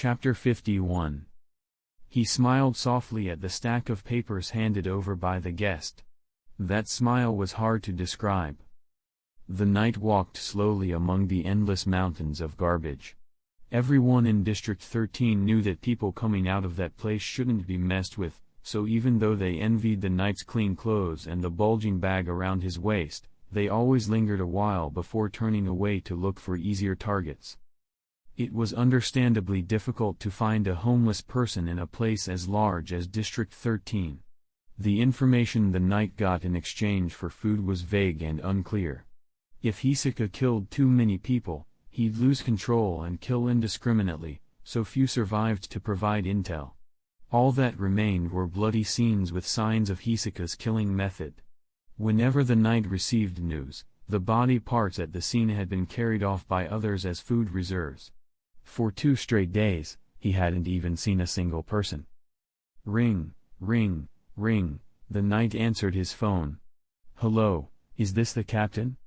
Chapter 51. He smiled softly at the stack of papers handed over by the guest. That smile was hard to describe. The knight walked slowly among the endless mountains of garbage. Everyone in District 13 knew that people coming out of that place shouldn't be messed with, so even though they envied the knight's clean clothes and the bulging bag around his waist, they always lingered a while before turning away to look for easier targets. It was understandably difficult to find a homeless person in a place as large as District 13. The information the knight got in exchange for food was vague and unclear. If Hisaka killed too many people, he'd lose control and kill indiscriminately, so few survived to provide intel. All that remained were bloody scenes with signs of Hisaka's killing method. Whenever the knight received news, the body parts at the scene had been carried off by others as food reserves. For 2 straight days, he hadn't even seen a single person. Ring, ring, ring, the knight answered his phone. Hello, is this the captain?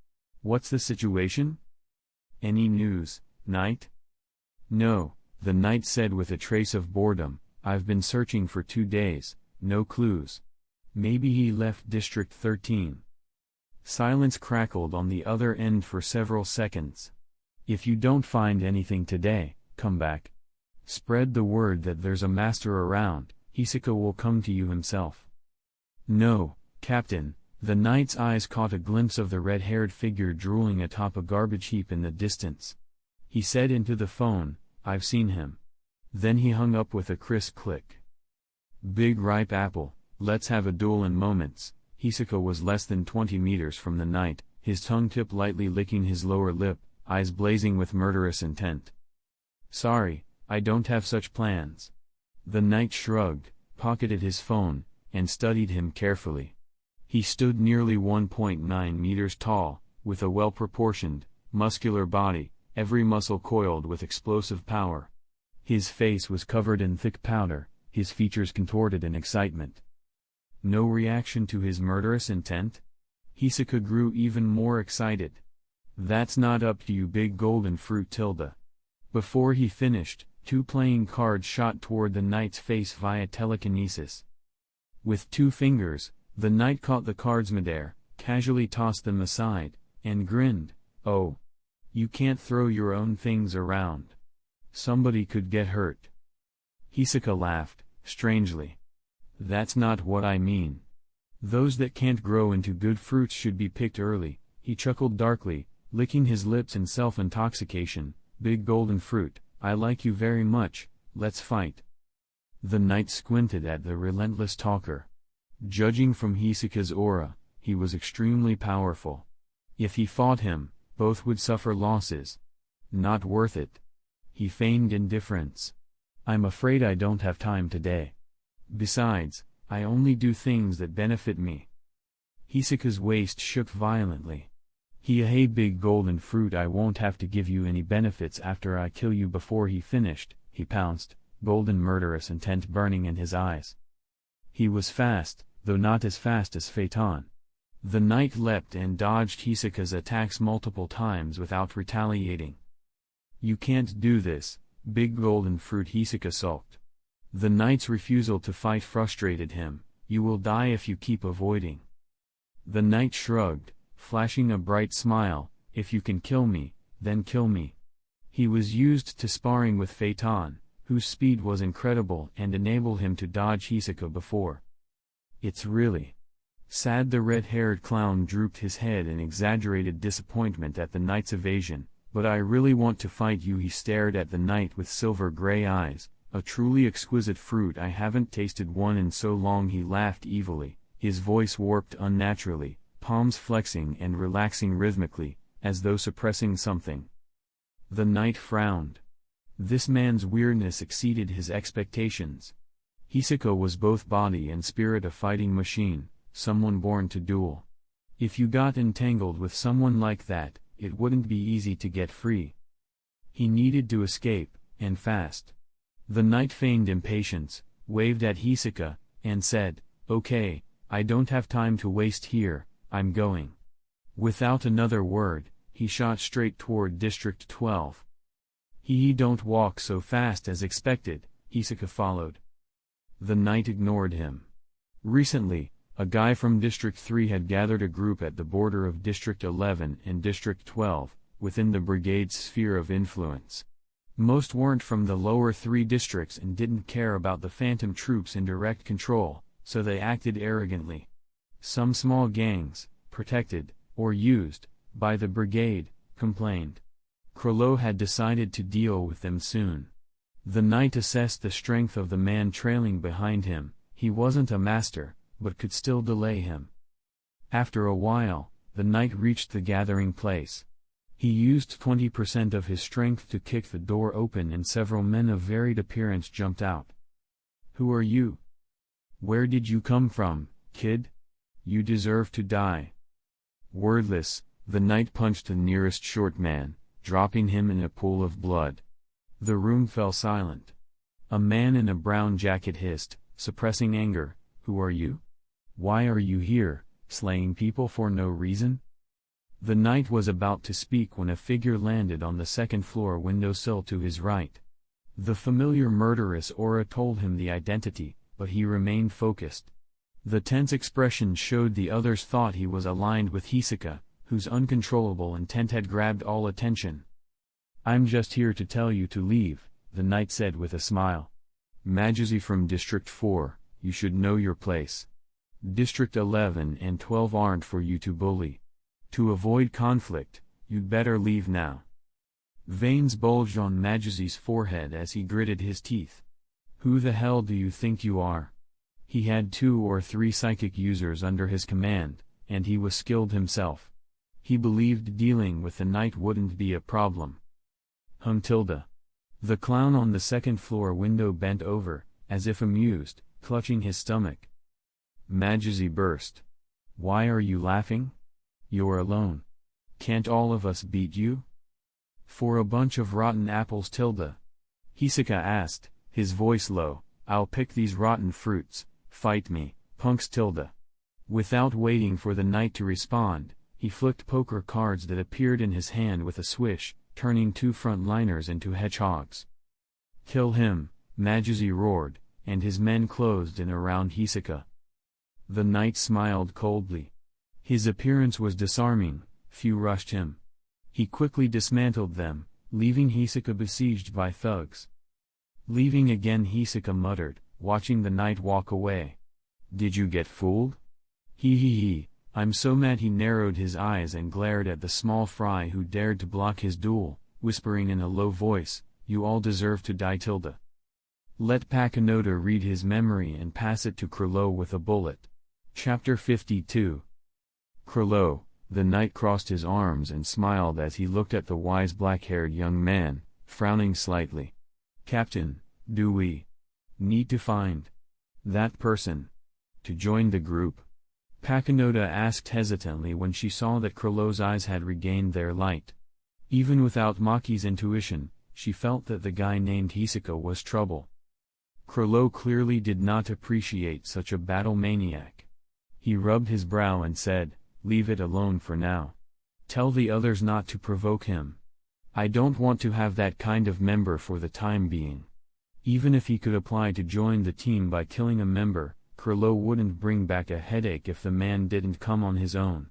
What's the situation? Any news, knight? No, the knight said with a trace of boredom, I've been searching for 2 days, no clues. Maybe he left District 13. Silence crackled on the other end for several seconds. If you don't find anything today, come back. Spread the word that there's a master around, Hisaka will come to you himself. No, Captain, the knight's eyes caught a glimpse of the red-haired figure drooling atop a garbage heap in the distance. He said into the phone, I've seen him. Then he hung up with a crisp click. Big ripe apple, let's have a duel in moments. Hisaka was less than 20 meters from the knight, his tongue tip lightly licking his lower lip, eyes blazing with murderous intent. Sorry, I don't have such plans. The knight shrugged, pocketed his phone, and studied him carefully. He stood nearly 1.9 meters tall, with a well-proportioned, muscular body, every muscle coiled with explosive power. His face was covered in thick powder, his features contorted in excitement. No reaction to his murderous intent? Hisaka grew even more excited. That's not up to you, big golden fruit tilde. Before he finished, 2 playing cards shot toward the knight's face via telekinesis. With 2 fingers, the knight caught the cards midair, casually tossed them aside, and grinned. Oh. You can't throw your own things around. Somebody could get hurt. Hisaka laughed, strangely. That's not what I mean. Those that can't grow into good fruits should be picked early, he chuckled darkly, licking his lips in self-intoxication. Big golden fruit, I like you very much, let's fight. The knight squinted at the relentless talker. Judging from Hisaka's aura, he was extremely powerful. If he fought him, both would suffer losses. Not worth it. He feigned indifference. I'm afraid I don't have time today. Besides, I only do things that benefit me. Hisaka's waist shook violently. Hey big golden fruit, I won't have to give you any benefits after I kill you. Before he finished, he pounced, golden murderous intent burning in his eyes. He was fast, though not as fast as Phaeton. The knight leapt and dodged Hisaka's attacks multiple times without retaliating. You can't do this, big golden fruit, Hisaka sulked. The knight's refusal to fight frustrated him. You will die if you keep avoiding. The knight shrugged, flashing a bright smile. If you can kill me, then kill me. He was used to sparring with Phaeton, whose speed was incredible and enabled him to dodge Hisaka before. It's really sad. The red-haired clown drooped his head in exaggerated disappointment at the knight's evasion. But I really want to fight you. He stared at the knight with silver-gray eyes, a truly exquisite fruit. I haven't tasted one in so long. He laughed evilly, his voice warped unnaturally, palms flexing and relaxing rhythmically, as though suppressing something. The knight frowned. This man's weirdness exceeded his expectations. Hisaka was both body and spirit a fighting machine, someone born to duel. If you got entangled with someone like that, it wouldn't be easy to get free. He needed to escape, and fast. The knight feigned impatience, waved at Hisaka, and said, Okay, I don't have time to waste here, I'm going. Without another word, he shot straight toward District 12. He don't walk so fast as expected, Hisaka followed. The knight ignored him. Recently, a guy from District 3 had gathered a group at the border of District 11 and District 12, within the brigade's sphere of influence. Most weren't from the lower 3 districts and didn't care about the phantom troops in direct control, so they acted arrogantly. Some small gangs, protected, or used, by the brigade, complained. Krolo had decided to deal with them soon. The knight assessed the strength of the man trailing behind him. He wasn't a master, but could still delay him. After a while, the knight reached the gathering place. He used 20% of his strength to kick the door open and several men of varied appearance jumped out. "Who are you? Where did you come from, kid? You deserve to die." Wordless, the knight punched the nearest short man, dropping him in a pool of blood. The room fell silent. A man in a brown jacket hissed, suppressing anger, "Who are you? Why are you here, slaying people for no reason?" The knight was about to speak when a figure landed on the second-floor windowsill to his right. The familiar murderous aura told him the identity, but he remained focused. The tense expression showed the others thought he was aligned with Hisaka, whose uncontrollable intent had grabbed all attention. "I'm just here to tell you to leave," the knight said with a smile. "Majesty from District 4, you should know your place. District 11 and 12 aren't for you to bully. To avoid conflict, you'd better leave now." Veins bulged on Majesty's forehead as he gritted his teeth. "Who the hell do you think you are?" He had 2 or 3 psychic users under his command, and he was skilled himself. He believed dealing with the knight wouldn't be a problem. Tilda. The clown on the second-floor window bent over, as if amused, clutching his stomach. Majesty burst. "Why are you laughing? You're alone. Can't all of us beat you?" "For a bunch of rotten apples, Tilda?" Hisaka asked, his voice low. "I'll pick these rotten fruits. Fight me, punks, Tilda." Without waiting for the knight to respond, he flicked poker cards that appeared in his hand with a swish, turning 2 frontliners into hedgehogs. "Kill him," Majesty roared, and his men closed in around Hisaka. The knight smiled coldly. His appearance was disarming, few rushed him. He quickly dismantled them, leaving Hisaka besieged by thugs. "Leaving again," Hisaka muttered, watching the knight walk away. "Did you get fooled? He, I'm so mad." He narrowed his eyes and glared at the small fry who dared to block his duel, whispering in a low voice, "You all deserve to die, Tilda. Let Pakanoda read his memory and pass it to Krolo with a bullet." Chapter 52. Krolo, the knight crossed his arms and smiled as he looked at the wise black-haired young man, frowning slightly. "Captain, do we need to find that person to join the group?" Pakanoda asked hesitantly when she saw that Krolo's eyes had regained their light. Even without Maki's intuition, she felt that the guy named Hisaka was trouble. Krolo clearly did not appreciate such a battle maniac. He rubbed his brow and said, "Leave it alone for now. Tell the others not to provoke him. I don't want to have that kind of member for the time being." Even if he could apply to join the team by killing a member, Krolo wouldn't bring back a headache if the man didn't come on his own.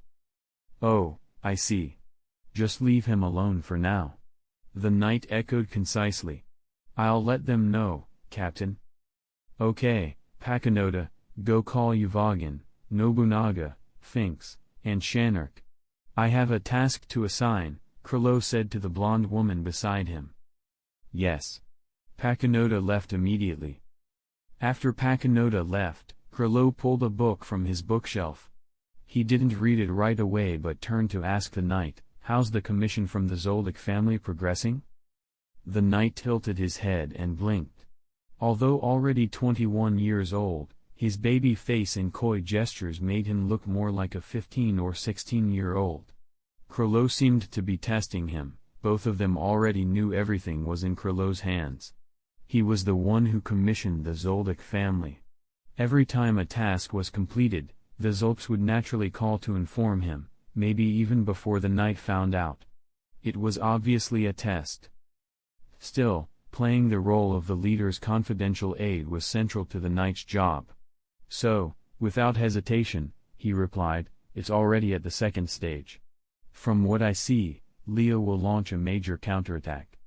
"Oh, I see. Just leave him alone for now," the knight echoed concisely. "I'll let them know, Captain." "Okay, Pakanoda, go call Yuvagin, Nobunaga, Finks, and Shanark. I have a task to assign," Krolo said to the blonde woman beside him. "Yes." Pakanoda left immediately. After Pakanoda left, Krolo pulled a book from his bookshelf. He didn't read it right away but turned to ask the knight, "How's the commission from the Zoldyck family progressing?" The knight tilted his head and blinked. Although already 21 years old, his baby face and coy gestures made him look more like a 15 or 16-year-old. Krolo seemed to be testing him. Both of them already knew everything was in Krolo's hands. He was the one who commissioned the Zoldyck family. Every time a task was completed, the Zoldycks would naturally call to inform him, maybe even before the knight found out. It was obviously a test. Still, playing the role of the leader's confidential aide was central to the knight's job. So, without hesitation, he replied, "It's already at the second stage. From what I see, Leo will launch a major counterattack.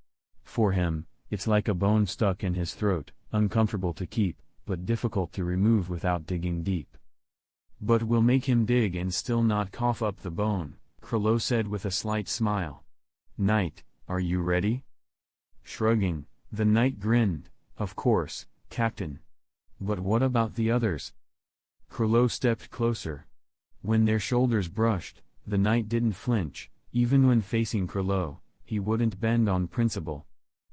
For him, it's like a bone stuck in his throat, uncomfortable to keep, but difficult to remove without digging deep." "But we'll make him dig and still not cough up the bone," Krilo said with a slight smile. "Knight, are you ready?" Shrugging, the knight grinned, "Of course, Captain. But what about the others?" Krilo stepped closer. When their shoulders brushed, the knight didn't flinch. Even when facing Krilo, he wouldn't bend on principle.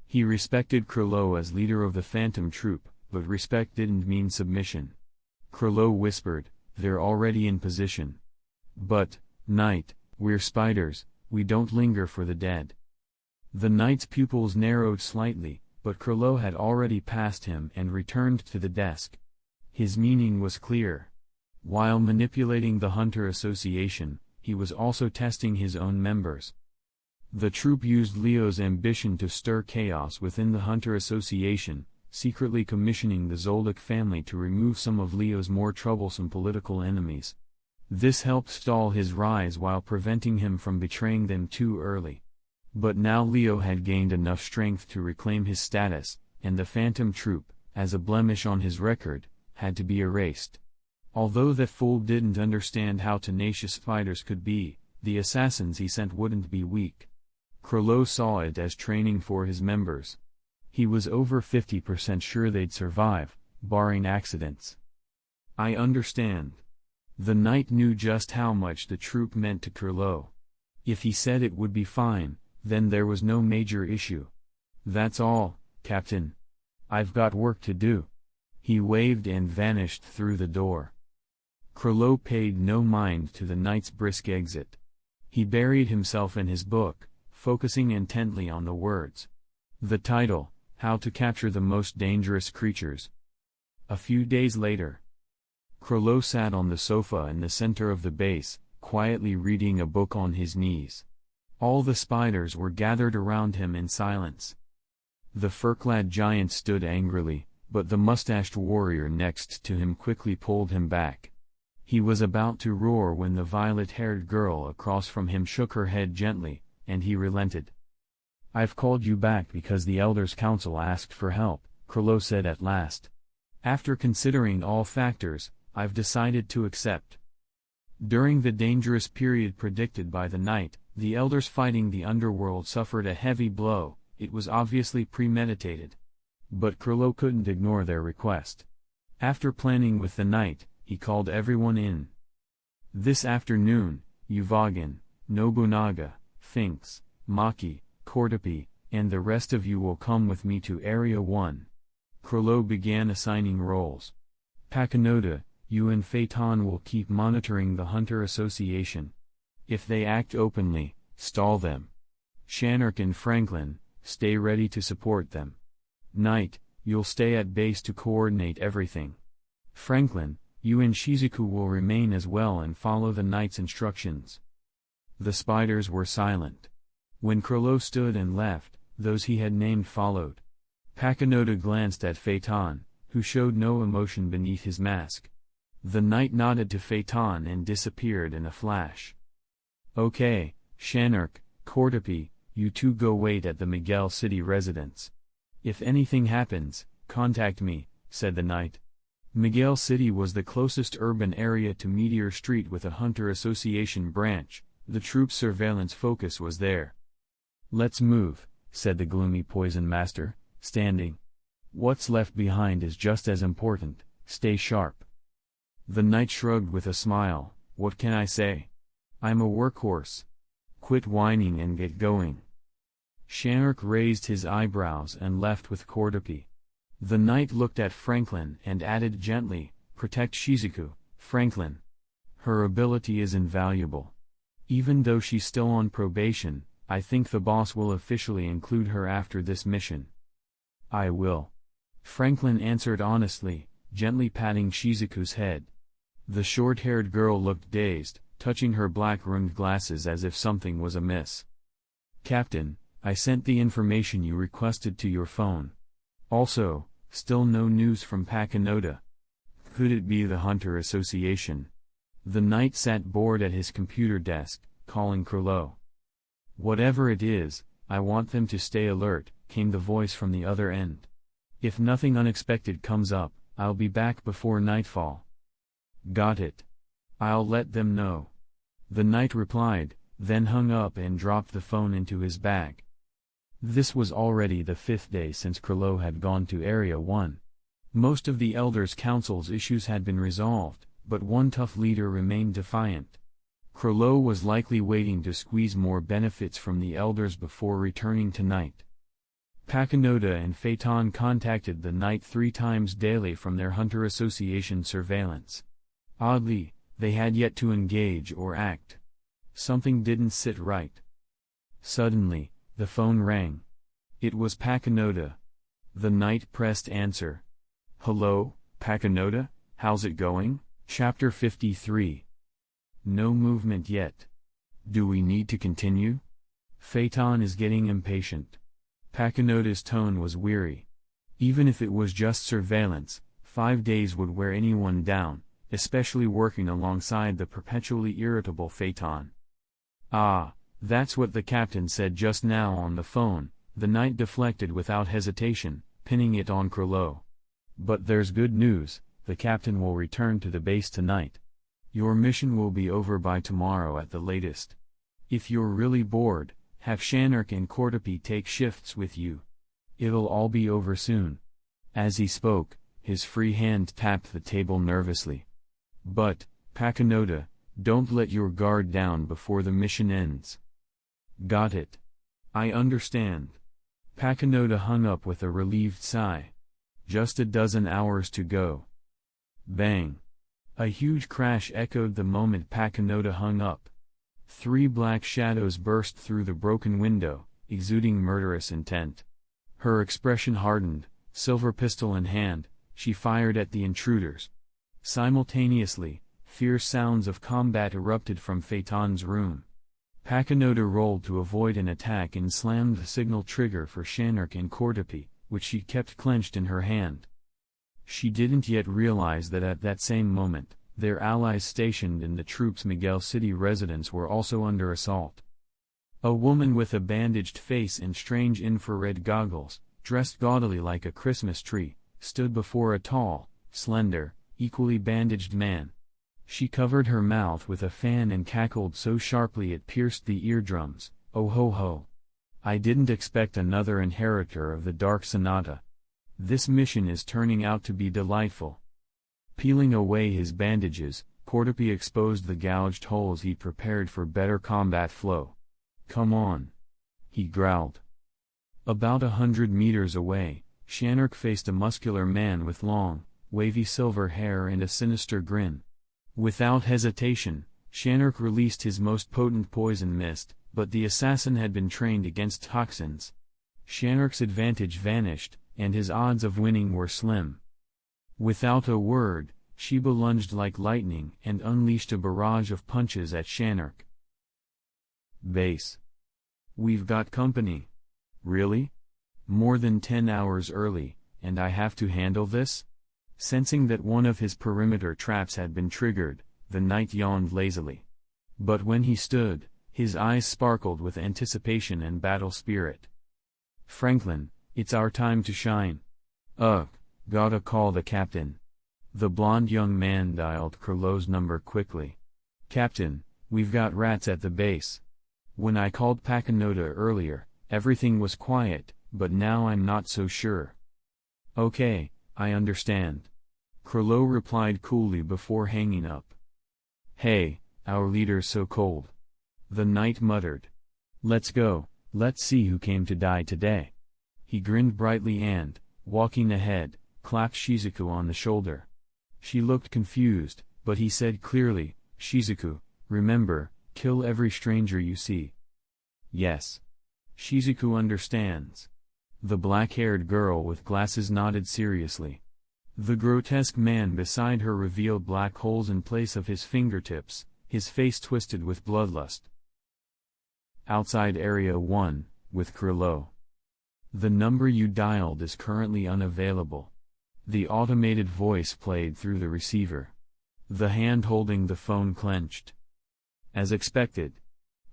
He respected Krilo as leader of the Phantom Troop, but respect didn't mean submission. Krilo whispered, "They're already in position. But, Knight, we're spiders, we don't linger for the dead." The knight's pupils narrowed slightly, but Krilo had already passed him and returned to the desk. His meaning was clear. While manipulating the Hunter Association, he was also testing his own members. The troop used Leo's ambition to stir chaos within the Hunter Association, secretly commissioning the Zoldyck family to remove some of Leo's more troublesome political enemies. This helped stall his rise while preventing him from betraying them too early. But now Leo had gained enough strength to reclaim his status, and the Phantom Troop, as a blemish on his record, had to be erased. Although theFull didn't understand how tenacious spiders could be, the assassins he sent wouldn't be weak. Krilo saw it as training for his members. He was over 50% sure they'd survive, barring accidents. "I understand." The knight knew just how much the troop meant to Krilo. If he said it would be fine, then there was no major issue. "That's all, Captain. I've got work to do." He waved and vanished through the door. Krilo paid no mind to the knight's brisk exit. He buried himself in his book, focusing intently on the words. The title, How to Capture the Most Dangerous Creatures. A few days later, Krilo sat on the sofa in the center of the base, quietly reading a book on his knees. All the spiders were gathered around him in silence. The fur-clad giant stood angrily, but the mustached warrior next to him quickly pulled him back. He was about to roar when the violet-haired girl across from him shook her head gently, and he relented. "I've called you back because the Elders' Council asked for help," Krilo said at last. "After considering all factors, I've decided to accept." During the dangerous period predicted by the knight, the Elders fighting the underworld suffered a heavy blow. It was obviously premeditated. But Krilo couldn't ignore their request. After planning with the knight, he called everyone in. "This afternoon, Uvagin, Nobunaga, Finks, Maki, Cordopi, and the rest of you will come with me to Area 1. Krilo began assigning roles. "Pakinoda, you and Phaeton will keep monitoring the Hunter Association. If they act openly, stall them. Shanark and Franklin, stay ready to support them. Knight, you'll stay at base to coordinate everything. Franklin, you and Shizuku will remain as well and follow the knight's instructions." The spiders were silent. When Krilo stood and left, those he had named followed. Pakinoda glanced at Phaeton, who showed no emotion beneath his mask. The knight nodded to Phaeton and disappeared in a flash. "Okay, Shanark, Cordopi, you two go wait at the Miguel City residence. If anything happens, contact me," said the knight. Miguel City was the closest urban area to Meteor Street with a Hunter Association branch. The troop's surveillance focus was there. "Let's move," said the gloomy poison master, standing. "What's left behind is just as important, stay sharp." The knight shrugged with a smile, "What can I say? I'm a workhorse. Quit whining and get going." Shanark raised his eyebrows and left with Cordopi. The knight looked at Franklin and added gently, "Protect Shizuku, Franklin. Her ability is invaluable. Even though she's still on probation, I think the boss will officially include her after this mission." "I will," Franklin answered honestly, gently patting Shizuku's head. The short-haired girl looked dazed, touching her black-rimmed glasses as if something was amiss. "Captain, I sent the information you requested to your phone. Also, still no news from Pakinoda. Could it be the Hunter Association? The knight sat bored at his computer desk, calling Krilo. Whatever it is, I want them to stay alert, came the voice from the other end. If nothing unexpected comes up, I'll be back before nightfall. Got it. I'll let them know. The knight replied, then hung up and dropped the phone into his bag. This was already the 5th day since Krilo had gone to Area 1. Most of the Elders' Council's issues had been resolved, but one tough leader remained defiant. Krilo was likely waiting to squeeze more benefits from the Elders before returning tonight. Pakinoda and Phaeton contacted the knight 3 times daily from their Hunter Association surveillance. Oddly, they had yet to engage or act. Something didn't sit right. Suddenly, the phone rang. It was Pakinoda. The knight pressed answer. Hello, Pakinoda, how's it going? Chapter 53. No movement yet. Do we need to continue? Phaeton is getting impatient. Pakinoda's tone was weary. Even if it was just surveillance, 5 days would wear anyone down, especially working alongside the perpetually irritable Phaeton. Ah, that's what the captain said just now on the phone, the knight deflected without hesitation, pinning it on Krilo. But there's good news, the captain will return to the base tonight. Your mission will be over by tomorrow at the latest. If you're really bored, have Shanark and Cordopi take shifts with you. It'll all be over soon. As he spoke, his free hand tapped the table nervously. But, Pakinoda, don't let your guard down before the mission ends. Got it. I understand. Pakinoda hung up with a relieved sigh. Just a dozen hours to go. Bang. A huge crash echoed the moment Pakinoda hung up. 3 black shadows burst through the broken window, exuding murderous intent. Her expression hardened, silver pistol in hand, she fired at the intruders. Simultaneously, fierce sounds of combat erupted from Phaeton's room. Pakinoda rolled to avoid an attack and slammed the signal trigger for Shanark and Cordopi, which she kept clenched in her hand. She didn't yet realize that at that same moment, their allies stationed in the troops' Miguel City residence were also under assault. A woman with a bandaged face and strange infrared goggles, dressed gaudily like a Christmas tree, stood before a tall, slender, equally bandaged man. She covered her mouth with a fan and cackled so sharply it pierced the eardrums. Oh ho ho! I didn't expect another inheritor of the Dark Sonata. This mission is turning out to be delightful. Peeling away his bandages, Cordopi exposed the gouged holes he'd prepared for better combat flow. Come on. He growled. About 100 meters away, Shanark faced a muscular man with long, wavy silver hair and a sinister grin. Without hesitation, Shanark released his most potent poison mist, but the assassin had been trained against toxins. Shanark's advantage vanished, and his odds of winning were slim. Without a word, Sheba lunged like lightning and unleashed a barrage of punches at Shanark. Base. We've got company. Really? More than 10 hours early, and I have to handle this? Sensing that one of his perimeter traps had been triggered, the knight yawned lazily. But when he stood, his eyes sparkled with anticipation and battle spirit. Franklin, it's our time to shine. Ugh, gotta call the captain. The blond young man dialed Krilo's number quickly. Captain, we've got rats at the base. When I called Pakinoda earlier, everything was quiet, but now I'm not so sure. Okay, I understand. Krilo replied coolly before hanging up. Hey, our leader's so cold. The knight muttered. Let's go, let's see who came to die today. He grinned brightly and, walking ahead, clapped Shizuku on the shoulder. She looked confused, but he said clearly, Shizuku, remember, kill every stranger you see. Yes. Shizuku understands. The black-haired girl with glasses nodded seriously. The grotesque man beside her revealed black holes in place of his fingertips, his face twisted with bloodlust. Outside Area 1, with Krilo. The number you dialed is currently unavailable. The automated voice played through the receiver. The hand holding the phone clenched. As expected.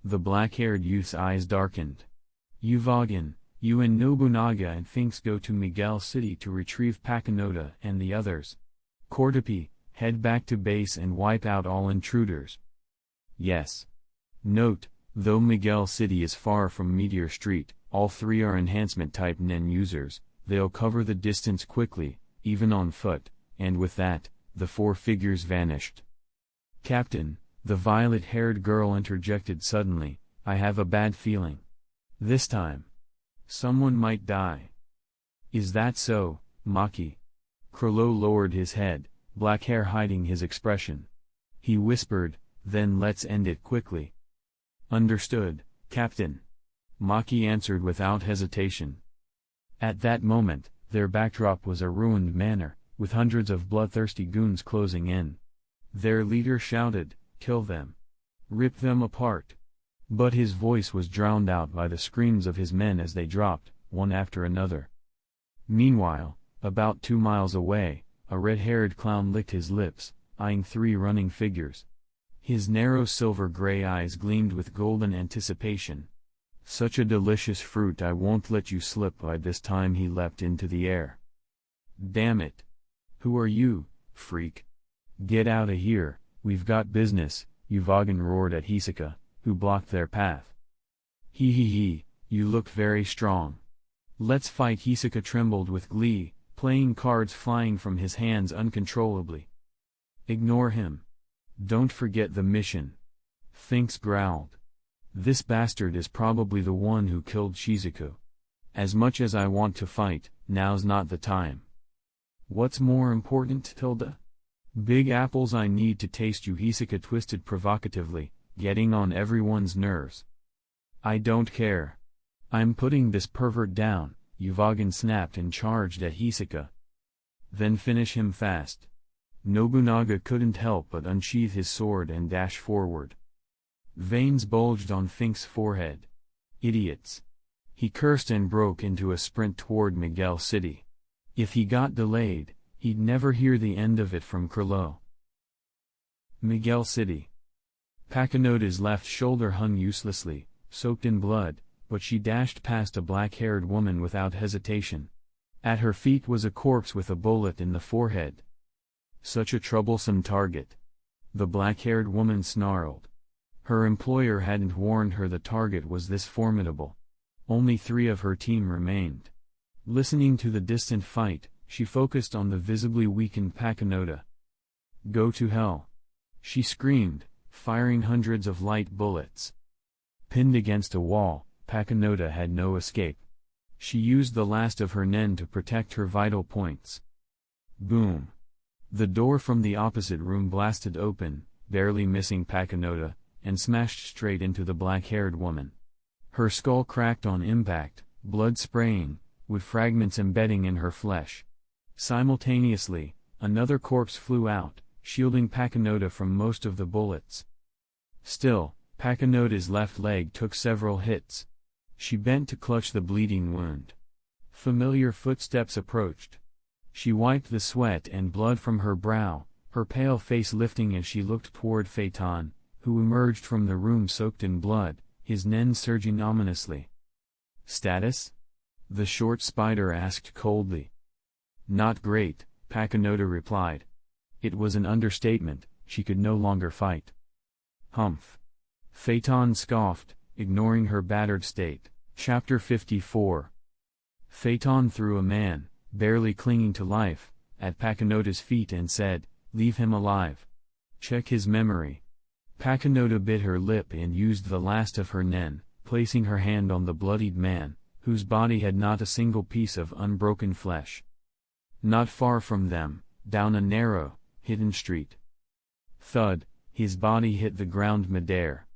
The black-haired youth's eyes darkened. Yuvagan, you and Nobunaga and Finks go to Miguel City to retrieve Pakanota and the others. Cordopi, head back to base and wipe out all intruders. Yes. Note, though Miguel City is far from Meteor Street, all three are enhancement-type NEN users, they'll cover the distance quickly, even on foot, and with that, the four figures vanished. Captain, the violet-haired girl interjected suddenly, I have a bad feeling. This time. Someone might die. Is that so, Maki? Krilo lowered his head, black hair hiding his expression. He whispered, then let's end it quickly. Understood, Captain. Maki answered without hesitation. At that moment, their backdrop was a ruined manor, with hundreds of bloodthirsty goons closing in. Their leader shouted, kill them. Rip them apart. But his voice was drowned out by the screams of his men as they dropped, one after another. Meanwhile, about 2 miles away, a red-haired clown licked his lips, eyeing 3 running figures. His narrow silver-gray eyes gleamed with golden anticipation. Such a delicious fruit, I won't let you slip. By this time he leapt into the air. Damn it. Who are you, freak? Get out of here, we've got business, Yuvagan roared at Hisoka, who blocked their path. He, you look very strong. Let's fight. Hisoka trembled with glee, playing cards flying from his hands uncontrollably. Ignore him. Don't forget the mission. Finks growled. This bastard is probably the one who killed Shizuku. As much as I want to fight, now's not the time. What's more important, Tilda? Big apples, I need to taste you. Hisoka twisted provocatively, getting on everyone's nerves. I don't care. I'm putting this pervert down, Yuvagan snapped and charged at Hisoka. Then finish him fast. Nobunaga couldn't help but unsheath his sword and dash forward. Veins bulged on Finks' forehead. Idiots. He cursed and broke into a sprint toward Miguel City. If he got delayed, he'd never hear the end of it from Krilo. Miguel City. Pakanota's left shoulder hung uselessly, soaked in blood, but she dashed past a black-haired woman without hesitation. At her feet was a corpse with a bullet in the forehead. Such a troublesome target. The black-haired woman snarled. Her employer hadn't warned her the target was this formidable. Only 3 of her team remained. Listening to the distant fight, she focused on the visibly weakened Pakanota. Go to hell. She screamed, firing hundreds of light bullets. Pinned against a wall, Pakanota had no escape. She used the last of her nen to protect her vital points. Boom. The door from the opposite room blasted open, barely missing Pakanota, and smashed straight into the black-haired woman. Her skull cracked on impact, blood spraying, with fragments embedding in her flesh. Simultaneously, another corpse flew out, shielding Pakanota from most of the bullets. Still, Pakanota's left leg took several hits. She bent to clutch the bleeding wound. Familiar footsteps approached. She wiped the sweat and blood from her brow, her pale face lifting as she looked toward Phaeton, who emerged from the room soaked in blood, his nen surging ominously. Status? The short spider asked coldly. Not great, Pakanota replied. It was an understatement, she could no longer fight. Humph. Phaeton scoffed, ignoring her battered state. Chapter 54. Phaeton threw a man, barely clinging to life, at Pakanota's feet and said, leave him alive. Check his memory. Pakanota bit her lip and used the last of her nen, placing her hand on the bloodied man, whose body had not a single piece of unbroken flesh. Not far from them, down a narrow, hidden street. Thud, his body hit the ground midair.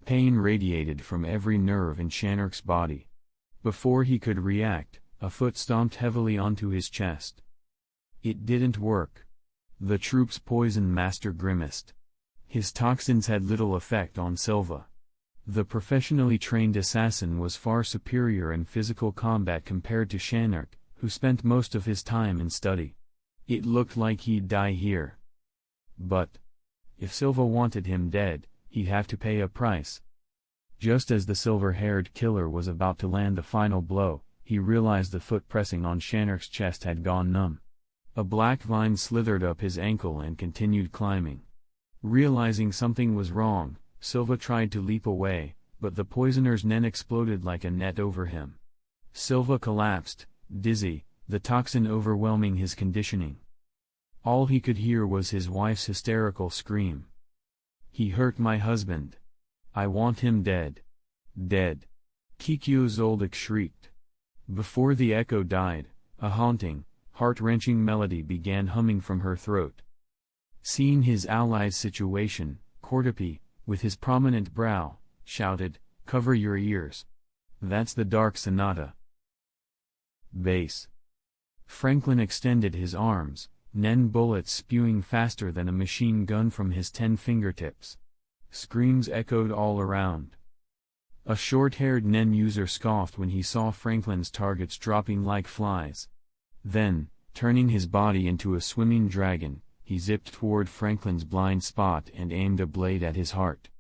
Pain radiated from every nerve in Shanark's body. Before he could react, a foot stomped heavily onto his chest. It didn't work. The troop's poison master grimaced. His toxins had little effect on Silva. The professionally trained assassin was far superior in physical combat compared to Shanark, who spent most of his time in study. It looked like he'd die here. But if Silva wanted him dead, he'd have to pay a price. Just as the silver-haired killer was about to land the final blow, he realized the foot pressing on Shanark's chest had gone numb. A black vine slithered up his ankle and continued climbing. Realizing something was wrong, Silva tried to leap away, but the poisoner's nen exploded like a net over him. Silva collapsed, dizzy, the toxin overwhelming his conditioning. All he could hear was his wife's hysterical scream. "He hurt my husband. I want him dead. Dead." Kikyo Zoldyck shrieked. Before the echo died, a haunting, heart-wrenching melody began humming from her throat. Seeing his ally's situation, Cordopi, with his prominent brow, shouted, "Cover your ears. That's the Dark Sonata." Bass. Franklin extended his arms, nen bullets spewing faster than a machine gun from his 10 fingertips. Screams echoed all around. A short-haired nen user scoffed when he saw Franklin's targets dropping like flies. Then, turning his body into a swimming dragon, he zipped toward Franklin's blind spot and aimed a blade at his heart.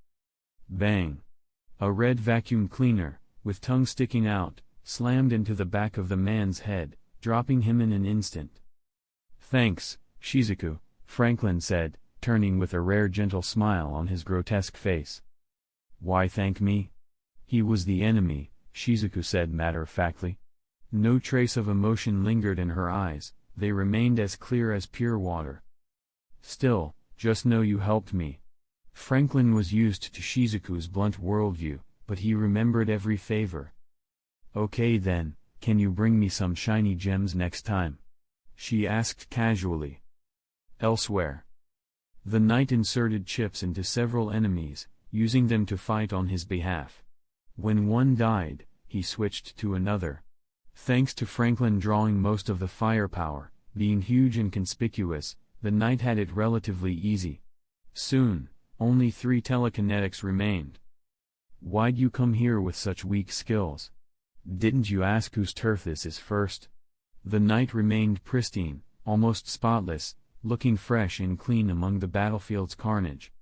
Bang! A red vacuum cleaner, with tongue sticking out, slammed into the back of the man's head, dropping him in an instant. "Thanks, Shizuku," Franklin said, turning with a rare gentle smile on his grotesque face. "Why thank me? He was the enemy," Shizuku said matter-of-factly. No trace of emotion lingered in her eyes, they remained as clear as pure water. "Still, just know you helped me." Franklin was used to Shizuku's blunt worldview, but he remembered every favor. "Okay then, can you bring me some shiny gems next time?" she asked casually. Elsewhere. The knight inserted chips into several enemies, using them to fight on his behalf. When one died, he switched to another. Thanks to Franklin drawing most of the firepower, being huge and conspicuous, the knight had it relatively easy. Soon, only 3 telekinetics remained. "Why'd you come here with such weak skills? Didn't you ask whose turf this is first?" The knight remained pristine, almost spotless, looking fresh and clean among the battlefield's carnage.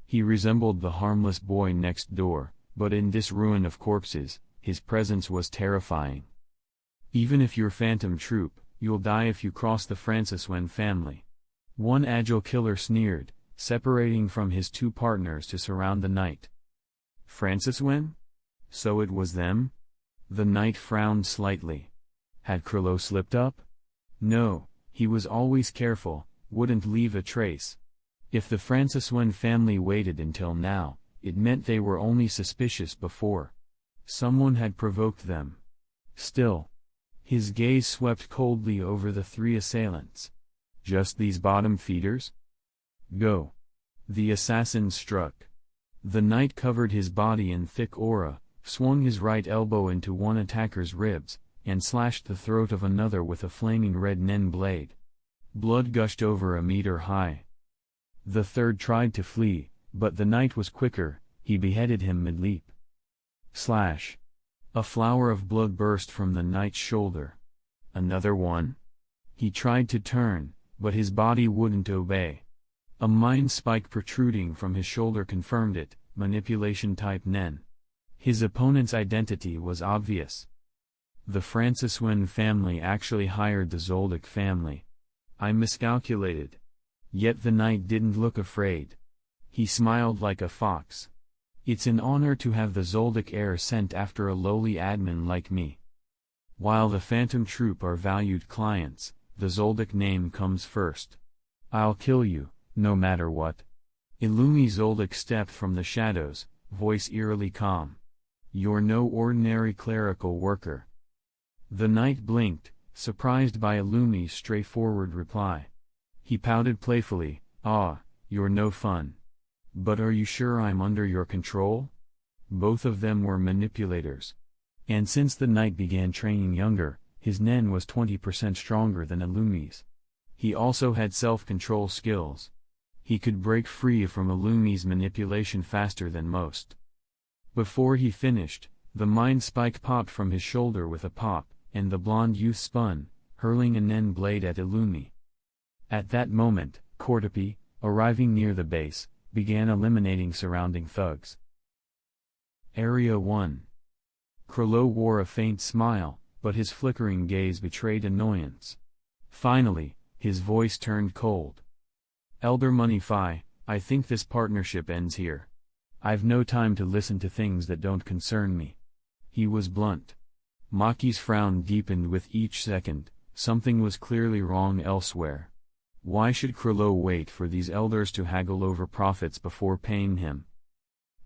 He resembled the harmless boy next door, but in this ruin of corpses, his presence was terrifying. "Even if you're Phantom Troop, you'll die if you cross the Francis Wen family." One agile killer sneered, separating from his 2 partners to surround the knight. "Francis Wen? So it was them?" The knight frowned slightly. Had Krilo slipped up? No, he was always careful, wouldn't leave a trace. If the Francis Wen family waited until now, it meant they were only suspicious before. Someone had provoked them. Still. His gaze swept coldly over the 3 assailants. Just these bottom feeders? Go. The assassin struck. The knight covered his body in thick aura, swung his right elbow into one attacker's ribs, and slashed the throat of another with a flaming red nen blade. Blood gushed over a meter high. The third tried to flee, but the knight was quicker, he beheaded him mid-leap. Slash. A flower of blood burst from the knight's shoulder. Another one? He tried to turn, but his body wouldn't obey. A mind spike protruding from his shoulder confirmed it, manipulation type nen. His opponent's identity was obvious. The Francis Wen family actually hired the Zoldyck family. I miscalculated. Yet the knight didn't look afraid. He smiled like a fox. It's an honor to have the Zoldyck heir sent after a lowly admin like me. While the Phantom Troop are valued clients, the Zoldyck name comes first. I'll kill you, no matter what. Illumi Zoldyck stepped from the shadows, voice eerily calm. You're no ordinary clerical worker. The knight blinked, surprised by Illumi's straightforward reply. He pouted playfully, you're no fun. But are you sure I'm under your control? Both of them were manipulators. And since the knight began training younger, his nen was 20% stronger than Illumi's. He also had self-control skills. He could break free from Illumi's manipulation faster than most. Before he finished, the mind spike popped from his shoulder with a pop, and the blonde youth spun, hurling a nen blade at Illumi. At that moment, Cordopi, arriving near the base, began eliminating surrounding thugs. Area 1. Krolo wore a faint smile, but his flickering gaze betrayed annoyance. Finally, his voice turned cold. Elder Moneyfi, I think this partnership ends here. I've no time to listen to things that don't concern me. He was blunt. Maki's frown deepened with each second. Something was clearly wrong elsewhere. Why should Krolo wait for these elders to haggle over profits before paying him?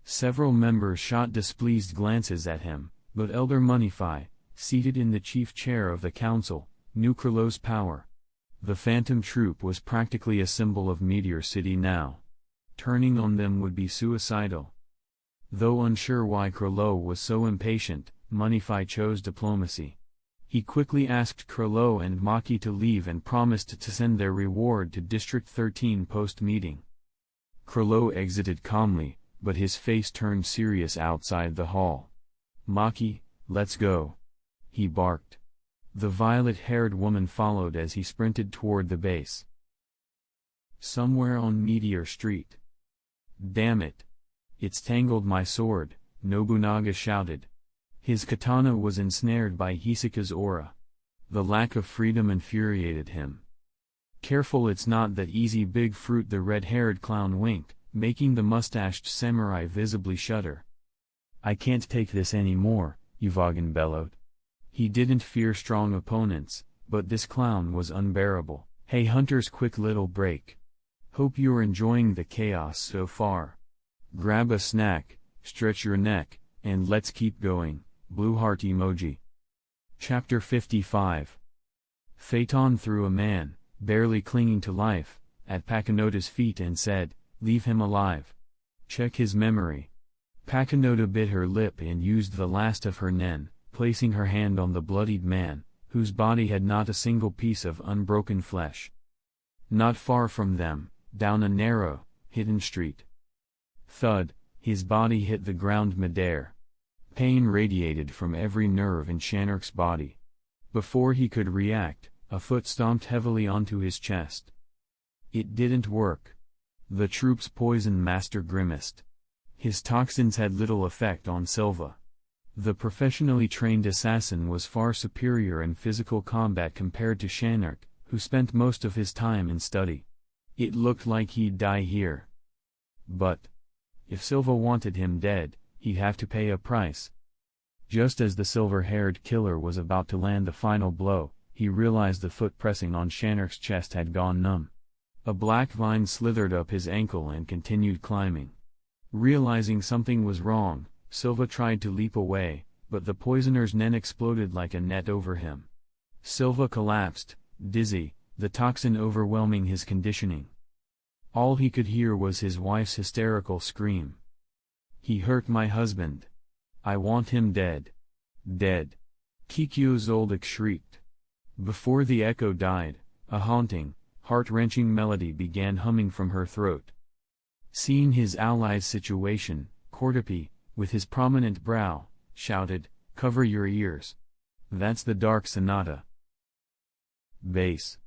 Several members shot displeased glances at him, but Elder Moneyfi, seated in the chief chair of the council, knew Krolo's power. The Phantom Troop was practically a symbol of Meteor City now. Turning on them would be suicidal. Though unsure why Krolo was so impatient, Moneyfi chose diplomacy. He quickly asked Krolo and Maki to leave and promised to send their reward to District 13 post-meeting. Krolo exited calmly, but his face turned serious outside the hall. Maki, let's go. He barked. The violet-haired woman followed as he sprinted toward the base. Somewhere on Meteor Street. Damn it. It's tangled my sword, Nobunaga shouted. His katana was ensnared by Hisaka's aura. The lack of freedom infuriated him. Careful, it's not that easy, big fruit, the red-haired clown winked, making the mustached samurai visibly shudder. I can't take this anymore, Yuvagin bellowed. He didn't fear strong opponents, but this clown was unbearable. Hey Hunter's quick little break. Hope you're enjoying the chaos so far. Grab a snack, stretch your neck, and let's keep going. Blue heart emoji. Chapter 55. Phaeton threw a man, barely clinging to life, at Pakinota's feet and said, "Leave him alive. Check his memory." Pakinota bit her lip and used the last of her nen, placing her hand on the bloodied man, whose body had not a single piece of unbroken flesh. Not far from them, down a narrow, hidden street. Thud, his body hit the ground midair. Pain radiated from every nerve in Shanark's body. Before he could react, a foot stomped heavily onto his chest. It didn't work. The troop's poison master grimaced. His toxins had little effect on Silva. The professionally trained assassin was far superior in physical combat compared to Shanark, who spent most of his time in study. It looked like he'd die here. But if Silva wanted him dead, he'd have to pay a price. Just as the silver-haired killer was about to land the final blow, he realized the foot pressing on Shanark's chest had gone numb. A black vine slithered up his ankle and continued climbing. Realizing something was wrong, Silva tried to leap away, but the poisoner's nen exploded like a net over him. Silva collapsed, dizzy, the toxin overwhelming his conditioning. All he could hear was his wife's hysterical scream. "He hurt my husband. I want him dead. Dead." Kikyo Zoldyck shrieked. Before the echo died, a haunting, heart-wrenching melody began humming from her throat. Seeing his ally's situation, Cordopi, with his prominent brow, shouted, "Cover your ears. That's the Dark Sonata." Base.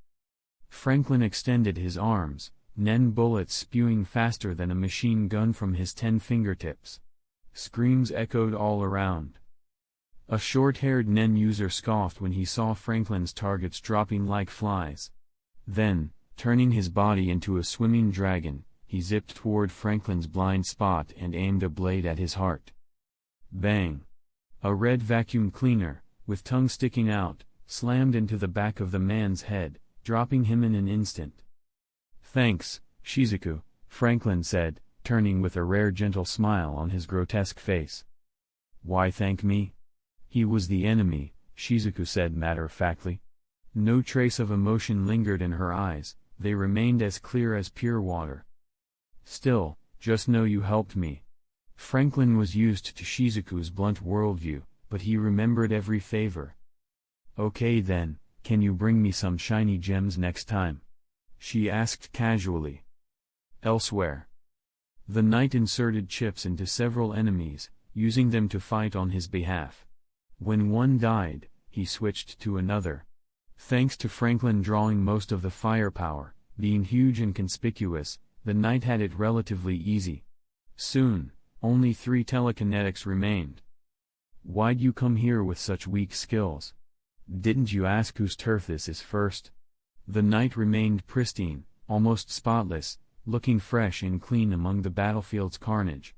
Franklin extended his arms, nen bullets spewing faster than a machine gun from his 10 fingertips. Screams echoed all around. A short-haired nen user scoffed when he saw Franklin's targets dropping like flies. Then, turning his body into a swimming dragon, he zipped toward Franklin's blind spot and aimed a blade at his heart. Bang! A red vacuum cleaner, with tongue sticking out, slammed into the back of the man's head, dropping him in an instant. "Thanks, Shizuku," Franklin said, turning with a rare gentle smile on his grotesque face. "Why thank me? He was the enemy," Shizuku said matter-of-factly. No trace of emotion lingered in her eyes, they remained as clear as pure water. "Still, just know you helped me." Franklin was used to Shizuku's blunt worldview, but he remembered every favor. "Okay then, can you bring me some shiny gems next time?" she asked casually. Elsewhere. The knight inserted chips into several enemies, using them to fight on his behalf. When one died, he switched to another. Thanks to Franklin drawing most of the firepower, being huge and conspicuous, the knight had it relatively easy. Soon, only 3 telekinetics remained. "Why'd you come here with such weak skills? Didn't you ask whose turf this is first?" The knight remained pristine, almost spotless, looking fresh and clean among the battlefield's carnage.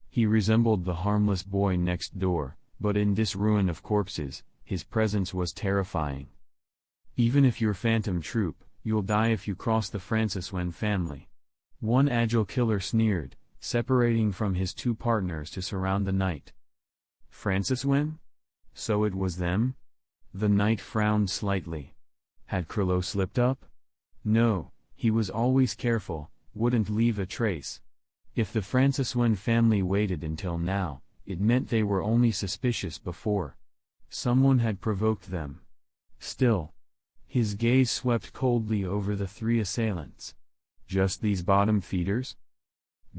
He resembled the harmless boy next door, but in this ruin of corpses, his presence was terrifying. "Even if you're Phantom Troop, you'll die if you cross the Francis Wen family." One agile killer sneered, separating from his 2 partners to surround the knight. Francis Wen? So it was them? The knight frowned slightly. Had Krilo slipped up? No, he was always careful, wouldn't leave a trace. If the Francis Wen family waited until now, it meant they were only suspicious before. Someone had provoked them. Still, his gaze swept coldly over the 3 assailants. Just these bottom feeders?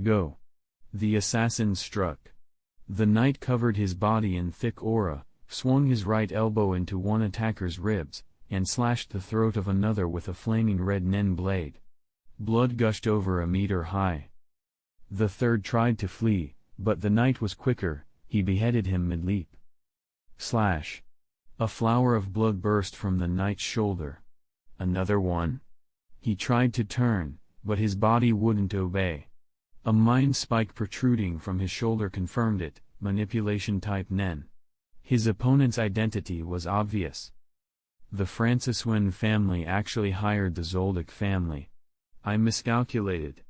Go. The assassin struck. The knight covered his body in thick aura, swung his right elbow into one attacker's ribs, and slashed the throat of another with a flaming red nen blade. Blood gushed over a meter high. The third tried to flee, but the knight was quicker, he beheaded him mid-leap. Slash. A flower of blood burst from the knight's shoulder. Another one? He tried to turn, but his body wouldn't obey. A mind spike protruding from his shoulder confirmed it, manipulation type Nen. His opponent's identity was obvious. The Francis Wen family actually hired the Zoldyck family. I miscalculated.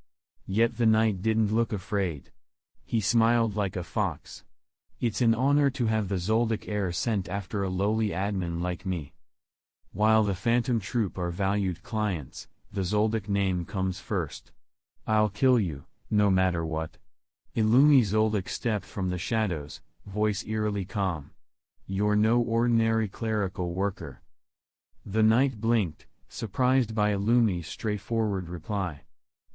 Yet the knight didn't look afraid. He smiled like a fox. It's an honor to have the Zoldyck heir sent after a lowly admin like me. While the Phantom Troop are valued clients, the Zoldyck name comes first. I'll kill you, no matter what. Illumi Zoldyck stepped from the shadows, voice eerily calm. You're no ordinary clerical worker. The knight blinked, surprised by Illumi's straightforward reply.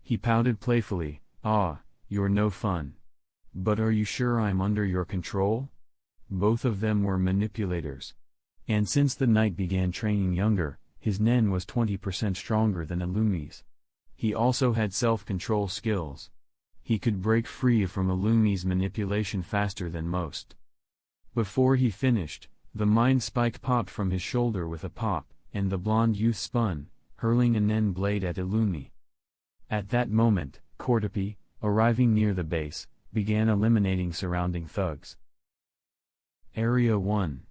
He pouted playfully, "Ah, you're no fun. But are you sure I'm under your control?" Both of them were manipulators. And since the knight began training younger, his Nen was 20% stronger than Illumi's. He also had self-control skills. He could break free from Illumi's manipulation faster than most. Before he finished, the mind spike popped from his shoulder with a pop, and the blonde youth spun, hurling a Nen blade at Illumi. At that moment, Cordopi, arriving near the base, began eliminating surrounding thugs. Area 1.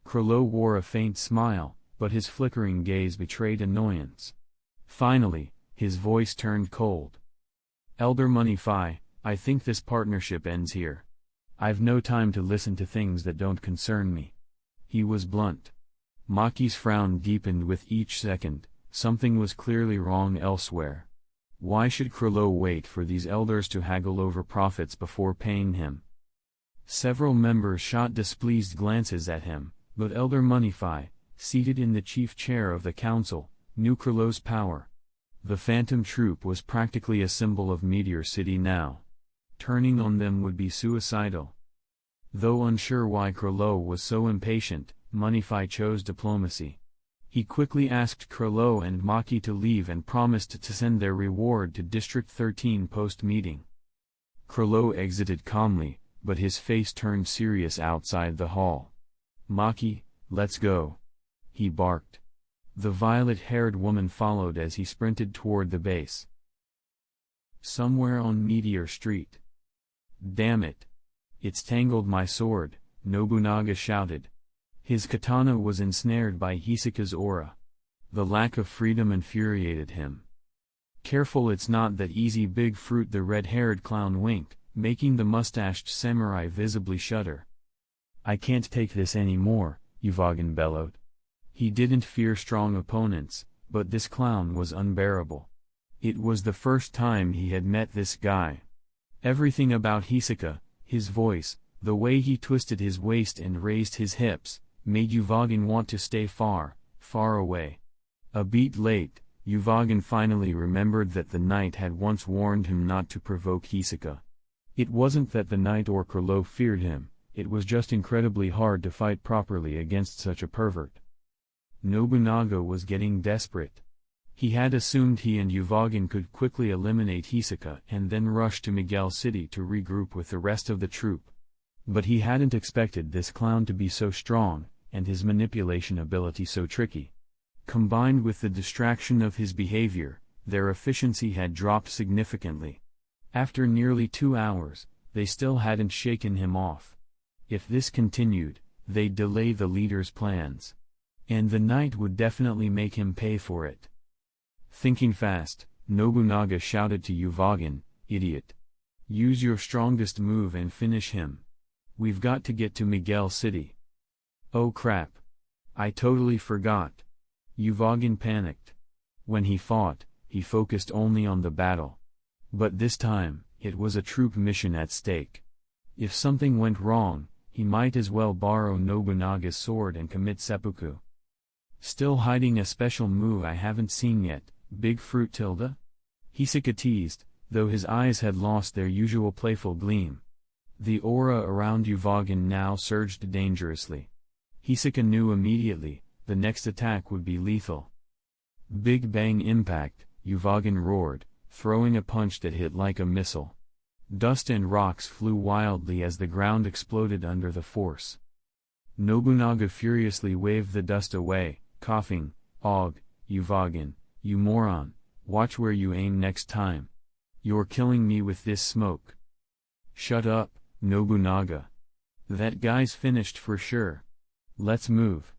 Krilo wore a faint smile, but his flickering gaze betrayed annoyance. Finally, his voice turned cold. Elder Moneyfi, I think this partnership ends here. I've no time to listen to things that don't concern me. He was blunt. Maki's frown deepened with each second, something was clearly wrong elsewhere. Why should Krilo wait for these elders to haggle over profits before paying him? Several members shot displeased glances at him, but Elder Moneyfi, seated in the chief chair of the council, knew Krilo's power. The Phantom Troop was practically a symbol of Meteor City now. Turning on them would be suicidal. Though unsure why Krilo was so impatient, Moneyfi chose diplomacy. He quickly asked Krilo and Maki to leave and promised to send their reward to District 13 post-meeting. Krilo exited calmly, but his face turned serious outside the hall. Maki, let's go. He barked. The violet-haired woman followed as he sprinted toward the base. Somewhere on Meteor Street. Damn it. It's tangled my sword, Nobunaga shouted. His katana was ensnared by Hisaka's aura. The lack of freedom infuriated him. Careful, it's not that easy, big fruit, the red-haired clown winked, making the mustached samurai visibly shudder. I can't take this anymore, Uvagin bellowed. He didn't fear strong opponents, but this clown was unbearable. It was the first time he had met this guy. Everything about Hisaka, his voice, the way he twisted his waist and raised his hips, made Uvagin want to stay far, far away. A beat late, Uvagin finally remembered that the knight had once warned him not to provoke Hisaka. It wasn't that the knight or Kurlo feared him, it was just incredibly hard to fight properly against such a pervert. Nobunaga was getting desperate. He had assumed he and Uvogin could quickly eliminate Hisoka and then rush to Miguel City to regroup with the rest of the troop. But he hadn't expected this clown to be so strong, and his manipulation ability so tricky. Combined with the distraction of his behavior, their efficiency had dropped significantly. After nearly 2 hours, they still hadn't shaken him off. If this continued, they'd delay the leader's plans. And the knight would definitely make him pay for it. Thinking fast, Nobunaga shouted to Uvogin, "Idiot! Use your strongest move and finish him. We've got to get to Miguel City." "Oh crap! I totally forgot." Uvogin panicked. When he fought, he focused only on the battle. But this time, it was a troop mission at stake. If something went wrong, he might as well borrow Nobunaga's sword and commit seppuku. "Still hiding a special move I haven't seen yet, Big Fruit Tilda?" Hisoka teased, though his eyes had lost their usual playful gleam. The aura around Uvogin now surged dangerously. Hisoka knew immediately, the next attack would be lethal. Big bang impact, Uvogin roared, throwing a punch that hit like a missile. Dust and rocks flew wildly as the ground exploded under the force. Nobunaga furiously waved the dust away, coughing, "Og, Uvogin, you moron, watch where you aim next time. You're killing me with this smoke." "Shut up, Nobunaga. That guy's finished for sure. Let's move."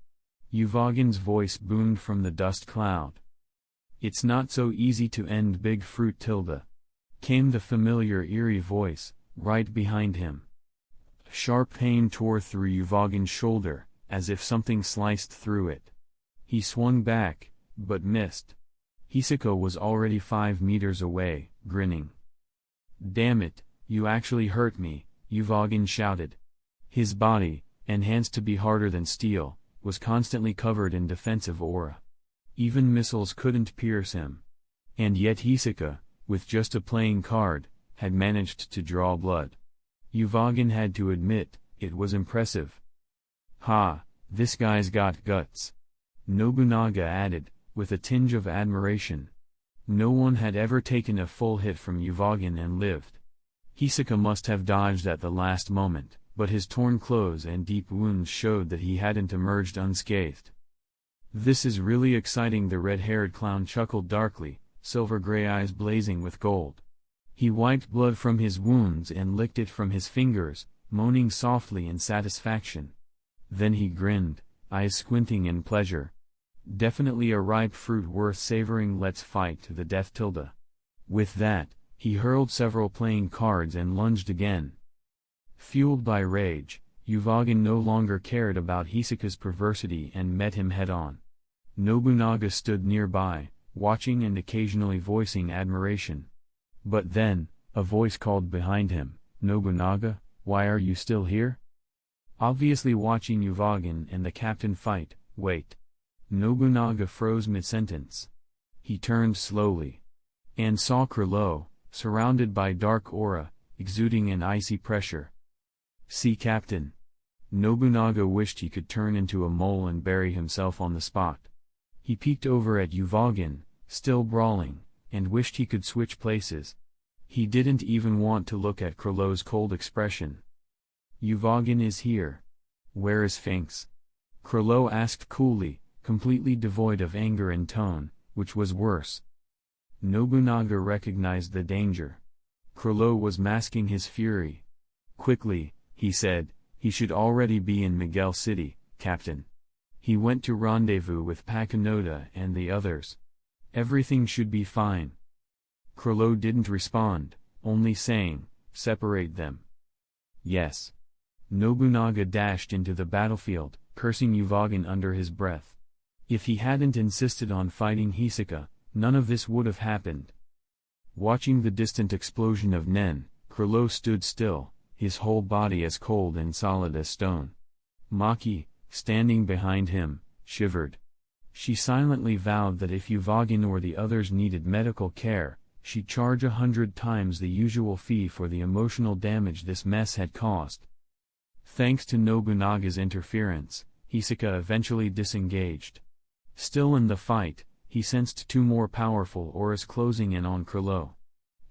Uvogin's voice boomed from the dust cloud. "It's not so easy to end Big Fruit Tilda," came the familiar eerie voice, right behind him. Sharp pain tore through Uvogin's shoulder, as if something sliced through it. He swung back, but missed. Hisoka was already 5 meters away, grinning. "Damn it, you actually hurt me," Uvogin shouted. His body, enhanced to be harder than steel, was constantly covered in defensive aura. Even missiles couldn't pierce him. And yet Hisoka, with just a playing card, had managed to draw blood. Uvogin had to admit, it was impressive. "Ha, this guy's got guts," Nobunaga added, with a tinge of admiration. No one had ever taken a full hit from Uvogin and lived. Hisoka must have dodged at the last moment, but his torn clothes and deep wounds showed that he hadn't emerged unscathed. "This is really exciting," the red-haired clown chuckled darkly, silver-gray eyes blazing with gold. He wiped blood from his wounds and licked it from his fingers, moaning softly in satisfaction. Then he grinned, eyes squinting in pleasure. "Definitely a ripe fruit worth savoring. Let's fight to the death, Tilda." With that, he hurled several playing cards and lunged again. Fueled by rage, Uvogin no longer cared about Hisoka's perversity and met him head-on. Nobunaga stood nearby, watching and occasionally voicing admiration. But then, a voice called behind him, "Nobunaga, why are you still here?" Obviously watching Uvogin and the captain fight. "Wait." Nobunaga froze mid-sentence. He turned slowly. And saw Kurlo, surrounded by dark aura, exuding an icy pressure. "See, Captain." Nobunaga wished he could turn into a mole and bury himself on the spot. He peeked over at Uvogin, still brawling, and wished he could switch places. He didn't even want to look at Kurlo's cold expression. "Uvogin is here. Where is Finks?" Kurlo asked coolly, completely devoid of anger in tone, which was worse. Nobunaga recognized the danger. Kurlo was masking his fury. Quickly, he said, "He should already be in Miguel City, Captain. He went to rendezvous with Pakinoda and the others. Everything should be fine." Kurlo didn't respond, only saying, "Separate them." "Yes." Nobunaga dashed into the battlefield, cursing Uvogin under his breath. If he hadn't insisted on fighting Hisoka, none of this would have happened. Watching the distant explosion of Nen, Kurlo stood still, his whole body as cold and solid as stone. Maki, standing behind him, shivered. She silently vowed that if Uvogin or the others needed medical care, she'd charge 100 times the usual fee for the emotional damage this mess had caused. Thanks to Nobunaga's interference, Hisoka eventually disengaged. Still in the fight, he sensed two more powerful auras closing in on Krillou.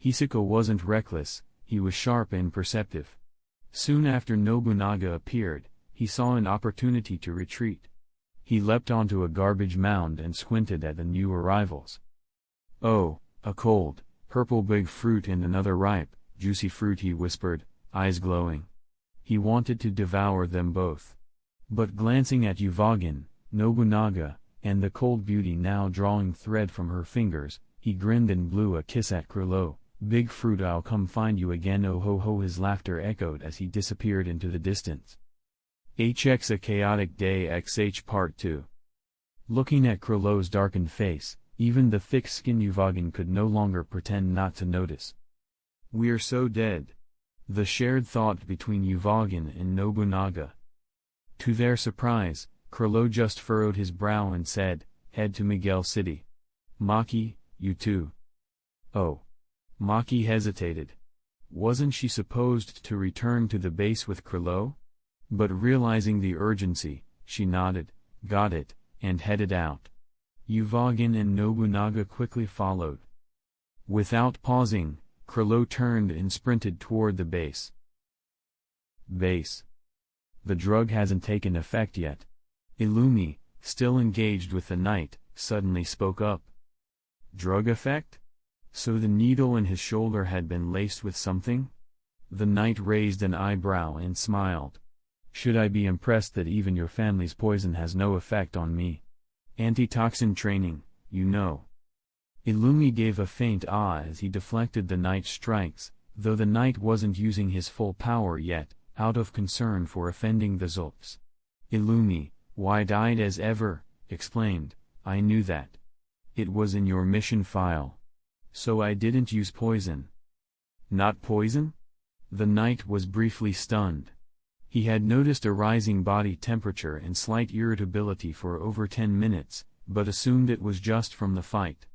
Hisoka wasn't reckless, he was sharp and perceptive. Soon after Nobunaga appeared, he saw an opportunity to retreat. He leapt onto a garbage mound and squinted at the new arrivals. "Oh, a cold, purple big fruit and another ripe, juicy fruit," he whispered, eyes glowing. He wanted to devour them both. But glancing at Uvogin, Nobunaga, and the cold beauty now drawing thread from her fingers, he grinned and blew a kiss at Krillou. "Big fruit, I'll come find you again, oh ho ho," his laughter echoed as he disappeared into the distance. HX A Chaotic Day XH Part 2. Looking at Krillou's darkened face, even the thick-skinned Uvogin could no longer pretend not to notice. "We're so dead." The shared thought between Uvogin and Nobunaga. To their surprise, Krillou just furrowed his brow and said, "Head to Miguel City. Maki, you too." "Oh." Maki hesitated. Wasn't she supposed to return to the base with Krillou? But realizing the urgency, she nodded, got it, and headed out. Uvogin and Nobunaga quickly followed. Without pausing, Krillou turned and sprinted toward the base. Base. The drug hasn't taken effect yet. Illumi, still engaged with the knight, suddenly spoke up. Drug effect? So the needle in his shoulder had been laced with something? The knight raised an eyebrow and smiled. "Should I be impressed that even your family's poison has no effect on me? Antitoxin training, you know." Illumi gave a faint ah as he deflected the knight's strikes, though the knight wasn't using his full power yet, out of concern for offending the Zulks. Illumi, wide-eyed as ever, explained, "I knew that. It was in your mission file. So I didn't use poison." "Not poison?" The knight was briefly stunned. He had noticed a rising body temperature and slight irritability for over 10 minutes, but assumed it was just from the fight.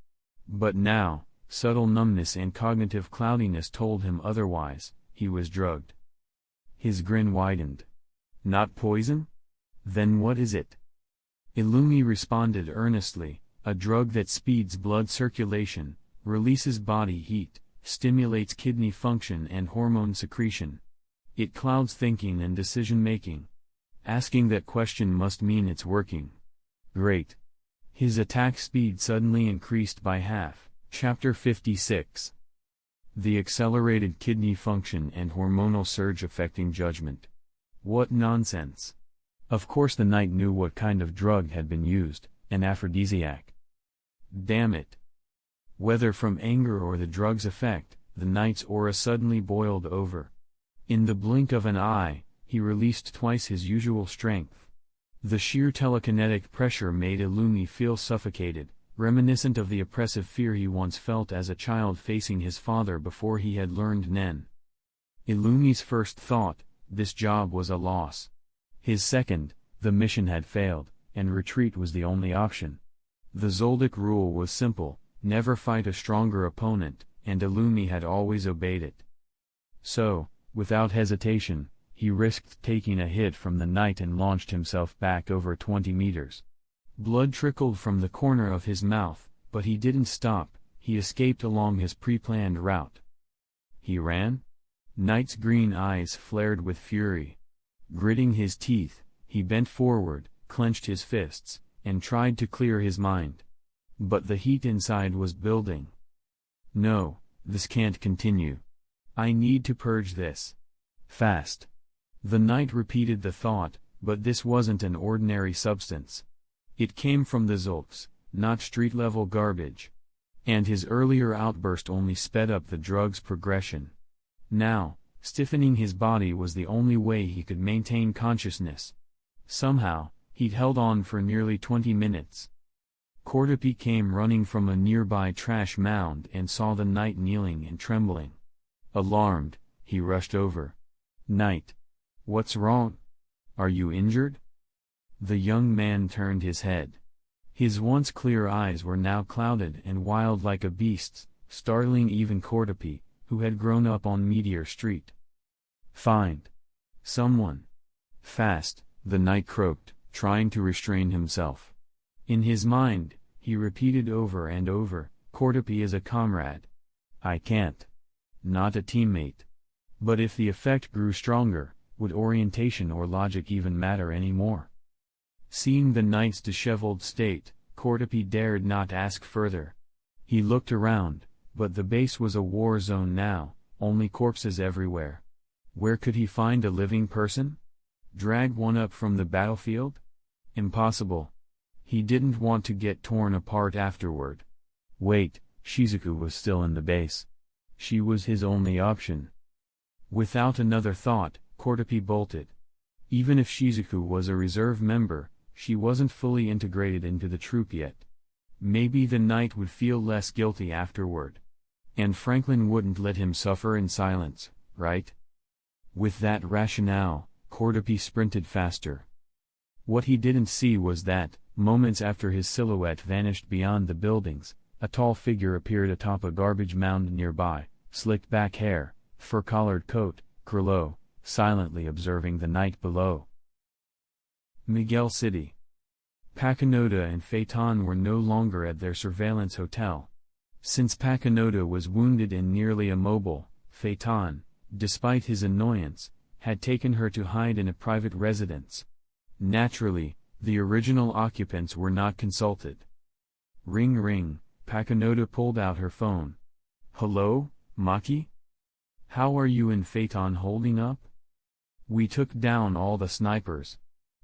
But now, subtle numbness and cognitive cloudiness told him otherwise. He was drugged. His grin widened. "Not poison? Then what is it?" Illumi responded earnestly, "A drug that speeds blood circulation, releases body heat, stimulates kidney function and hormone secretion. It clouds thinking and decision-making. Asking that question must mean it's working." "Great." His attack speed suddenly increased by half. Chapter 56. The accelerated kidney function and hormonal surge affecting judgment. What nonsense. Of course the knight knew what kind of drug had been used, an aphrodisiac. Damn it. Whether from anger or the drug's effect, the knight's aura suddenly boiled over. In the blink of an eye, he released twice his usual strength. The sheer telekinetic pressure made Illumi feel suffocated, reminiscent of the oppressive fear he once felt as a child facing his father before he had learned Nen. Illumi's first thought, this job was a loss. His second, the mission had failed, and retreat was the only option. The Zoldyck rule was simple, never fight a stronger opponent, and Illumi had always obeyed it. So, without hesitation, he risked taking a hit from the knight and launched himself back over 20 meters. Blood trickled from the corner of his mouth, but he didn't stop. He escaped along his pre-planned route. He ran? Knight's green eyes flared with fury. Gritting his teeth, he bent forward, clenched his fists, and tried to clear his mind. But the heat inside was building. "No, this can't continue. I need to purge this. Fast." The knight repeated the thought, but this wasn't an ordinary substance. It came from the Zulks, not street-level garbage. And his earlier outburst only sped up the drug's progression. Now, stiffening his body was the only way he could maintain consciousness. Somehow, he'd held on for nearly 20 minutes. Cordopi came running from a nearby trash mound and saw the knight kneeling and trembling. Alarmed, he rushed over. "Knight. What's wrong? Are you injured?" The young man turned his head. His once clear eyes were now clouded and wild like a beast's, startling even Cordopi, who had grown up on Meteor Street. "Find someone. Fast," the knight croaked, trying to restrain himself. In his mind, he repeated over and over, "Cordopi is a comrade. I can't. Not a teammate." But if the effect grew stronger, would orientation or logic even matter anymore? Seeing the knight's disheveled state, Cordopi dared not ask further. He looked around, but the base was a war zone now, only corpses everywhere. Where could he find a living person? Drag one up from the battlefield? Impossible. He didn't want to get torn apart afterward. Wait, Shizuku was still in the base. She was his only option. Without another thought, Cordopi bolted. Even if Shizuku was a reserve member, she wasn't fully integrated into the troop yet. Maybe the knight would feel less guilty afterward. And Franklin wouldn't let him suffer in silence, right? With that rationale, Cordopi sprinted faster. What he didn't see was that, moments after his silhouette vanished beyond the buildings, a tall figure appeared atop a garbage mound nearby, slicked back hair, fur-collared coat, curlo, silently observing the knight below. Miguel City. Pakinoda and Phaeton were no longer at their surveillance hotel. Since Pakinoda was wounded and nearly immobile, Phaeton, despite his annoyance, had taken her to hide in a private residence. Naturally, the original occupants were not consulted. Ring ring, Pakinoda pulled out her phone. "Hello, Maki? How are you and Phaeton holding up? We took down all the snipers.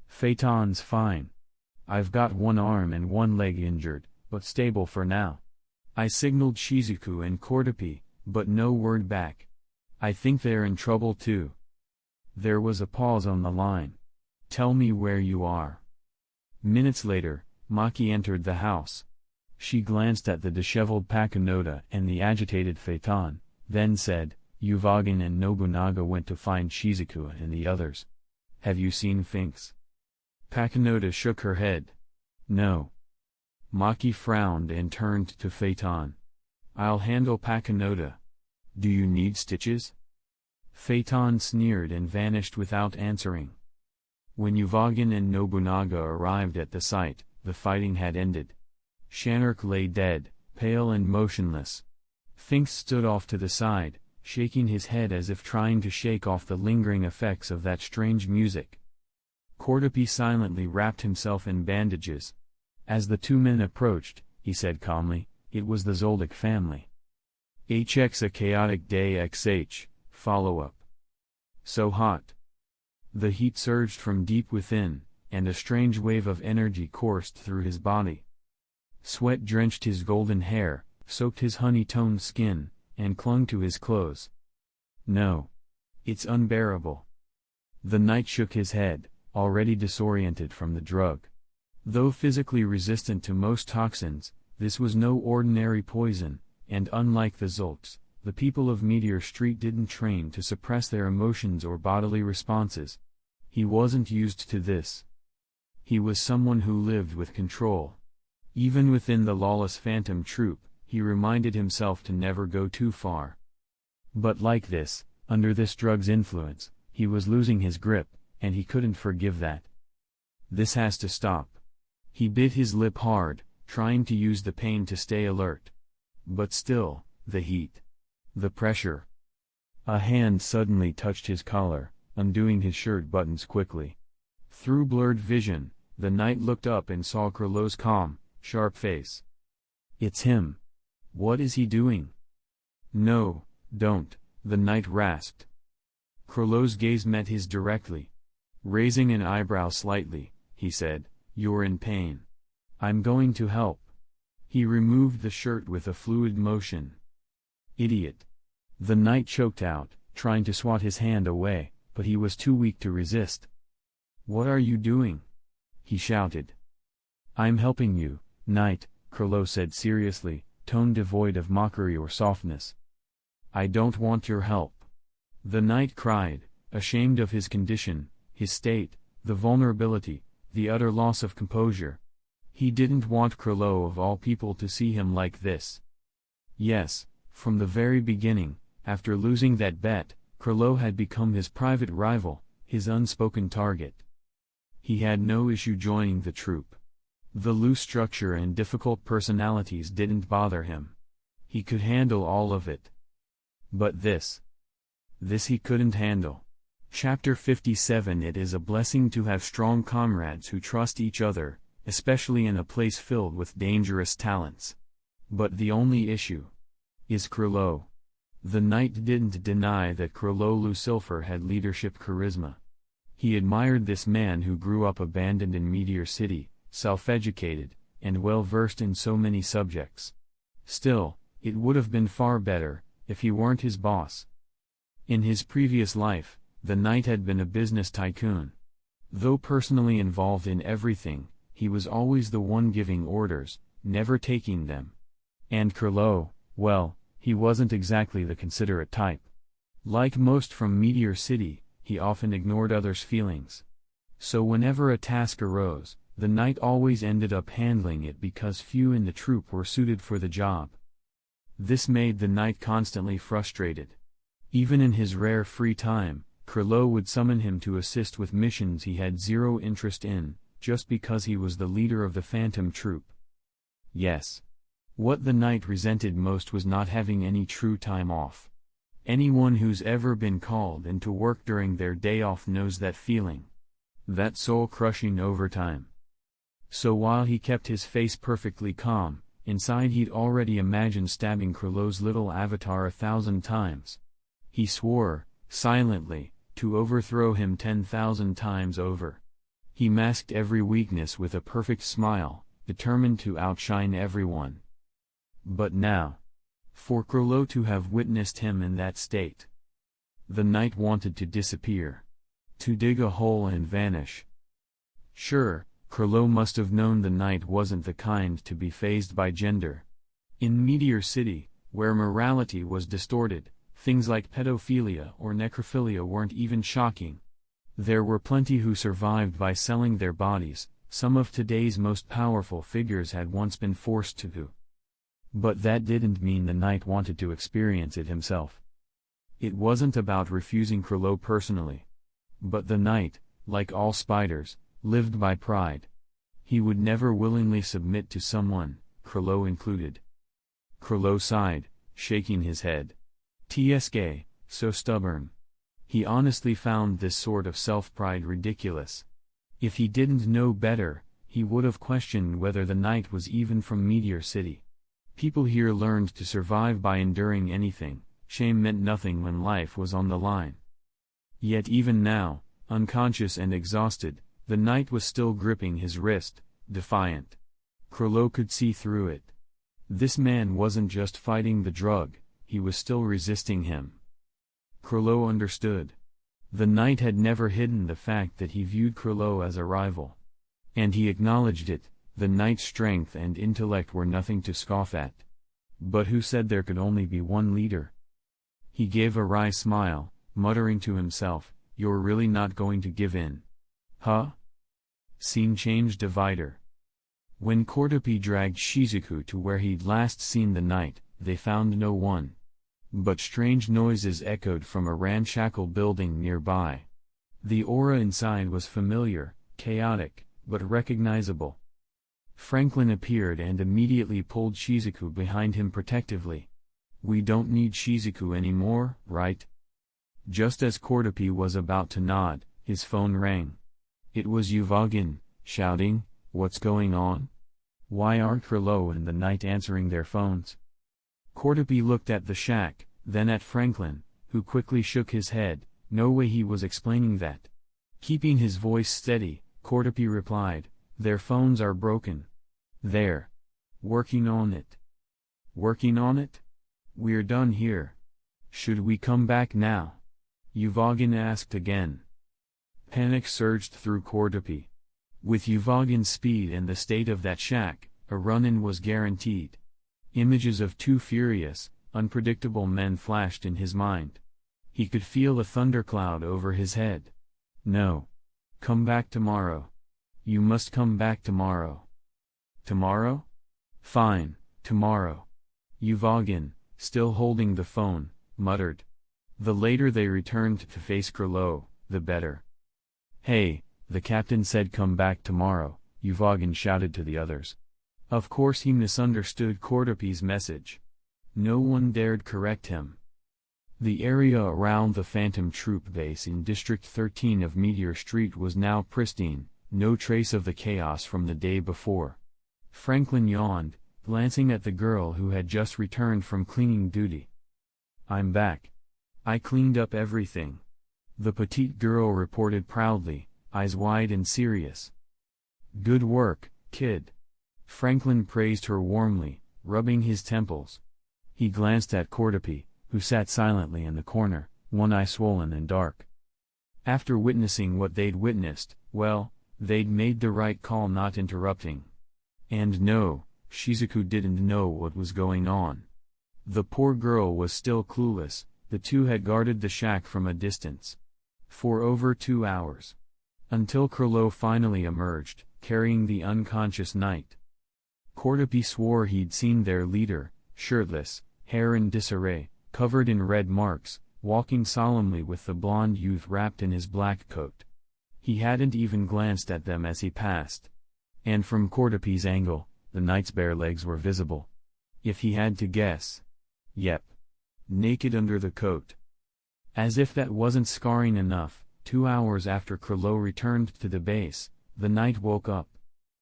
Phaeton's fine. I've got one arm and one leg injured, but stable for now." I signaled Shizuku and Cordopi, but no word back. I think they're in trouble too. There was a pause on the line. "Tell me where you are." Minutes later, Maki entered the house. She glanced at the disheveled Pakinoda and the agitated Phaeton, then said, "Uvagin and Nobunaga went to find Shizuku and the others. Have you seen Finks?" Pakinoda shook her head. "No." Maki frowned and turned to Phaeton. "I'll handle Pakinoda. Do you need stitches?" Phaeton sneered and vanished without answering. When Uvagin and Nobunaga arrived at the site, the fighting had ended. Shanark lay dead, pale and motionless. Finks stood off to the side, shaking his head as if trying to shake off the lingering effects of that strange music. Cordopi silently wrapped himself in bandages. As the two men approached, he said calmly, "It was the Zoldyck family. HX a chaotic day XH, follow-up. So hot." The heat surged from deep within, and a strange wave of energy coursed through his body. Sweat drenched his golden hair, soaked his honey-toned skin, and clung to his clothes. "No. It's unbearable." The knight shook his head, already disoriented from the drug. Though physically resistant to most toxins, this was no ordinary poison, and unlike the Zoldycks, the people of Meteor Street didn't train to suppress their emotions or bodily responses. He wasn't used to this. He was someone who lived with control. Even within the lawless Phantom Troop, he reminded himself to never go too far. But like this, under this drug's influence, he was losing his grip, and he couldn't forgive that. This has to stop. He bit his lip hard, trying to use the pain to stay alert. But still, the heat. The pressure. A hand suddenly touched his collar, undoing his shirt buttons quickly. Through blurred vision, the knight looked up and saw Kurlo's calm, sharp face. "It's him. What is he doing?" "No, don't," the knight rasped. Kurlo's gaze met his directly. Raising an eyebrow slightly, he said, "You're in pain. I'm going to help." He removed the shirt with a fluid motion. "Idiot." The knight choked out, trying to swat his hand away, but he was too weak to resist. "What are you doing?" he shouted. "I'm helping you, knight," Kurlo said seriously, tone devoid of mockery or softness. "I don't want your help." The knight cried, ashamed of his condition, his state, the vulnerability, the utter loss of composure. He didn't want Kurlo of all people to see him like this. Yes, From the very beginning, after losing that bet, Krilo had become his private rival, his unspoken target. He had no issue joining the troupe. The loose structure and difficult personalities didn't bother him. He could handle all of it. But this he couldn't handle. Chapter 57. It is a blessing to have strong comrades who trust each other, especially in a place filled with dangerous talents. But the only issue is Krilo. The knight didn't deny that Krilo Lucifer had leadership charisma. He admired this man who grew up abandoned in Meteor City, self-educated, and well-versed in so many subjects. Still, it would have been far better if he weren't his boss. In his previous life, the knight had been a business tycoon. Though personally involved in everything, he was always the one giving orders, never taking them. And Krilo, well, he wasn't exactly the considerate type. Like most from Meteor City, he often ignored others' feelings. So whenever a task arose, the knight always ended up handling it because few in the troupe were suited for the job. This made the knight constantly frustrated. Even in his rare free time, Krilo would summon him to assist with missions he had zero interest in, just because he was the leader of the Phantom Troupe. Yes. What the knight resented most was not having any true time off. Anyone who's ever been called into work during their day off knows that feeling. That soul-crushing overtime. So while he kept his face perfectly calm, inside he'd already imagined stabbing Krilo's little avatar 1,000 times. He swore, silently, to overthrow him 10,000 times over. He masked every weakness with a perfect smile, determined to outshine everyone. But now, for Krilo to have witnessed him in that state, the knight wanted to disappear. To dig a hole and vanish. Sure, Krilo must have known the knight wasn't the kind to be fazed by gender. In Meteor City, where morality was distorted, things like pedophilia or necrophilia weren't even shocking. There were plenty who survived by selling their bodies. Some of today's most powerful figures had once been forced to. But that didn't mean the knight wanted to experience it himself. It wasn't about refusing Krilo personally. But the knight, like all spiders, lived by pride. He would never willingly submit to someone, Krilo included. Krilo sighed, shaking his head. Tsk, so stubborn. He honestly found this sort of self-pride ridiculous. If he didn't know better, he would have questioned whether the knight was even from Meteor City. People here learned to survive by enduring anything. Shame meant nothing when life was on the line. Yet even now, unconscious and exhausted, the knight was still gripping his wrist, defiant. Krilo could see through it. This man wasn't just fighting the drug, he was still resisting him. Krilo understood. The knight had never hidden the fact that he viewed Krilo as a rival. And he acknowledged it. The knight's strength and intellect were nothing to scoff at. But who said there could only be one leader? He gave a wry smile, muttering to himself, "You're really not going to give in? Huh?" Scene change divider. When Kordopi dragged Shizuku to where he'd last seen the knight, they found no one. But strange noises echoed from a ramshackle building nearby. The aura inside was familiar, chaotic, but recognizable. Franklin appeared and immediately pulled Shizuku behind him protectively. "We don't need Shizuku anymore, right?" Just as Kordopi was about to nod, his phone rang. It was Yuvagin, shouting, "What's going on? Why aren't Krilo and the knight answering their phones?" Kordopi looked at the shack, then at Franklin, who quickly shook his head. No way he was explaining that. Keeping his voice steady, Kordopi replied, "Their phones are broken. They're working on it." "Working on it? We're done here. Should we come back now?" Yuvagin asked again. Panic surged through Kordopi. With Yuvagin's speed and the state of that shack, a run-in was guaranteed. Images of two furious, unpredictable men flashed in his mind. He could feel a thundercloud over his head. "No. Come back tomorrow. You must come back tomorrow." "Tomorrow? Fine, tomorrow." Yuvagin, still holding the phone, muttered. The later they returned to face Krilo, the better. "Hey," the captain said, "come back tomorrow," Uvogin shouted to the others. Of course he misunderstood Kordapi's message. No one dared correct him. The area around the Phantom Troop base in District 13 of Meteor Street was now pristine, no trace of the chaos from the day before. Franklin yawned, glancing at the girl who had just returned from cleaning duty. "I'm back. I cleaned up everything," the petite girl reported proudly, eyes wide and serious. "Good work, kid." Franklin praised her warmly, rubbing his temples. He glanced at Kordapi, who sat silently in the corner, one eye swollen and dark. After witnessing what they'd witnessed, well, they'd made the right call not interrupting. And no, Shizuku didn't know what was going on. The poor girl was still clueless. The two had guarded the shack from a distance for over 2 hours. Until Krilo finally emerged, carrying the unconscious knight. Kordapi swore he'd seen their leader, shirtless, hair in disarray, covered in red marks, walking solemnly with the blond youth wrapped in his black coat. He hadn't even glanced at them as he passed. And from Kordapi's angle, the knight's bare legs were visible. If he had to guess. Yep. Naked under the coat. As if that wasn't scarring enough, 2 hours after Krilo returned to the base, the knight woke up.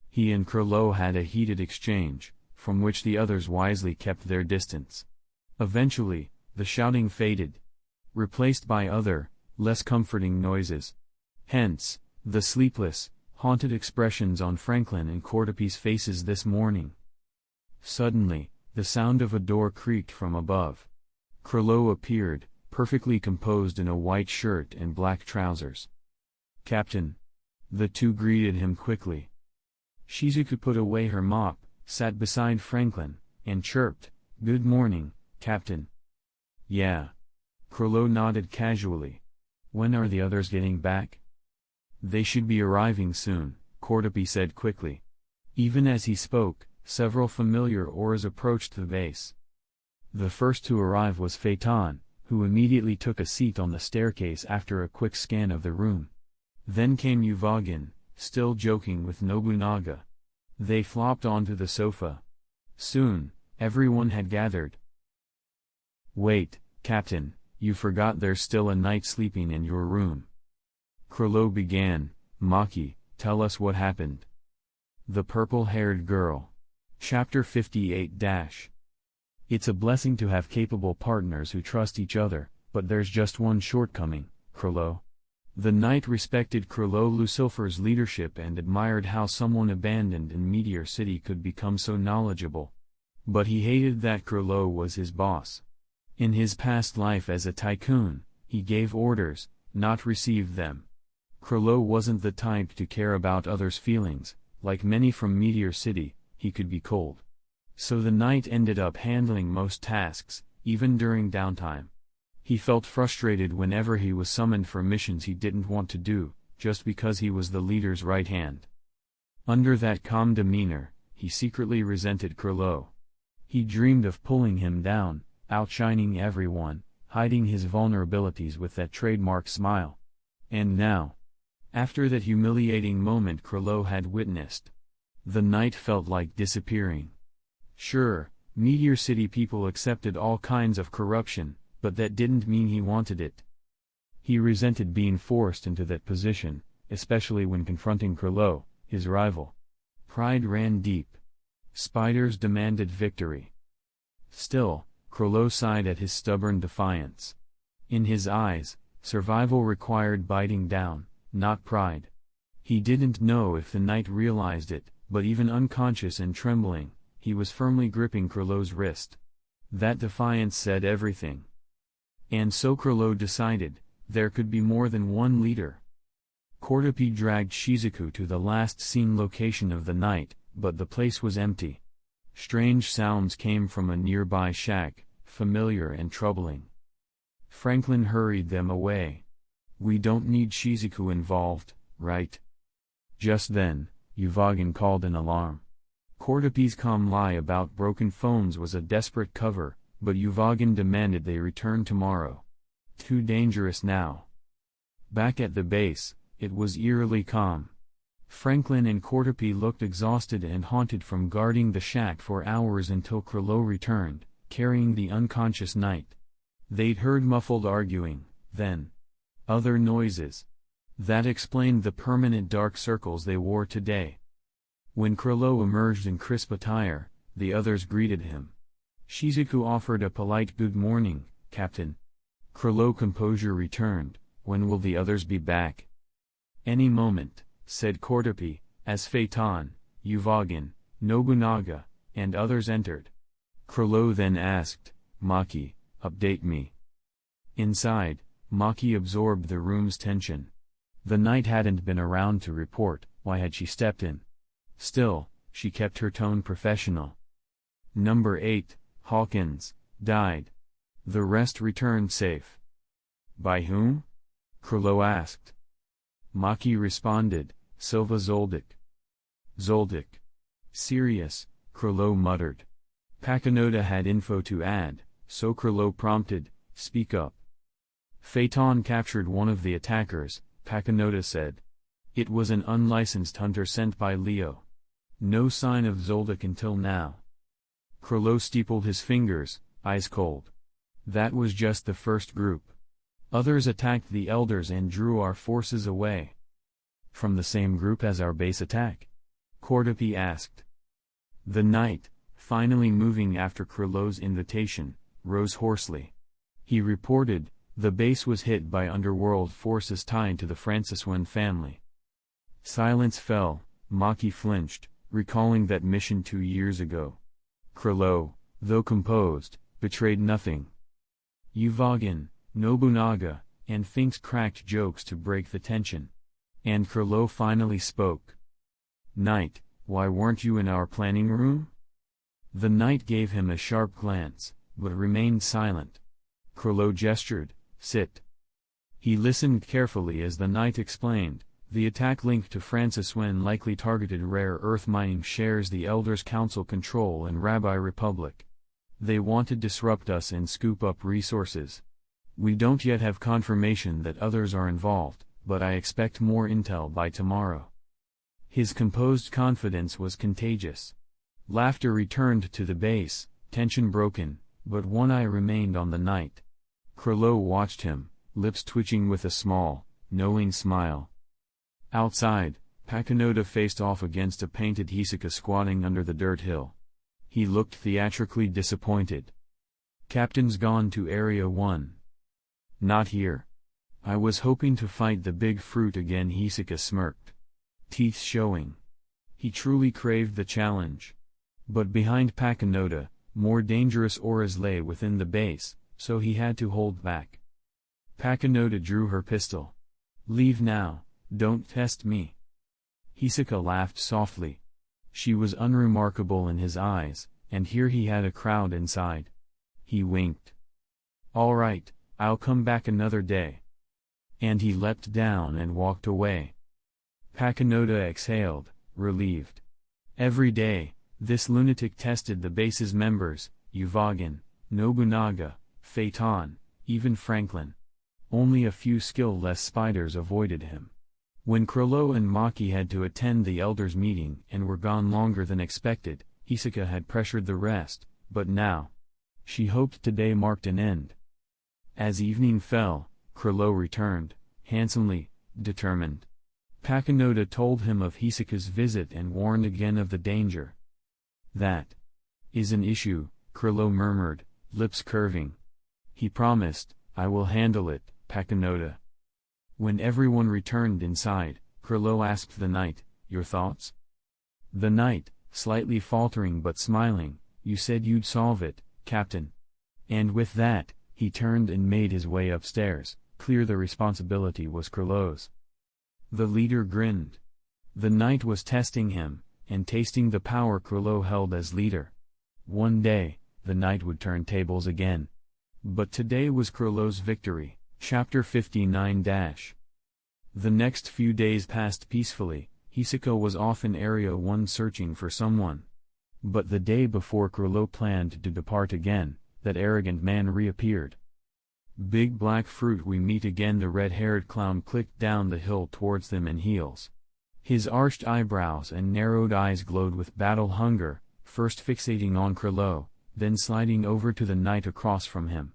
He and Krilo had a heated exchange, from which the others wisely kept their distance. Eventually, the shouting faded, replaced by other, less comforting noises. Hence, the sleepless, haunted expressions on Franklin and Kordapi's faces this morning. Suddenly, the sound of a door creaked from above. Krilo appeared, perfectly composed in a white shirt and black trousers. "Captain." The two greeted him quickly. Shizuku put away her mop, sat beside Franklin, and chirped, "Good morning, Captain." "Yeah." Krilo nodded casually. "When are the others getting back?" "They should be arriving soon," Kordapi said quickly. Even as he spoke, several familiar oars approached the base. The first to arrive was Phaeton, who immediately took a seat on the staircase after a quick scan of the room. Then came Uvogin, still joking with Nobunaga. They flopped onto the sofa. Soon, everyone had gathered. "Wait, Captain, you forgot there's still a knight sleeping in your room." Krilo began. "Maki, tell us what happened." The purple-haired girl. Chapter 58-. It's a blessing to have capable partners who trust each other, but there's just one shortcoming, Krilo. The knight respected Krilo Lucifer's leadership and admired how someone abandoned in Meteor City could become so knowledgeable. But he hated that Krilo was his boss. In his past life as a tycoon, he gave orders, not received them. Krilo wasn't the type to care about others' feelings. Like many from Meteor City, he could be cold. So the knight ended up handling most tasks, even during downtime. He felt frustrated whenever he was summoned for missions he didn't want to do, just because he was the leader's right hand. Under that calm demeanor, he secretly resented Krilo. He dreamed of pulling him down, outshining everyone, hiding his vulnerabilities with that trademark smile. And now, after that humiliating moment Krilo had witnessed, the knight felt like disappearing. Sure, Meteor City people accepted all kinds of corruption, but that didn't mean he wanted it. He resented being forced into that position, especially when confronting Krilo, his rival. Pride ran deep. Spiders demanded victory. Still, Krilo sighed at his stubborn defiance. In his eyes, survival required biting down, not pride. He didn't know if the knight realized it, but even unconscious and trembling, he was firmly gripping Krilo's wrist. That defiance said everything. And so Krilo decided, there could be more than one leader. Kordapi dragged Shizuku to the last seen location of the night, but the place was empty. Strange sounds came from a nearby shack, familiar and troubling. Franklin hurried them away. "We don't need Shizuku involved, right?" Just then, Uvogin called an alarm. Kordapi's calm lie about broken phones was a desperate cover, but Uvogin demanded they return tomorrow. Too dangerous now. Back at the base, it was eerily calm. Franklin and Cordopi looked exhausted and haunted from guarding the shack for hours until Krilo returned, carrying the unconscious knight. They'd heard muffled arguing, then other noises. That explained the permanent dark circles they wore today. When Krilo emerged in crisp attire, the others greeted him. Shizuku offered a polite good morning, Captain. Krilo composure returned. When will the others be back? Any moment, said Cordopi, as Phaeton, Uvogin, Nobunaga, and others entered. Krilo then asked, Maki, update me. Inside, Maki absorbed the room's tension. The knight hadn't been around to report. Why had she stepped in? Still, she kept her tone professional. Number 8, Hawkins, died. The rest returned safe. By whom? Krilo asked. Maki responded, Silva Zoldyck. Zoldyck. Serious, Krilo muttered. Pakinoda had info to add, so Krilo prompted, speak up. Phaeton captured one of the attackers, Pakinoda said. It was an unlicensed hunter sent by Leo. No sign of Zoldyck until now. Krilo steepled his fingers, eyes cold. That was just the first group. Others attacked the elders and drew our forces away. From the same group as our base attack? Cordopi asked. The knight, finally moving after Krilo's invitation, rose hoarsely. He reported, the base was hit by underworld forces tied to the Franciswan family. Silence fell. Maki flinched, recalling that mission 2 years ago. Krilo, though composed, betrayed nothing. Uvogin, Nobunaga, and Finks cracked jokes to break the tension. And Krilo finally spoke. Knight, why weren't you in our planning room? The knight gave him a sharp glance, but remained silent. Krilo gestured, sit. He listened carefully as the knight explained, the attack linked to Franciswan likely targeted rare earth mining shares the Elders Council control and Rabbi Republic. They want to disrupt us and scoop up resources. We don't yet have confirmation that others are involved, but I expect more intel by tomorrow. His composed confidence was contagious. Laughter returned to the base, tension broken, but one eye remained on the knight. Krilo watched him, lips twitching with a small, knowing smile. Outside, Pakinoda faced off against a painted Hisoka squatting under the dirt hill. He looked theatrically disappointed. Captain's gone to Area 1. Not here. I was hoping to fight the big fruit again, Hisoka smirked. Teeth showing. He truly craved the challenge. But behind Pakinoda, more dangerous auras lay within the base, so he had to hold back. Pakinoda drew her pistol. Leave now, don't test me. Hisoka laughed softly. She was unremarkable in his eyes, and here he had a crowd inside. He winked. All right, I'll come back another day. And he leapt down and walked away. Pakinoda exhaled, relieved. Every day, this lunatic tested the base's members, Uvogin, Nobunaga, Phaeton, even Franklin. Only a few skill-less spiders avoided him. When Krilo and Maki had to attend the elders' meeting and were gone longer than expected, Hisoka had pressured the rest, but now. She hoped today marked an end. As evening fell, Krilo returned, handsomely, determined. Pakinoda told him of Hisoka's visit and warned again of the danger. That is an issue, Krilo murmured, lips curving. He promised, I will handle it, Pakinoda. When everyone returned inside, Krilo asked the knight, your thoughts? The knight, slightly faltering but smiling, you said you'd solve it, Captain. And with that, he turned and made his way upstairs, clear the responsibility was Krilo's. The leader grinned. The knight was testing him, and tasting the power Krilo held as leader. One day, the knight would turn tables again. But today was Krilo's victory. Chapter 59. The next few days passed peacefully. Hisoka was off in Area 1 searching for someone. But the day before Krilo planned to depart again, that arrogant man reappeared. "Big Black Fruit, we meet again." The red-haired clown clicked down the hill towards them in heels. His arched eyebrows and narrowed eyes glowed with battle hunger, first fixating on Krilo, then sliding over to the knight across from him.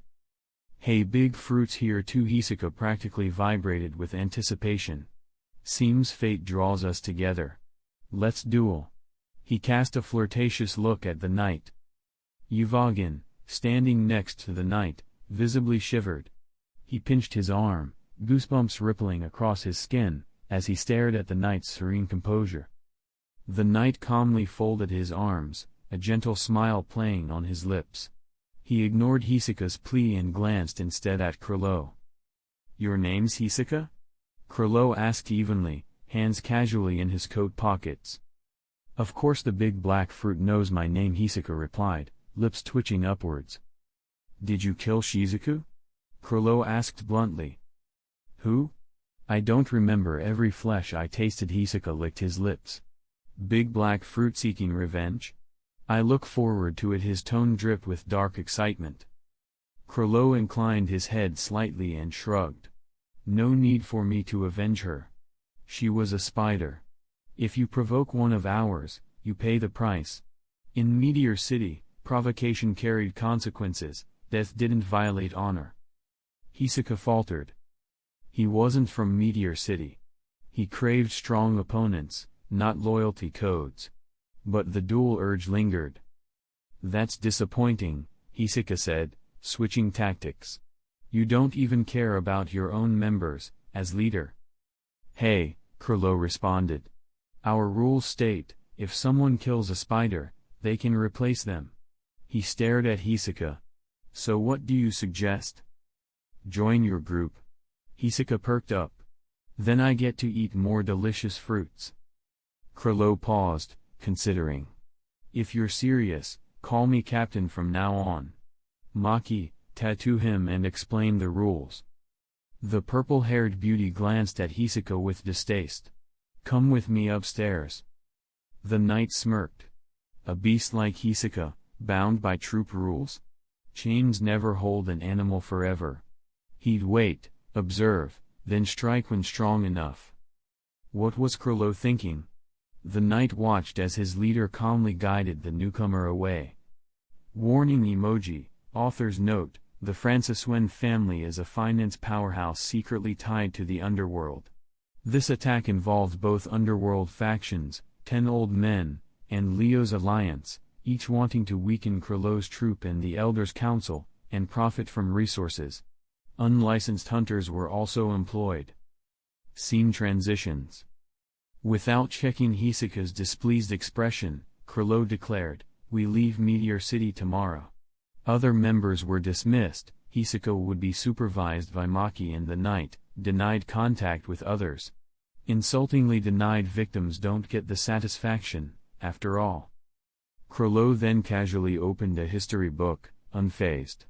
"Hey, Big Fruit's here too." Hisoka practically vibrated with anticipation. "Seems fate draws us together. Let's duel." He cast a flirtatious look at the knight. Yuvagin, standing next to the knight, visibly shivered. He pinched his arm, goosebumps rippling across his skin, as he stared at the knight's serene composure. The knight calmly folded his arms, a gentle smile playing on his lips. He ignored Hisoka's plea and glanced instead at Krilo. "Your name's Hisoka?" Krilo asked evenly, hands casually in his coat pockets. "Of course the Big Black Fruit knows my name," Hisoka replied, lips twitching upwards. "Did you kill Shizuku?" Krilo asked bluntly. "Who? I don't remember every flesh I tasted." Hisoka licked his lips. "Big Black Fruit seeking revenge? I look forward to it." His tone dripped with dark excitement. Krilo inclined his head slightly and shrugged. "No need for me to avenge her. She was a spider. If you provoke one of ours, you pay the price. In Meteor City, provocation carried consequences, death didn't violate honor." Hisoka faltered. He wasn't from Meteor City. He craved strong opponents, not loyalty codes. But the duel urge lingered. "That's disappointing," Hisoka said, switching tactics. "You don't even care about your own members, as leader." "Hey," Krilo responded. "Our rules state, if someone kills a spider, they can replace them." He stared at Hisoka. "So what do you suggest?" "Join your group." Hisoka perked up. "Then I get to eat more delicious fruits." Krilo paused, considering. "If you're serious, call me captain from now on. Maki, tattoo him and explain the rules." The purple-haired beauty glanced at Hisoka with distaste. "Come with me upstairs." The knight smirked. A beast like Hisoka, bound by troop rules? Chains never hold an animal forever. He'd wait, observe, then strike when strong enough. What was Krilo thinking? The knight watched as his leader calmly guided the newcomer away. Warning emoji, author's note, the Franciswen family is a finance powerhouse secretly tied to the underworld. This attack involved both underworld factions, 10 old men, and Leo's alliance, each wanting to weaken Krilo's troop and the Elders' Council, and profit from resources. Unlicensed hunters were also employed. Scene transitions. Without checking Hisoka's displeased expression, Krilo declared, "We leave Meteor City tomorrow." Other members were dismissed. Hisoka would be supervised by Maki and the knight, denied contact with others. Insultingly denied victims don't get the satisfaction, after all. Krilo then casually opened a history book, unfazed.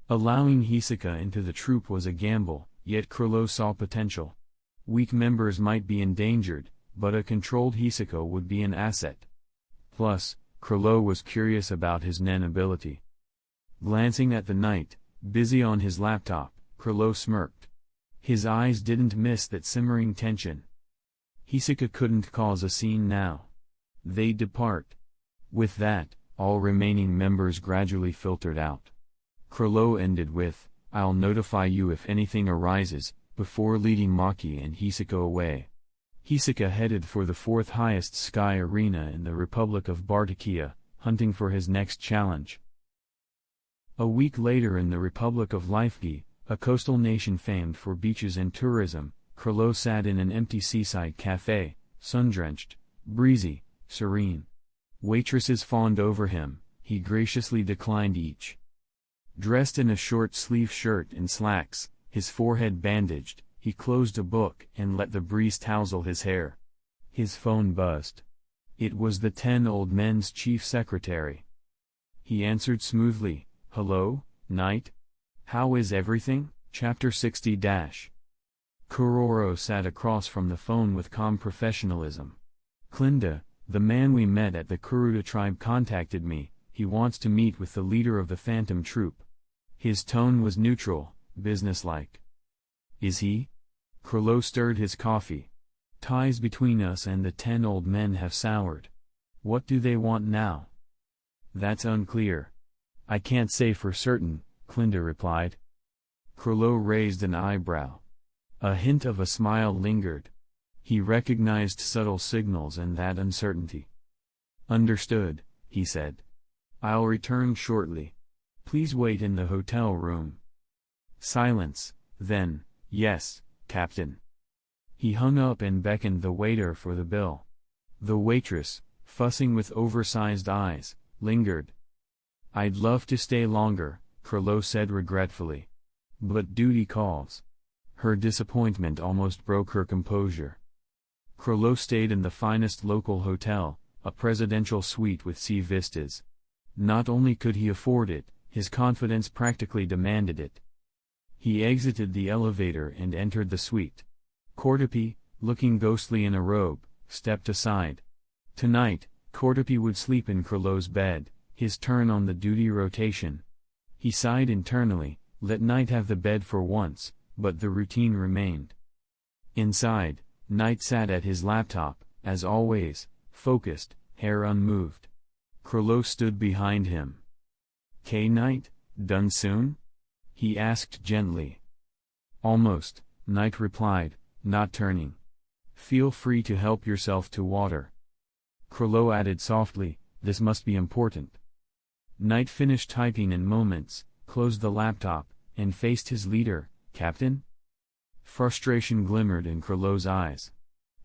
Allowing Hisoka into the troop was a gamble, yet Krilo saw potential. Weak members might be endangered, but a controlled Hisoka would be an asset. Plus, Krilo was curious about his Nen ability. Glancing at the knight, busy on his laptop, Krilo smirked. His eyes didn't miss that simmering tension. Hisoka couldn't cause a scene now. They depart. With that, all remaining members gradually filtered out. Krilo ended with, "I'll notify you if anything arises," before leading Maki and Hisoka away. Hisoka headed for the 4th highest sky arena in the Republic of Bartakia, hunting for his next challenge. A week later in the Republic of Lifegi, a coastal nation famed for beaches and tourism, Krilo sat in an empty seaside cafe, sun-drenched, breezy, serene. Waitresses fawned over him, he graciously declined each. Dressed in a short-sleeved shirt and slacks, his forehead bandaged, he closed a book and let the breeze tousle his hair. His phone buzzed. It was the 10 old men's chief secretary. He answered smoothly, "Hello, knight? How is everything?" Chapter 60-. Kuroro sat across from the phone with calm professionalism. "Clinda, the man we met at the Kuruda tribe contacted me," he wants to meet with the leader of the Phantom Troop. His tone was neutral, businesslike. Is he? Krolo stirred his coffee. Ties between us and the 10 old men have soured. What do they want now? That's unclear. I can't say for certain, Clinda replied. Krolo raised an eyebrow. A hint of a smile lingered. He recognized subtle signals and that uncertainty. Understood, he said. I'll return shortly. Please wait in the hotel room. Silence, then, yes, Captain. He hung up and beckoned the waiter for the bill. The waitress, fussing with oversized eyes, lingered. I'd love to stay longer, Krolo said regretfully. But duty calls. Her disappointment almost broke her composure. Krolo stayed in the finest local hotel, a presidential suite with sea vistas. Not only could he afford it, his confidence practically demanded it. He exited the elevator and entered the suite. Cordopi, looking ghostly in a robe, stepped aside. Tonight, Cordopi would sleep in Krolo's bed, his turn on the duty rotation. He sighed internally, let Knight have the bed for once, but the routine remained. Inside, Knight sat at his laptop, as always, focused, hair unmoved. Krolo stood behind him. "K. Knight, done soon?" he asked gently. "Almost," Knight replied, not turning. "Feel free to help yourself to water." Krolo added softly, "This must be important." Knight finished typing in moments, closed the laptop, and faced his leader. "Captain?" Frustration glimmered in Krolo's eyes.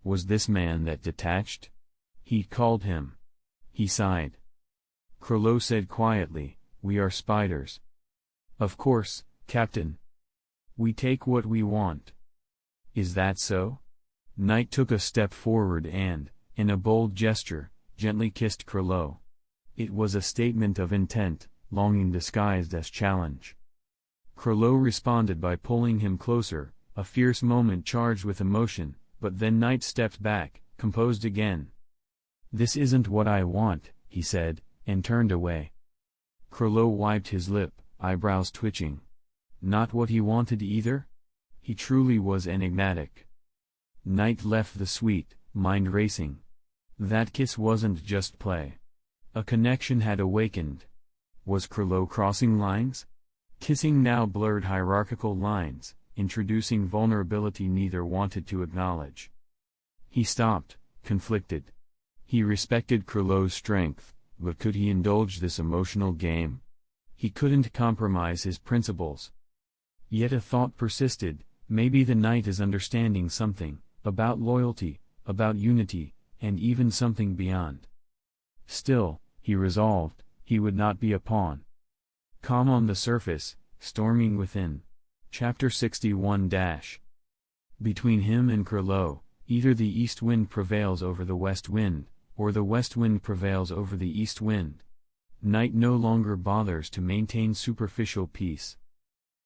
Was this man that detached? He'd called him. He sighed. Krolo said quietly, "We are spiders." "Of course, Captain. We take what we want." "Is that so?" Knight took a step forward and, in a bold gesture, gently kissed Krolo. It was a statement of intent, longing disguised as challenge. Krolo responded by pulling him closer, a fierce moment charged with emotion, but then Knight stepped back, composed again. "This isn't what I want," he said, and turned away. Krolo wiped his lip, eyebrows twitching. Not what he wanted either? He truly was enigmatic. Knight left the suite, mind racing. That kiss wasn't just play. A connection had awakened. Was Krolo crossing lines? Kissing now blurred hierarchical lines, introducing vulnerability neither wanted to acknowledge. He stopped, conflicted. He respected Krolo's strength, but could he indulge this emotional game? He couldn't compromise his principles. Yet a thought persisted, maybe the Knight is understanding something, about loyalty, about unity, and even something beyond. Still, he resolved, he would not be a pawn. Calm on the surface, storming within. Chapter 61 Between him and Krolo, either the east wind prevails over the west wind, or the west wind prevails over the east wind. Knight no longer bothers to maintain superficial peace.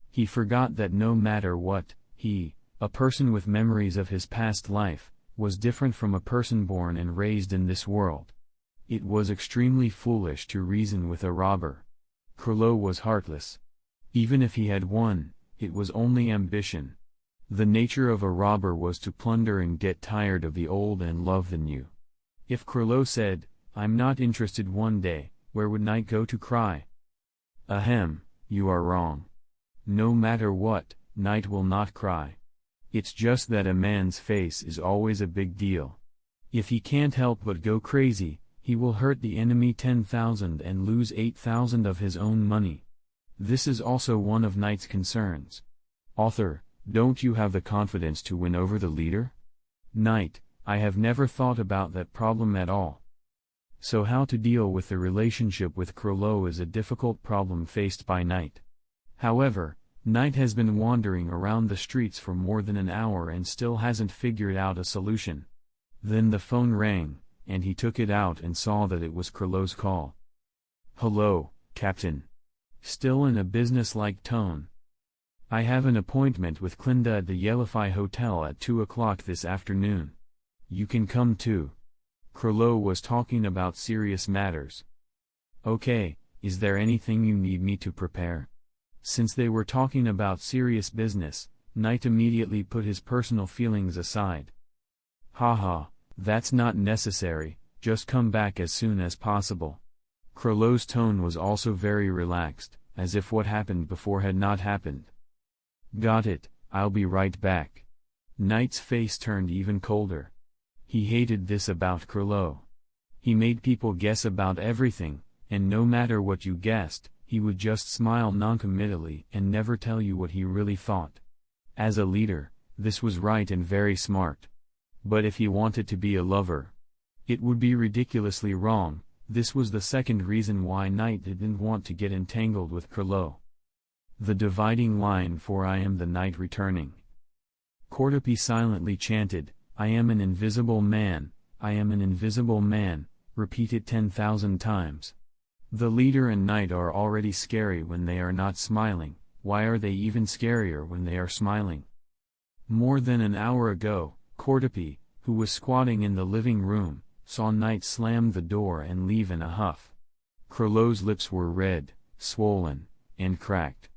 He forgot that no matter what, he, a person with memories of his past life, was different from a person born and raised in this world. It was extremely foolish to reason with a robber. Krolo was heartless. Even if he had won, it was only ambition. The nature of a robber was to plunder and get tired of the old and love the new. If Krolo said, "I'm not interested" one day, where would Knight go to cry? Ahem, you are wrong. No matter what, Knight will not cry. It's just that a man's face is always a big deal. If he can't help but go crazy, he will hurt the enemy 10,000 and lose 8,000 of his own money. This is also one of Knight's concerns. Author, don't you have the confidence to win over the leader? Knight, I have never thought about that problem at all. So how to deal with the relationship with Krolo is a difficult problem faced by Knight. However, Knight has been wandering around the streets for more than an hour and still hasn't figured out a solution. Then the phone rang, and he took it out and saw that it was Krolo's call. "Hello, Captain." Still in a business-like tone. "I have an appointment with Clinda at the Yellowfy Hotel at 2 o'clock this afternoon. You can come too." Krolo was talking about serious matters. Okay, is there anything you need me to prepare? Since they were talking about serious business, Knight immediately put his personal feelings aside. Haha, that's not necessary, just come back as soon as possible. Krolow's tone was also very relaxed, as if what happened before had not happened. Got it, I'll be right back. Knight's face turned even colder. He hated this about Krolow. He made people guess about everything, and no matter what you guessed, he would just smile noncommittally and never tell you what he really thought. As a leader, this was right and very smart. But if he wanted to be a lover, it would be ridiculously wrong. This was the second reason why Knight didn't want to get entangled with Krolow. The dividing line for I am the Knight returning. Cordopi silently chanted, I am an invisible man, I am an invisible man, repeat it 10,000 times. The leader and Knight are already scary when they are not smiling, why are they even scarier when they are smiling? More than an hour ago, Cordopi, who was squatting in the living room, saw Knight slam the door and leave in a huff. Krolow's lips were red, swollen, and cracked.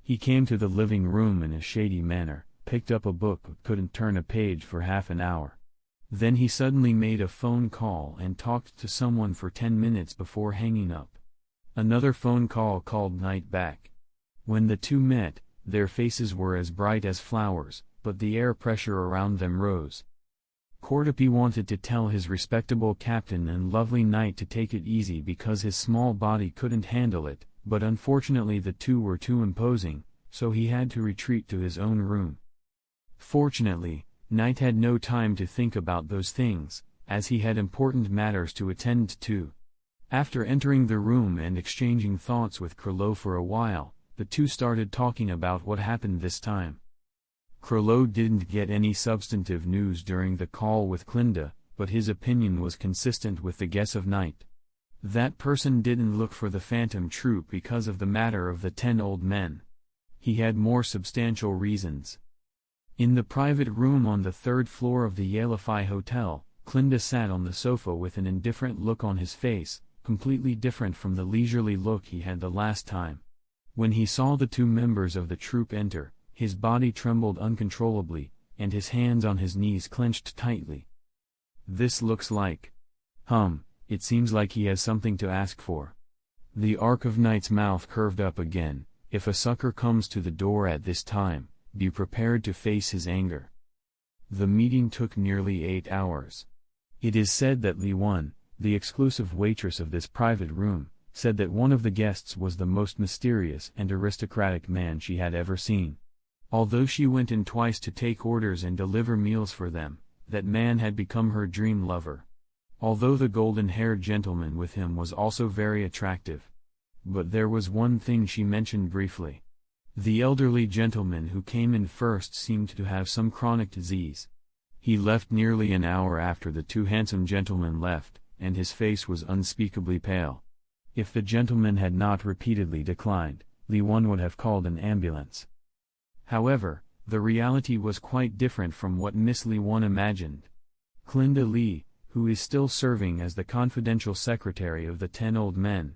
He came to the living room in a shady manner, picked up a book but couldn't turn a page for half an hour. Then he suddenly made a phone call and talked to someone for 10 minutes before hanging up. Another phone call called Knight back. When the two met, their faces were as bright as flowers, but the air pressure around them rose. Cordopi wanted to tell his respectable captain and lovely Knight to take it easy because his small body couldn't handle it, but unfortunately the two were too imposing, so he had to retreat to his own room. Fortunately, Knight had no time to think about those things, as he had important matters to attend to. After entering the room and exchanging thoughts with Krolow for a while, the two started talking about what happened this time. Krolow didn't get any substantive news during the call with Clinda, but his opinion was consistent with the guess of Knight. That person didn't look for the Phantom Troop because of the matter of the 10 old men. He had more substantial reasons. In the private room on the 3rd floor of the Yellowfi Hotel, Clinda sat on the sofa with an indifferent look on his face, completely different from the leisurely look he had the last time. When he saw the two members of the troop enter, his body trembled uncontrollably, and his hands on his knees clenched tightly. This looks like... it seems like he has something to ask for. The arc of Knight's mouth curved up again. If a sucker comes to the door at this time, be prepared to face his anger. The meeting took nearly 8 hours. It is said that Huan, the exclusive waitress of this private room, said that one of the guests was the most mysterious and aristocratic man she had ever seen. Although she went in twice to take orders and deliver meals for them, that man had become her dream lover. Although the golden-haired gentleman with him was also very attractive. But there was one thing she mentioned briefly. The elderly gentleman who came in first seemed to have some chronic disease. He left nearly an hour after the two handsome gentlemen left, and his face was unspeakably pale. If the gentleman had not repeatedly declined, Huan would have called an ambulance. However, the reality was quite different from what Miss Huan imagined. Clinda Lee, who is still serving as the confidential secretary of the 10 old men.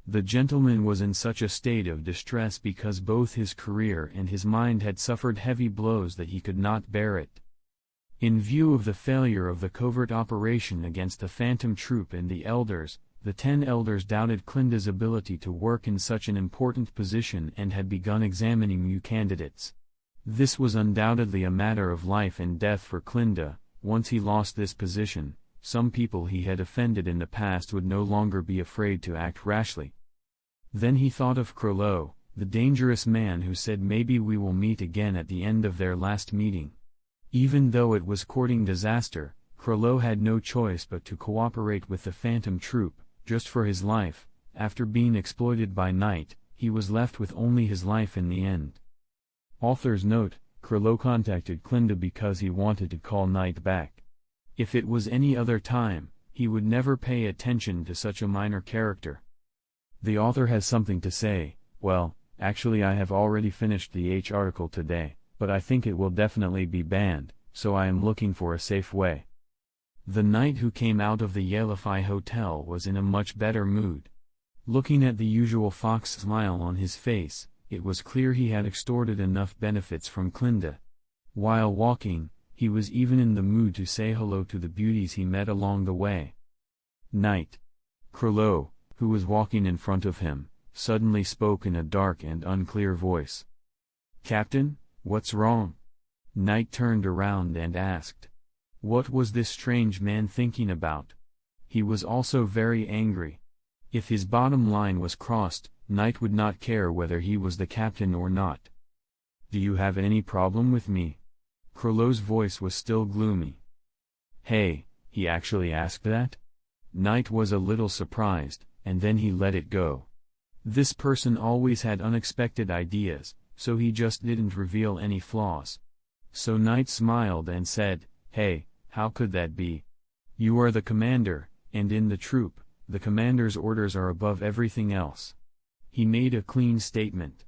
The gentleman was in such a state of distress because both his career and his mind had suffered heavy blows that he could not bear it. In view of the failure of the covert operation against the Phantom Troop and the elders, the 10 elders doubted Clinda's ability to work in such an important position and had begun examining new candidates. This was undoubtedly a matter of life and death for Clinda. Once he lost this position, some people he had offended in the past would no longer be afraid to act rashly. Then he thought of Krolow, the dangerous man who said maybe we will meet again at the end of their last meeting. Even though it was courting disaster, Krolow had no choice but to cooperate with the Phantom Troop, just for his life. After being exploited by Knight, he was left with only his life in the end. Author's note: Krolow contacted Clinda because he wanted to call Knight back. If it was any other time, he would never pay attention to such a minor character. The author has something to say. Well, actually I have already finished the article today, but I think it will definitely be banned, so I am looking for a safe way. The Knight who came out of the Yellowfi Hotel was in a much better mood. Looking at the usual fox smile on his face, it was clear he had extorted enough benefits from Clinda. While walking, he was even in the mood to say hello to the beauties he met along the way. Knight. Krolo, who was walking in front of him, suddenly spoke in a dark and unclear voice. "Captain, what's wrong?" Knight turned around and asked. What was this strange man thinking about? He was also very angry. If his bottom line was crossed, Knight would not care whether he was the captain or not. "Do you have any problem with me?" Krolo's voice was still gloomy. "Hey," he actually asked that? Knight was a little surprised, and then he let it go. This person always had unexpected ideas, so he just didn't reveal any flaws. So Knight smiled and said, "Hey, how could that be? You are the commander, and in the troop, the commander's orders are above everything else." He made a clean statement.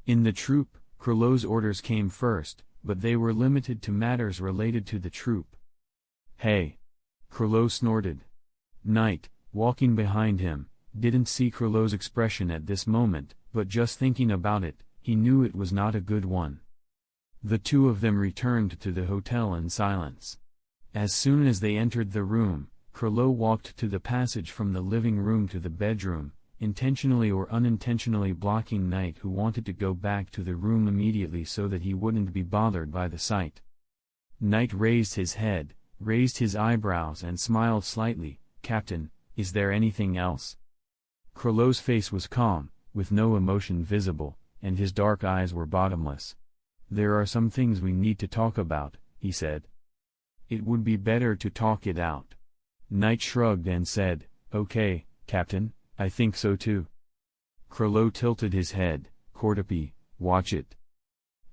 In the troop, Krolo's orders came first, but they were limited to matters related to the troop. "Hey!" Krolo snorted. Knight, walking behind him, didn't see Krolo's expression at this moment, but just thinking about it, he knew it was not a good one. The two of them returned to the hotel in silence. As soon as they entered the room, Krolo walked to the passage from the living room to the bedroom, intentionally or unintentionally blocking Knight, who wanted to go back to the room immediately so that he wouldn't be bothered by the sight. Knight raised his head, raised his eyebrows and smiled slightly. "Captain, is there anything else?" Krolo's face was calm, with no emotion visible, and his dark eyes were bottomless. "There are some things we need to talk about," he said. "It would be better to talk it out." Knight shrugged and said, "Okay, Captain, I think so too." Krolo tilted his head. "Cordopi, watch it."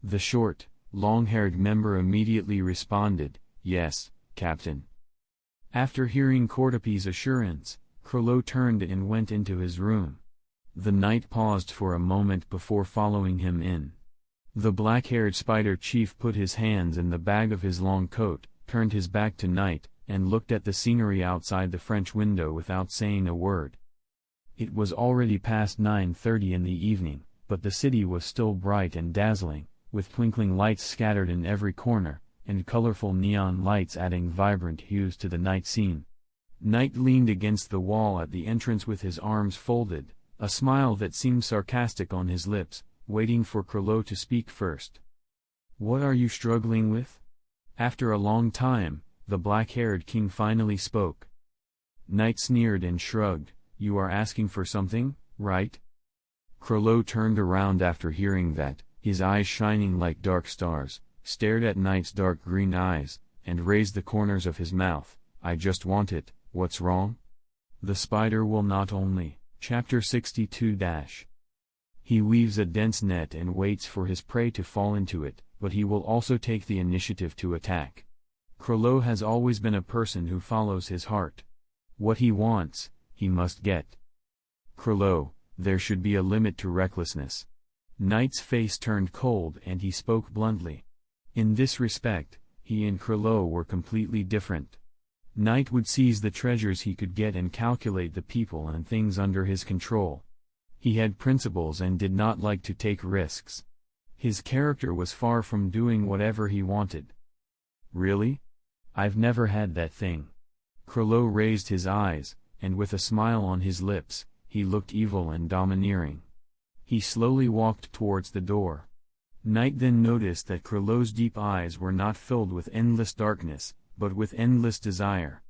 The short, long-haired member immediately responded, "Yes, Captain." After hearing Cordopi's assurance, Krolo turned and went into his room. The knight paused for a moment before following him in. The black-haired spider chief put his hands in the bag of his long coat, turned his back to Knight, and looked at the scenery outside the French window without saying a word. It was already past 9:30 in the evening, but the city was still bright and dazzling, with twinkling lights scattered in every corner, and colorful neon lights adding vibrant hues to the night scene. Knight leaned against the wall at the entrance with his arms folded, a smile that seemed sarcastic on his lips, waiting for Krolo to speak first. "What are you struggling with?" After a long time, the black-haired king finally spoke. Knight sneered and shrugged. "You are asking for something, right?" Krolo turned around after hearing that, his eyes shining like dark stars, stared at Knight's dark green eyes, and raised the corners of his mouth. "I just want it, what's wrong?" The spider will not only, Chapter 62-. He weaves a dense net and waits for his prey to fall into it, but he will also take the initiative to attack. Krolo has always been a person who follows his heart. What he wants, he must get. "Krolo, there should be a limit to recklessness." Knight's face turned cold and he spoke bluntly. In this respect, he and Krolo were completely different. Knight would seize the treasures he could get and calculate the people and things under his control. He had principles and did not like to take risks. His character was far from doing whatever he wanted. "Really? I've never had that thing." Krolo raised his eyes, and with a smile on his lips, he looked evil and domineering. He slowly walked towards the door. Knight then noticed that Krolo's deep eyes were not filled with endless darkness, but with endless desire.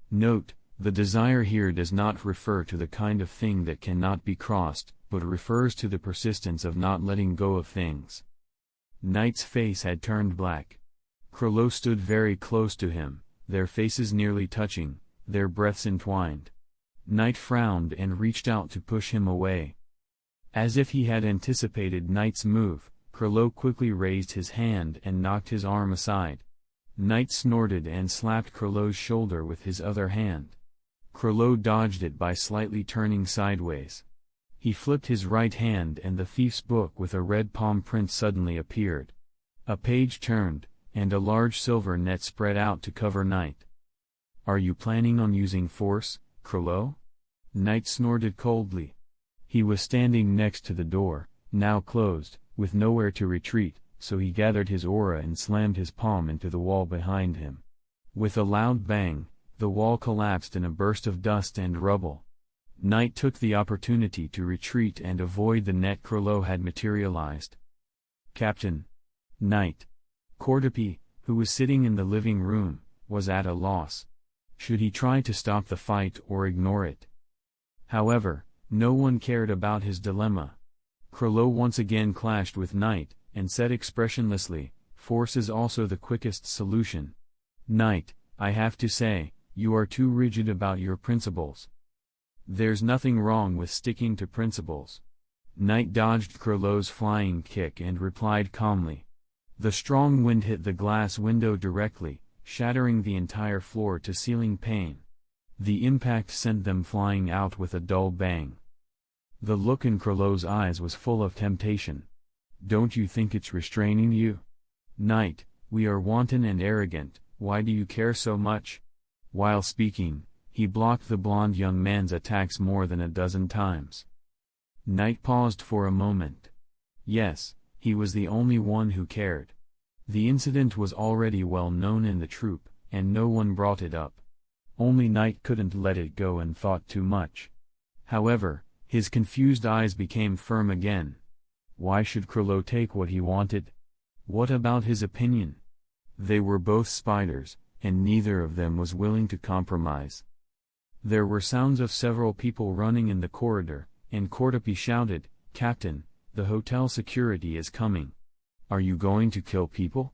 Note, the desire here does not refer to the kind of thing that cannot be crossed, but refers to the persistence of not letting go of things. Knight's face had turned black. Krolo stood very close to him, their faces nearly touching, their breaths entwined. Knight frowned and reached out to push him away. As if he had anticipated Knight's move, Krolo quickly raised his hand and knocked his arm aside. Knight snorted and slapped Krolo's shoulder with his other hand. Krolo dodged it by slightly turning sideways. He flipped his right hand and the thief's book with a red palm print suddenly appeared. A page turned, and a large silver net spread out to cover Knight. "Are you planning on using force, Krolo?" Knight snorted coldly. He was standing next to the door, now closed, with nowhere to retreat, so he gathered his aura and slammed his palm into the wall behind him. With a loud bang, the wall collapsed in a burst of dust and rubble. Knight took the opportunity to retreat and avoid the net Krollo had materialized. Captain Knight. Cordopi, who was sitting in the living room, was at a loss. Should he try to stop the fight or ignore it? However, no one cared about his dilemma. Krollo once again clashed with Knight, and said expressionlessly, "Force is also the quickest solution. Knight, I have to say, you are too rigid about your principles." "There's nothing wrong with sticking to principles." Knight dodged Krollo's flying kick and replied calmly. The strong wind hit the glass window directly, shattering the entire floor-to-ceiling pane. The impact sent them flying out with a dull bang. The look in Krollo's eyes was full of temptation. "Don't you think it's restraining you? Knight, we are wanton and arrogant, why do you care so much?" While speaking, he blocked the blond young man's attacks more than a dozen times. Knight paused for a moment. Yes, he was the only one who cared. The incident was already well known in the troupe, and no one brought it up. Only Knight couldn't let it go and thought too much. However, his confused eyes became firm again. Why should Krollo take what he wanted? What about his opinion? They were both spiders, and neither of them was willing to compromise. There were sounds of several people running in the corridor, and Cordopi shouted, "Captain, the hotel security is coming. Are you going to kill people?"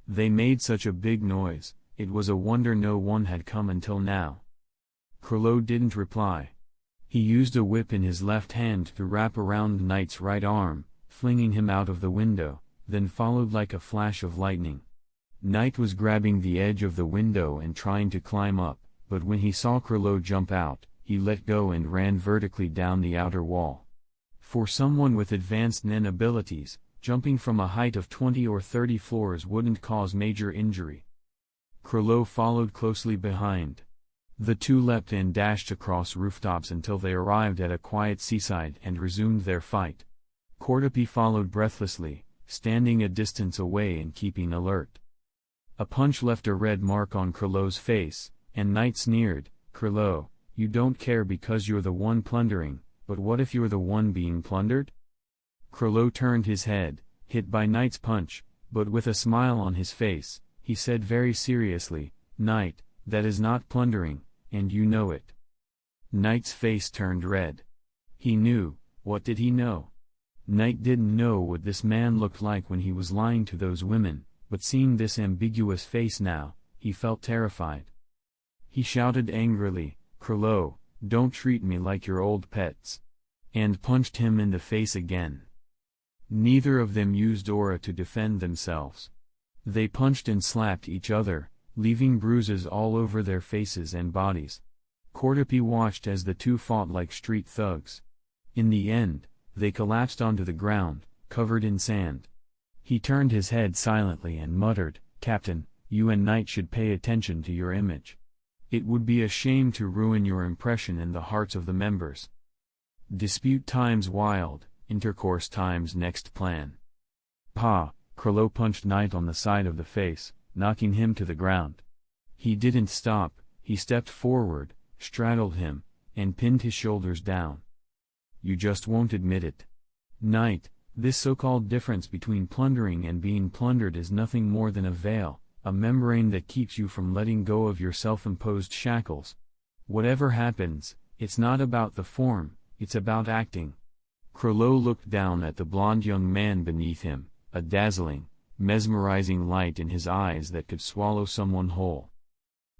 They made such a big noise, it was a wonder no one had come until now. Krollo didn't reply. He used a whip in his left hand to wrap around Knight's right arm, flinging him out of the window, then followed like a flash of lightning. Knight was grabbing the edge of the window and trying to climb up, but when he saw Krollo jump out, he let go and ran vertically down the outer wall. For someone with advanced Nen abilities, jumping from a height of 20 or 30 floors wouldn't cause major injury. Krollo followed closely behind. The two leapt and dashed across rooftops until they arrived at a quiet seaside and resumed their fight. Cordopi followed breathlessly, standing a distance away and keeping alert. A punch left a red mark on Krollo's face, and Knight sneered, "Krollo, you don't care because you're the one plundering, but what if you're the one being plundered?" Krollo turned his head, hit by Knight's punch, but with a smile on his face, he said very seriously, "Knight, that is not plundering, and you know it." Knight's face turned red. He knew. What did he know? Knight didn't know what this man looked like when he was lying to those women, but seeing this ambiguous face now, he felt terrified. He shouted angrily, "Krollo, don't treat me like your old pets," and punched him in the face again. Neither of them used aura to defend themselves. They punched and slapped each other, leaving bruises all over their faces and bodies. Cordopi watched as the two fought like street thugs. In the end, they collapsed onto the ground, covered in sand. He turned his head silently and muttered, "Captain, you and Knight should pay attention to your image. It would be a shame to ruin your impression in the hearts of the members." Dispute times wild, intercourse times next plan. "Pa!" Krollo punched Knight on the side of the face, knocking him to the ground. He didn't stop, he stepped forward, straddled him, and pinned his shoulders down. "You just won't admit it. Knight, this so-called difference between plundering and being plundered is nothing more than a veil, a membrane that keeps you from letting go of your self-imposed shackles. Whatever happens, it's not about the form, it's about acting." Krollo looked down at the blond young man beneath him, a dazzling, mesmerizing light in his eyes that could swallow someone whole.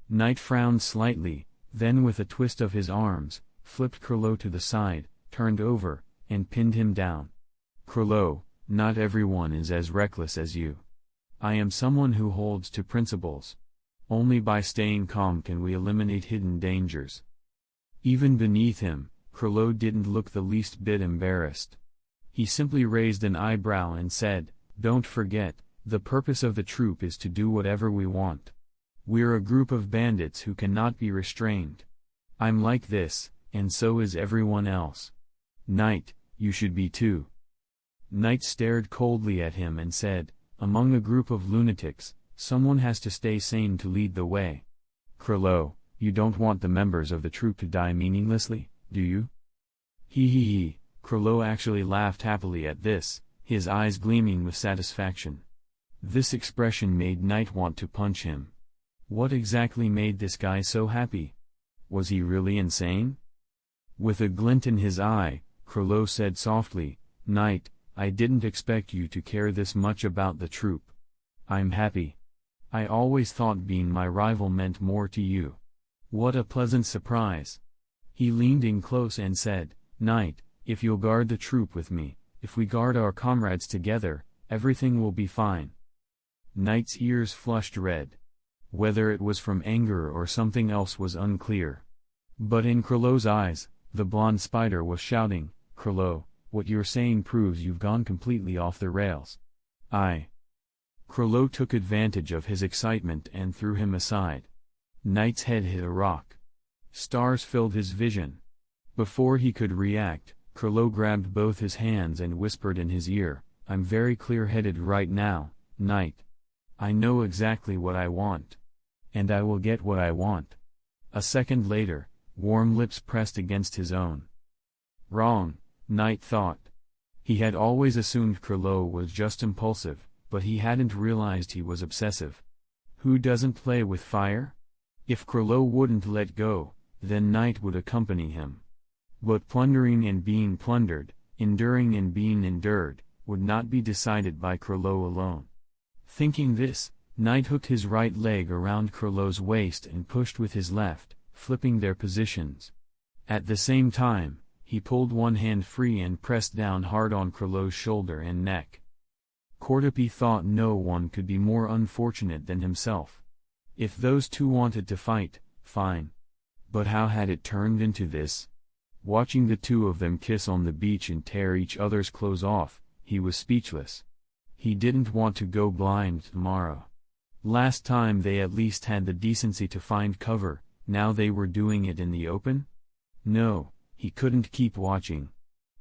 Knight frowned slightly, then with a twist of his arms, flipped Krollo to the side, turned over, and pinned him down. "Krollo, not everyone is as reckless as you. I am someone who holds to principles. Only by staying calm can we eliminate hidden dangers." Even beneath him, Krollo didn't look the least bit embarrassed. He simply raised an eyebrow and said, "Don't forget, the purpose of the troupe is to do whatever we want. We're a group of bandits who cannot be restrained. I'm like this, and so is everyone else. Knight, you should be too. Knight stared coldly at him and said, among a group of lunatics, someone has to stay sane to lead the way. Krilo, you don't want the members of the troupe to die meaninglessly, do you? He. Krilo actually laughed happily at this, his eyes gleaming with satisfaction. This expression made Knight want to punch him. What exactly made this guy so happy? Was he really insane? With a glint in his eye, Krilo said softly, Knight, I didn't expect you to care this much about the troupe. I'm happy. I always thought being my rival meant more to you. What a pleasant surprise. He leaned in close and said, Knight, if you'll guard the troupe with me, if we guard our comrades together, everything will be fine. Knight's ears flushed red. Whether it was from anger or something else was unclear. But in Krilo's eyes, the blonde spider was shouting, Krilo, what you're saying proves you've gone completely off the rails. Krilo took advantage of his excitement and threw him aside. Knight's head hit a rock. Stars filled his vision. Before he could react, Krilo grabbed both his hands and whispered in his ear, I'm very clear-headed right now, Knight. I know exactly what I want. And I will get what I want. A second later, warm lips pressed against his own. Wrong, Knight thought. He had always assumed Krilo was just impulsive, but he hadn't realized he was obsessive. Who doesn't play with fire? If Krilo wouldn't let go, then Knight would accompany him. But plundering and being plundered, enduring and being endured, would not be decided by Krilo alone. Thinking this, Knight hooked his right leg around Krilo's waist and pushed with his left, flipping their positions. At the same time, he pulled one hand free and pressed down hard on Krilo's shoulder and neck. Cordopi thought no one could be more unfortunate than himself. If those two wanted to fight, fine. But how had it turned into this? Watching the two of them kiss on the beach and tear each other's clothes off, he was speechless. He didn't want to go blind tomorrow. Last time they at least had the decency to find cover, now they were doing it in the open? No, he couldn't keep watching.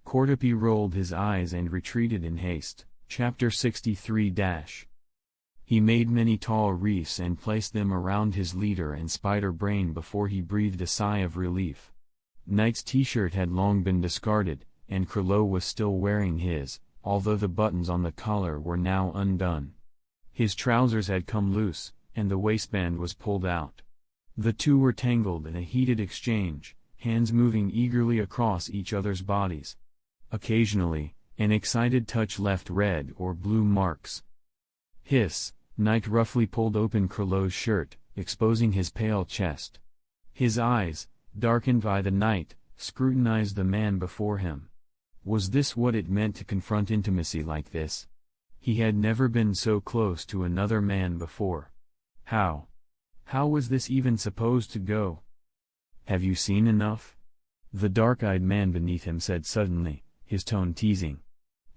Cordopi rolled his eyes and retreated in haste. Chapter 63 He made many tall wreaths and placed them around his leader and spider brain before he breathed a sigh of relief. Knight's t-shirt had long been discarded, and Krilo was still wearing his, although the buttons on the collar were now undone. His trousers had come loose, and the waistband was pulled out. The two were tangled in a heated exchange, hands moving eagerly across each other's bodies. Occasionally, an excited touch left red or blue marks. Hiss, Knight roughly pulled open Krilo's shirt, exposing his pale chest. His eyes, darkened by the night, scrutinized the man before him. Was this what it meant to confront intimacy like this? He had never been so close to another man before. How was this even supposed to go? Have you seen enough? The dark-eyed man beneath him said suddenly, his tone teasing.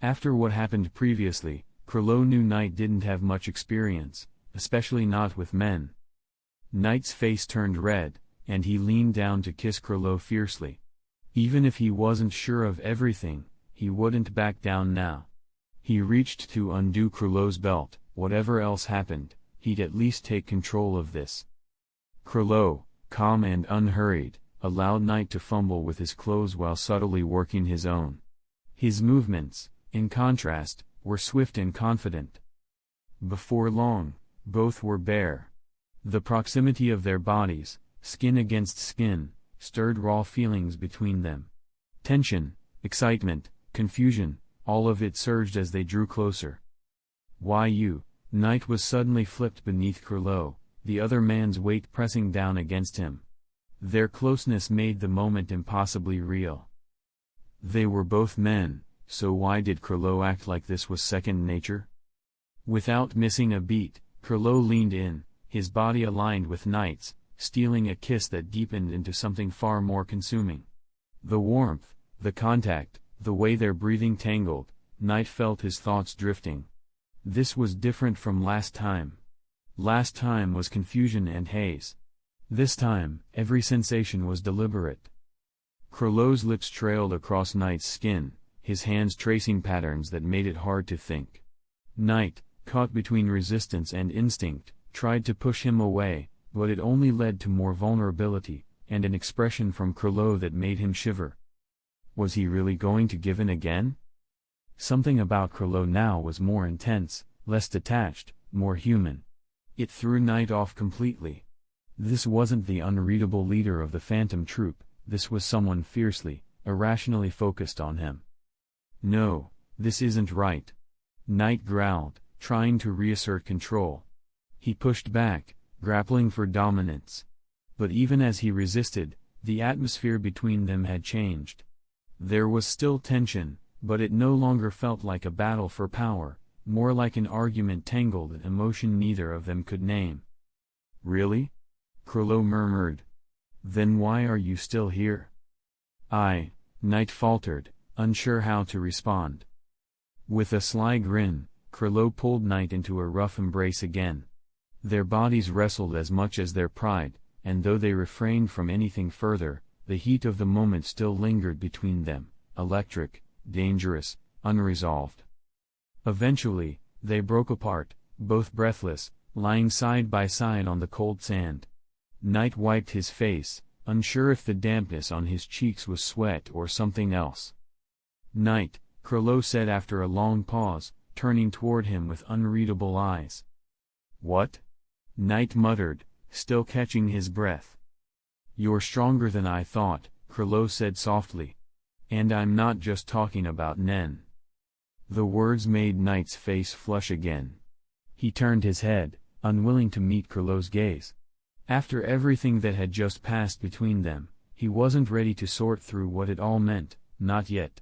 After what happened previously, Krilo knew Knight didn't have much experience, especially not with men. Knight's face turned red, and he leaned down to kiss Krilo fiercely. Even if he wasn't sure of everything, he wouldn't back down now. He reached to undo Krilo's belt. Whatever else happened, he'd at least take control of this. Krilo, calm and unhurried, allowed Knight to fumble with his clothes while subtly working his own. His movements, in contrast, were swift and confident. Before long, both were bare. The proximity of their bodies, skin against skin, stirred raw feelings between them. Tension, excitement, confusion, all of it surged as they drew closer. Knight was suddenly flipped beneath Krilo, the other man's weight pressing down against him. Their closeness made the moment impossibly real. They were both men, so why did Krilo act like this was second nature? Without missing a beat, Krilo leaned in, his body aligned with Knight's, stealing a kiss that deepened into something far more consuming. The warmth, the contact, the way their breathing tangled, Knight felt his thoughts drifting. This was different from last time. Last time was confusion and haze. This time, every sensation was deliberate. Crollo's lips trailed across Knight's skin, his hands tracing patterns that made it hard to think. Knight, caught between resistance and instinct, tried to push him away, but it only led to more vulnerability, and an expression from Crollo that made him shiver. Was he really going to give in again? Something about Crollo now was more intense, less detached, more human. It threw Knight off completely. This wasn't the unreadable leader of the Phantom Troop, this was someone fiercely, irrationally focused on him. No, this isn't right. Knight growled, trying to reassert control. He pushed back, grappling for dominance. But even as he resisted, the atmosphere between them had changed. There was still tension, but it no longer felt like a battle for power, more like an argument tangled in emotion neither of them could name. Really? Crollo murmured. Then why are you still here? Knight faltered, unsure how to respond. With a sly grin, Crollo pulled Knight into a rough embrace again. Their bodies wrestled as much as their pride, and though they refrained from anything further, the heat of the moment still lingered between them, electric, dangerous, unresolved. Eventually, they broke apart, both breathless, lying side by side on the cold sand. Knight wiped his face, unsure if the dampness on his cheeks was sweat or something else. Knight, Crollo said after a long pause, turning toward him with unreadable eyes. What? Knight muttered, still catching his breath. You're stronger than I thought, Crollo said softly. And I'm not just talking about Nen. The words made Knight's face flush again. He turned his head, unwilling to meet Crollo's gaze. After everything that had just passed between them, he wasn't ready to sort through what it all meant, not yet.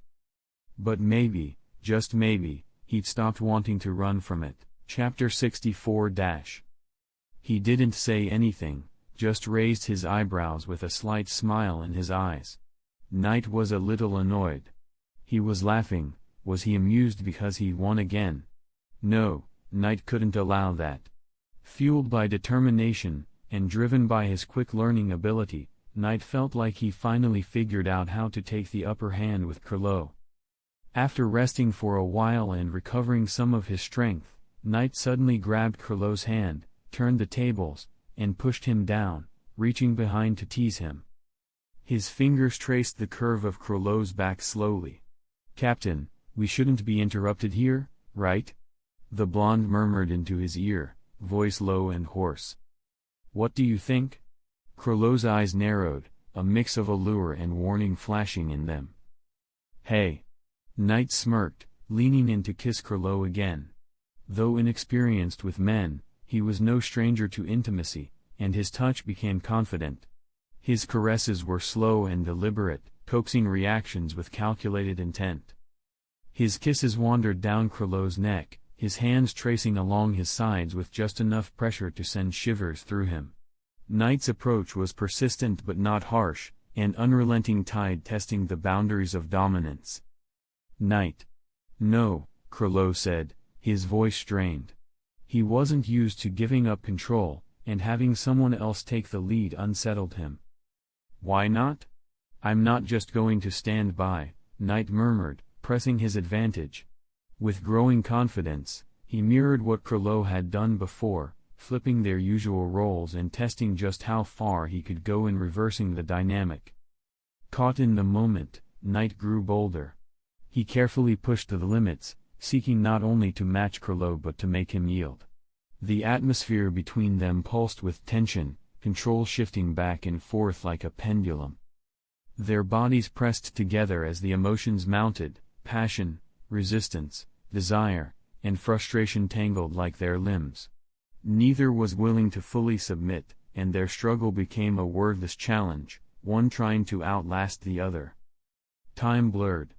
But maybe, just maybe, he'd stopped wanting to run from it. Chapter 64. He didn't say anything, just raised his eyebrows with a slight smile in his eyes. Knight was a little annoyed. He was laughing. Was he amused because he won again? No, Knight couldn't allow that. Fueled by determination, and driven by his quick learning ability, Knight felt like he finally figured out how to take the upper hand with Crollo. After resting for a while and recovering some of his strength, Knight suddenly grabbed Crollo's hand, turned the tables, and pushed him down, reaching behind to tease him. His fingers traced the curve of Crollo's back slowly. Captain, we shouldn't be interrupted here, right? The blonde murmured into his ear, voice low and hoarse. What do you think? Crollo's eyes narrowed, a mix of allure and warning flashing in them. Hey! Knight smirked, leaning in to kiss Crollo again. Though inexperienced with men, he was no stranger to intimacy, and his touch became confident. His caresses were slow and deliberate, coaxing reactions with calculated intent. His kisses wandered down Crollo's neck, his hands tracing along his sides with just enough pressure to send shivers through him. Knight's approach was persistent but not harsh, an unrelenting tide testing the boundaries of dominance. Knight. No, Crollo said, his voice strained. He wasn't used to giving up control, and having someone else take the lead unsettled him. Why not? I'm not just going to stand by, Knight murmured, pressing his advantage. With growing confidence, he mirrored what Crollo had done before, flipping their usual roles and testing just how far he could go in reversing the dynamic. Caught in the moment, Knight grew bolder. He carefully pushed to the limits, seeking not only to match Crollo but to make him yield. The atmosphere between them pulsed with tension, control shifting back and forth like a pendulum. Their bodies pressed together as the emotions mounted, passion, resistance, desire, and frustration tangled like their limbs. Neither was willing to fully submit, and their struggle became a wordless challenge, one trying to outlast the other. Time blurred.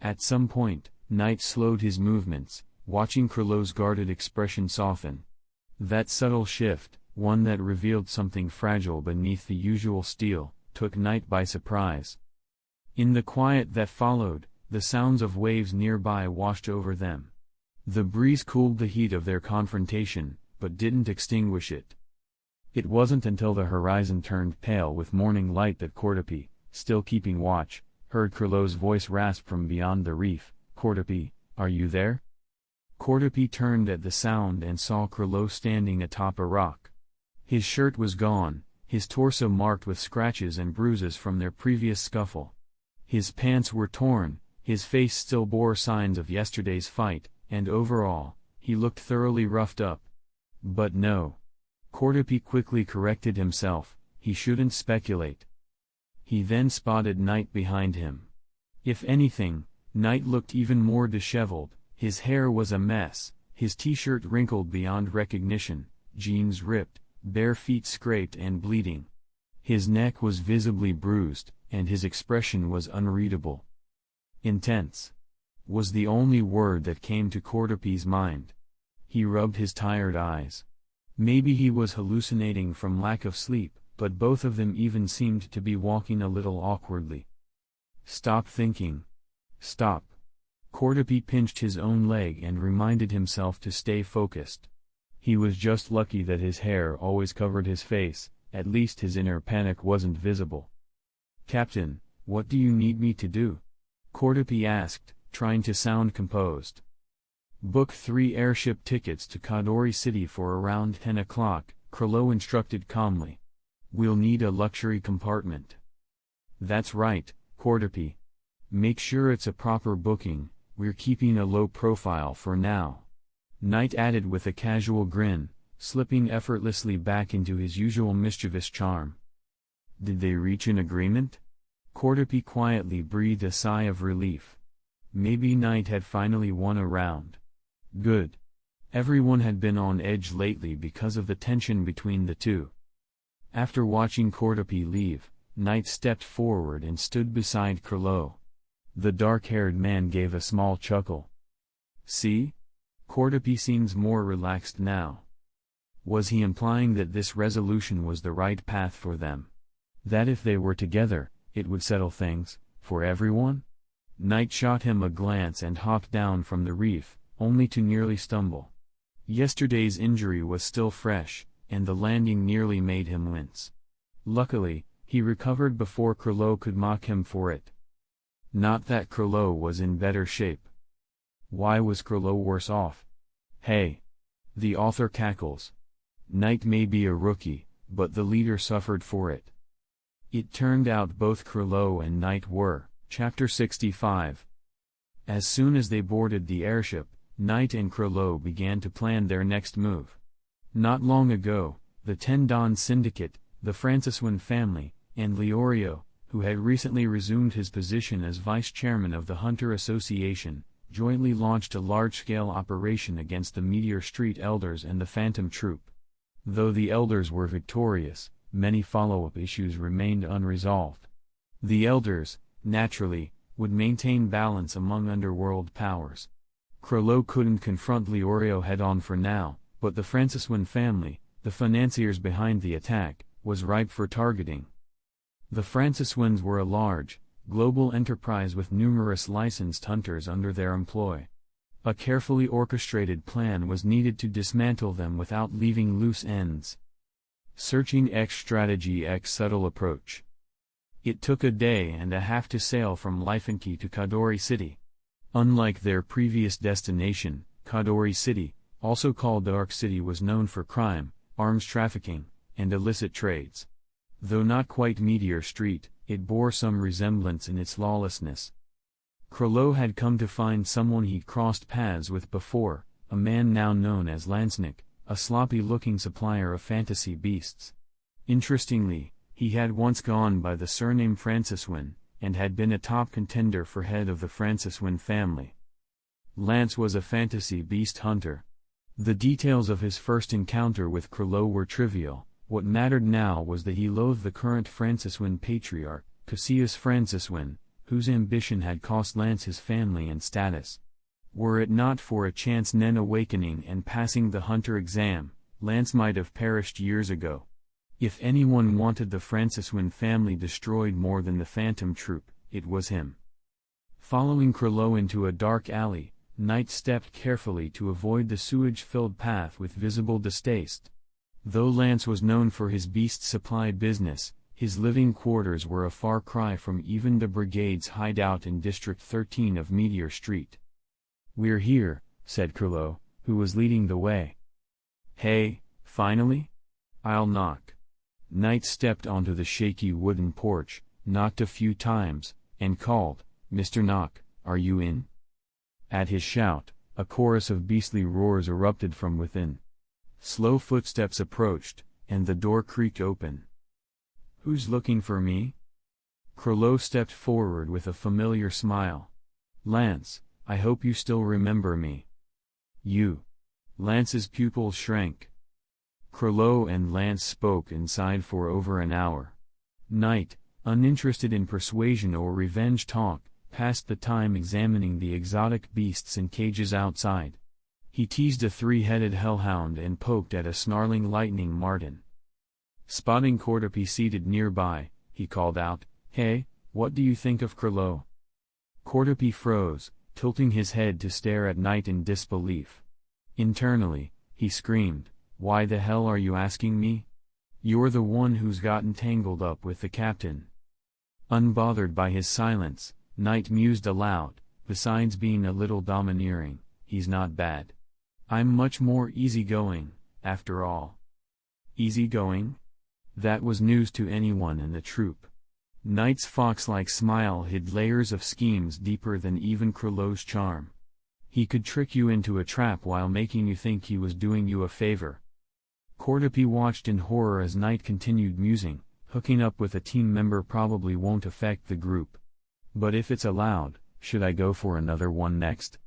At some point, Knight slowed his movements, watching Crollo's guarded expression soften. That subtle shift, one that revealed something fragile beneath the usual steel, took Knight by surprise. In the quiet that followed, the sounds of waves nearby washed over them. The breeze cooled the heat of their confrontation, but didn't extinguish it. It wasn't until the horizon turned pale with morning light that Cordopi, still keeping watch, heard Curlow's voice rasp from beyond the reef. "Cordopi, are you there?" Cordopi turned at the sound and saw Curlow standing atop a rock. His shirt was gone, his torso marked with scratches and bruises from their previous scuffle. His pants were torn, his face still bore signs of yesterday's fight, and overall, he looked thoroughly roughed up. But no. Cordopi quickly corrected himself, he shouldn't speculate. He then spotted Knight behind him. If anything, Knight looked even more disheveled, his hair was a mess, his t-shirt wrinkled beyond recognition, jeans ripped, bare feet scraped and bleeding. His neck was visibly bruised, and his expression was unreadable. Intense was the only word that came to Cordopi's mind. He rubbed his tired eyes. Maybe he was hallucinating from lack of sleep, but both of them even seemed to be walking a little awkwardly. Stop thinking. Stop. Cordopi pinched his own leg and reminded himself to stay focused. He was just lucky that his hair always covered his face, at least his inner panic wasn't visible. "Captain, what do you need me to do?" Cordopi asked, trying to sound composed. "Book 3 airship tickets to Kadori City for around 10 o'clock, Curlow instructed calmly. "We'll need a luxury compartment." "That's right, Cordopi. Make sure it's a proper booking, we're keeping a low profile for now," Knight added with a casual grin, slipping effortlessly back into his usual mischievous charm. Did they reach an agreement? Cordopi quietly breathed a sigh of relief. Maybe Knight had finally won a round. Good. Everyone had been on edge lately because of the tension between the two. After watching Cordopi leave, Knight stepped forward and stood beside Curlow. The dark-haired man gave a small chuckle. "See? Cordopi seems more relaxed now." Was he implying that this resolution was the right path for them? That if they were together, it would settle things, for everyone? Knight shot him a glance and hopped down from the reef, only to nearly stumble. Yesterday's injury was still fresh, and the landing nearly made him wince. Luckily, he recovered before Curlow could mock him for it. Not that Curlow was in better shape. Why was Curlow worse off? Hey! The author cackles. Knight may be a rookie, but the leader suffered for it. It turned out both Curlow and Knight were. Chapter 65. As soon as they boarded the airship, Knight and Curlow began to plan their next move. Not long ago, the Ten Don Syndicate, the Franciswan family, and Leorio, who had recently resumed his position as vice chairman of the Hunter Association, jointly launched a large-scale operation against the Meteor Street Elders and the Phantom Troop. Though the Elders were victorious, many follow-up issues remained unresolved. The Elders, naturally, would maintain balance among underworld powers. Curlow couldn't confront Leorio head-on for now, but the Franciswan family, the financiers behind the attack, was ripe for targeting. The Franciswans were a large, global enterprise with numerous licensed hunters under their employ. A carefully orchestrated plan was needed to dismantle them without leaving loose ends. Searching X strategy X subtle approach. It took a day and a half to sail from Lifanki to Kadori City. Unlike their previous destination, Kadori City, also called Dark City, was known for crime, arms trafficking, and illicit trades. Though not quite Meteor Street, it bore some resemblance in its lawlessness. Curlow had come to find someone he'd crossed paths with before, a man now known as Lansnick, a sloppy-looking supplier of fantasy beasts. Interestingly, he had once gone by the surname Franciswan, and had been a top contender for head of the Franciswan family. Lance was a fantasy beast hunter. The details of his first encounter with Curlow were trivial. What mattered now was that he loathed the current Franciswan patriarch, Cassius Franciswan, whose ambition had cost Lance his family and status. Were it not for a chance Nen awakening and passing the hunter exam, Lance might have perished years ago. If anyone wanted the Franciswan family destroyed more than the Phantom Troop, it was him. Following Curlow into a dark alley, Knight stepped carefully to avoid the sewage-filled path with visible distaste. Though Lance was known for his beast supply business, His living quarters were a far cry from even the brigade's hideout in District 13 of Meteor Street. "We're here," said Curlo, who was leading the way. "Hey, finally? I'll knock." Knight stepped onto the shaky wooden porch, knocked a few times, and called, "Mr. Knock, are you in?" At his shout, a chorus of beastly roars erupted from within. Slow footsteps approached, and the door creaked open. "Who's looking for me?" Curlo stepped forward with a familiar smile. "Lance, I hope you still remember me." "You." Lance's pupils shrank. Curlo and Lance spoke inside for over an hour. Knight, uninterested in persuasion or revenge talk, passed the time examining the exotic beasts in cages outside. He teased a three-headed hellhound and poked at a snarling lightning marten. Spotting Cordopi seated nearby, he called out, "Hey, what do you think of Curlo?" Cordopi froze, tilting his head to stare at Knight in disbelief. Internally, he screamed, "Why the hell are you asking me? You're the one who's gotten tangled up with the captain." Unbothered by his silence, Knight mused aloud, "Besides being a little domineering, he's not bad. I'm much more easygoing, after all." Easygoing? That was news to anyone in the troop. Knight's fox-like smile hid layers of schemes deeper than even Curlo's charm. He could trick you into a trap while making you think he was doing you a favor. Cordopi watched in horror as Knight continued musing, "Hooking up with a team member probably won't affect the group. But if it's allowed, should I go for another one next?"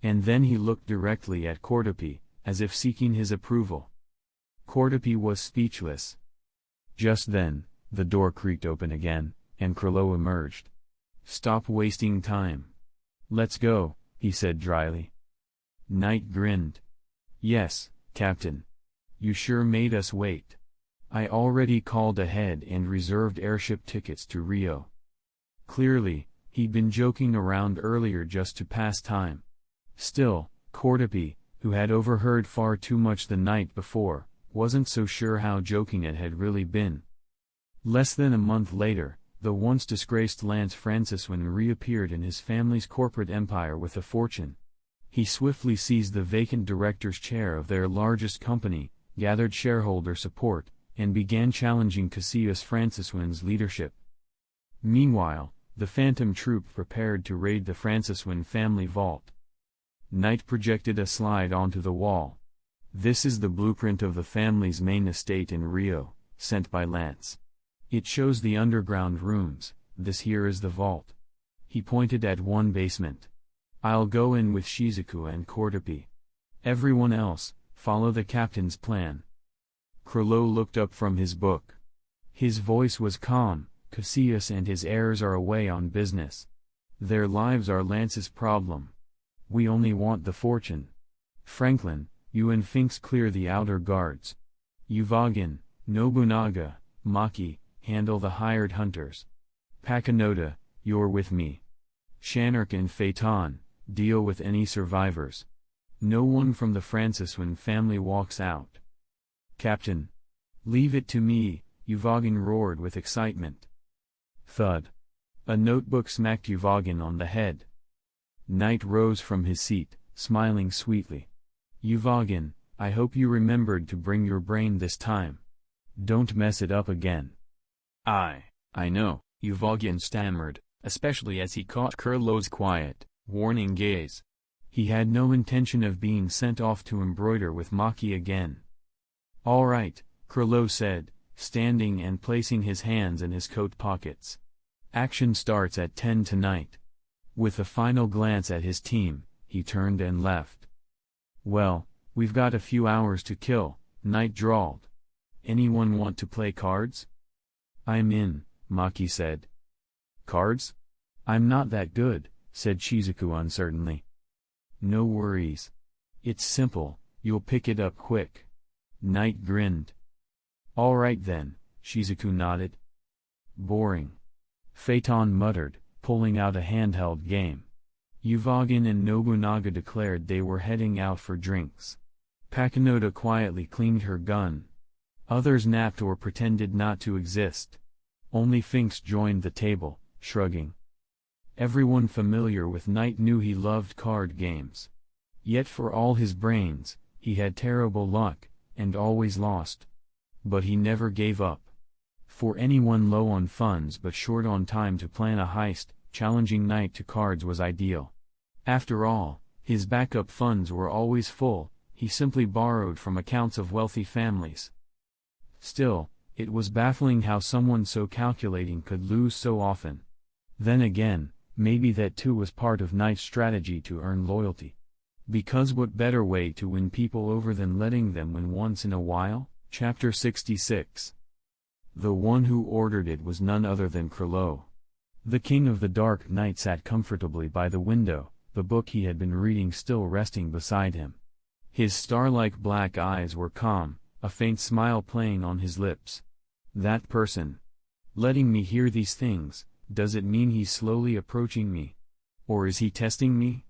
And then he looked directly at Cordopi, as if seeking his approval. Cordopi was speechless. Just then, the door creaked open again, and Curlo emerged. "Stop wasting time. Let's go," he said dryly. Knight grinned. "Yes, Captain. You sure made us wait. I already called ahead and reserved airship tickets to Rio." Clearly, he'd been joking around earlier just to pass time. Still, Cordopi, who had overheard far too much the night before, wasn't so sure how joking it had really been. Less than a month later, the once disgraced Lance Franciswin reappeared in his family's corporate empire with a fortune. He swiftly seized the vacant director's chair of their largest company, gathered shareholder support, and began challenging Cassius Franciswin's leadership. Meanwhile, the Phantom Troop prepared to raid the Franciswin family vault. Knight projected a slide onto the wall. "This is the blueprint of the family's main estate in Rio, sent by Lance. It shows the underground rooms. This here is the vault." He pointed at one basement. "I'll go in with Shizuku and Cordopi. Everyone else, follow the captain's plan." Curlo looked up from his book. His voice was calm. "Cassius and his heirs are away on business. Their lives are Lance's problem. We only want the fortune. Franklin, you and Finks clear the outer guards. Uvagin, Nobunaga, Maki, handle the hired hunters. Pakinoda, you're with me. Shanark and Phaeton, deal with any survivors. No one from the Franciswin family walks out." "Captain." "Leave it to me," Uvagin roared with excitement. Thud. A notebook smacked Uvagin on the head. Knight rose from his seat, smiling sweetly. "Uvagin, I hope you remembered to bring your brain this time. Don't mess it up again." I know," Uvagin stammered, especially as he caught Curlo's quiet, warning gaze. He had no intention of being sent off to embroider with Maki again. "All right," Curlo said, standing and placing his hands in his coat pockets. "Action starts at 10 tonight." With a final glance at his team, he turned and left. "Well, we've got a few hours to kill," Knight drawled. "Anyone want to play cards?" "I'm in," Maki said. "Cards? I'm not that good," said Shizuku uncertainly. "No worries. It's simple, you'll pick it up quick." Knight grinned. "All right then," Shizuku nodded. "Boring." Phaeton muttered, pulling out a handheld game. Uvagin and Nobunaga declared they were heading out for drinks. Pakinoda quietly cleaned her gun. Others napped or pretended not to exist. Only Finks joined the table, shrugging. Everyone familiar with Knight knew he loved card games. Yet for all his brains, he had terrible luck, and always lost. But he never gave up. For anyone low on funds but short on time to plan a heist, challenging Knight to cards was ideal. After all, his backup funds were always full, he simply borrowed from accounts of wealthy families. Still, it was baffling how someone so calculating could lose so often. Then again, maybe that too was part of Knight's strategy to earn loyalty. Because what better way to win people over than letting them win once in a while? Chapter 66. The one who ordered it was none other than Krilo. The king of the dark night sat comfortably by the window, the book he had been reading still resting beside him. His star-like black eyes were calm, a faint smile playing on his lips. That person. Letting me hear these things, does it mean he's slowly approaching me? Or is he testing me?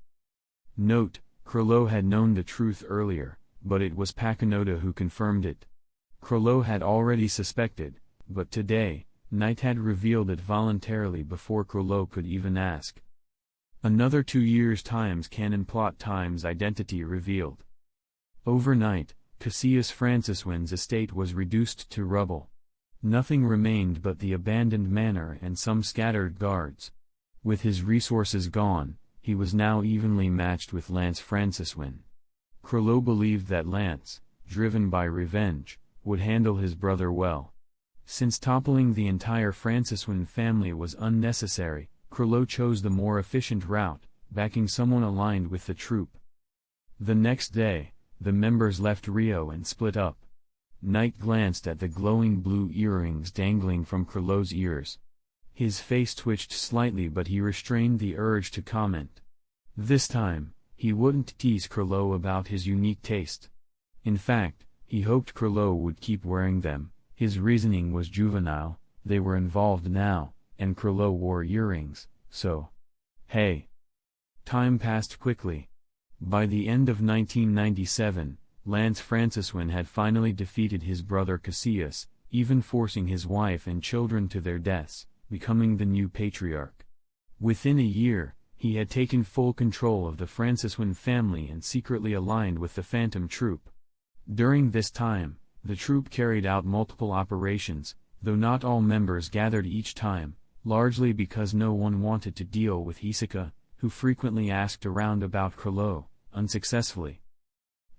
Note, Krilo had known the truth earlier, but it was Pakunoda who confirmed it. Krilo had already suspected, but today, Knight had revealed it voluntarily before Krilo could even ask. Another 2 years times canon plot times identity revealed. Overnight, Cassius Franciswin's estate was reduced to rubble. Nothing remained but the abandoned manor and some scattered guards. With his resources gone, he was now evenly matched with Lance Franciswin. Krilo believed that Lance, driven by revenge, would handle his brother well. Since toppling the entire Franciswin family was unnecessary, Krilo chose the more efficient route, backing someone aligned with the troop. The next day, the members left Rio and split up. Knight glanced at the glowing blue earrings dangling from Krilo's ears. His face twitched slightly, but he restrained the urge to comment. This time, he wouldn't tease Krilo about his unique taste. In fact, he hoped Krilo would keep wearing them. His reasoning was juvenile, they were involved now, and Krilo wore earrings, so. Hey! Time passed quickly. By the end of 1997, Lance Franciswin had finally defeated his brother Cassius, even forcing his wife and children to their deaths, becoming the new patriarch. Within a year, he had taken full control of the Franciswin family and secretly aligned with the Phantom Troop. During this time, the troop carried out multiple operations, though not all members gathered each time, largely because no one wanted to deal with Hisoka, who frequently asked around about Krilo, unsuccessfully.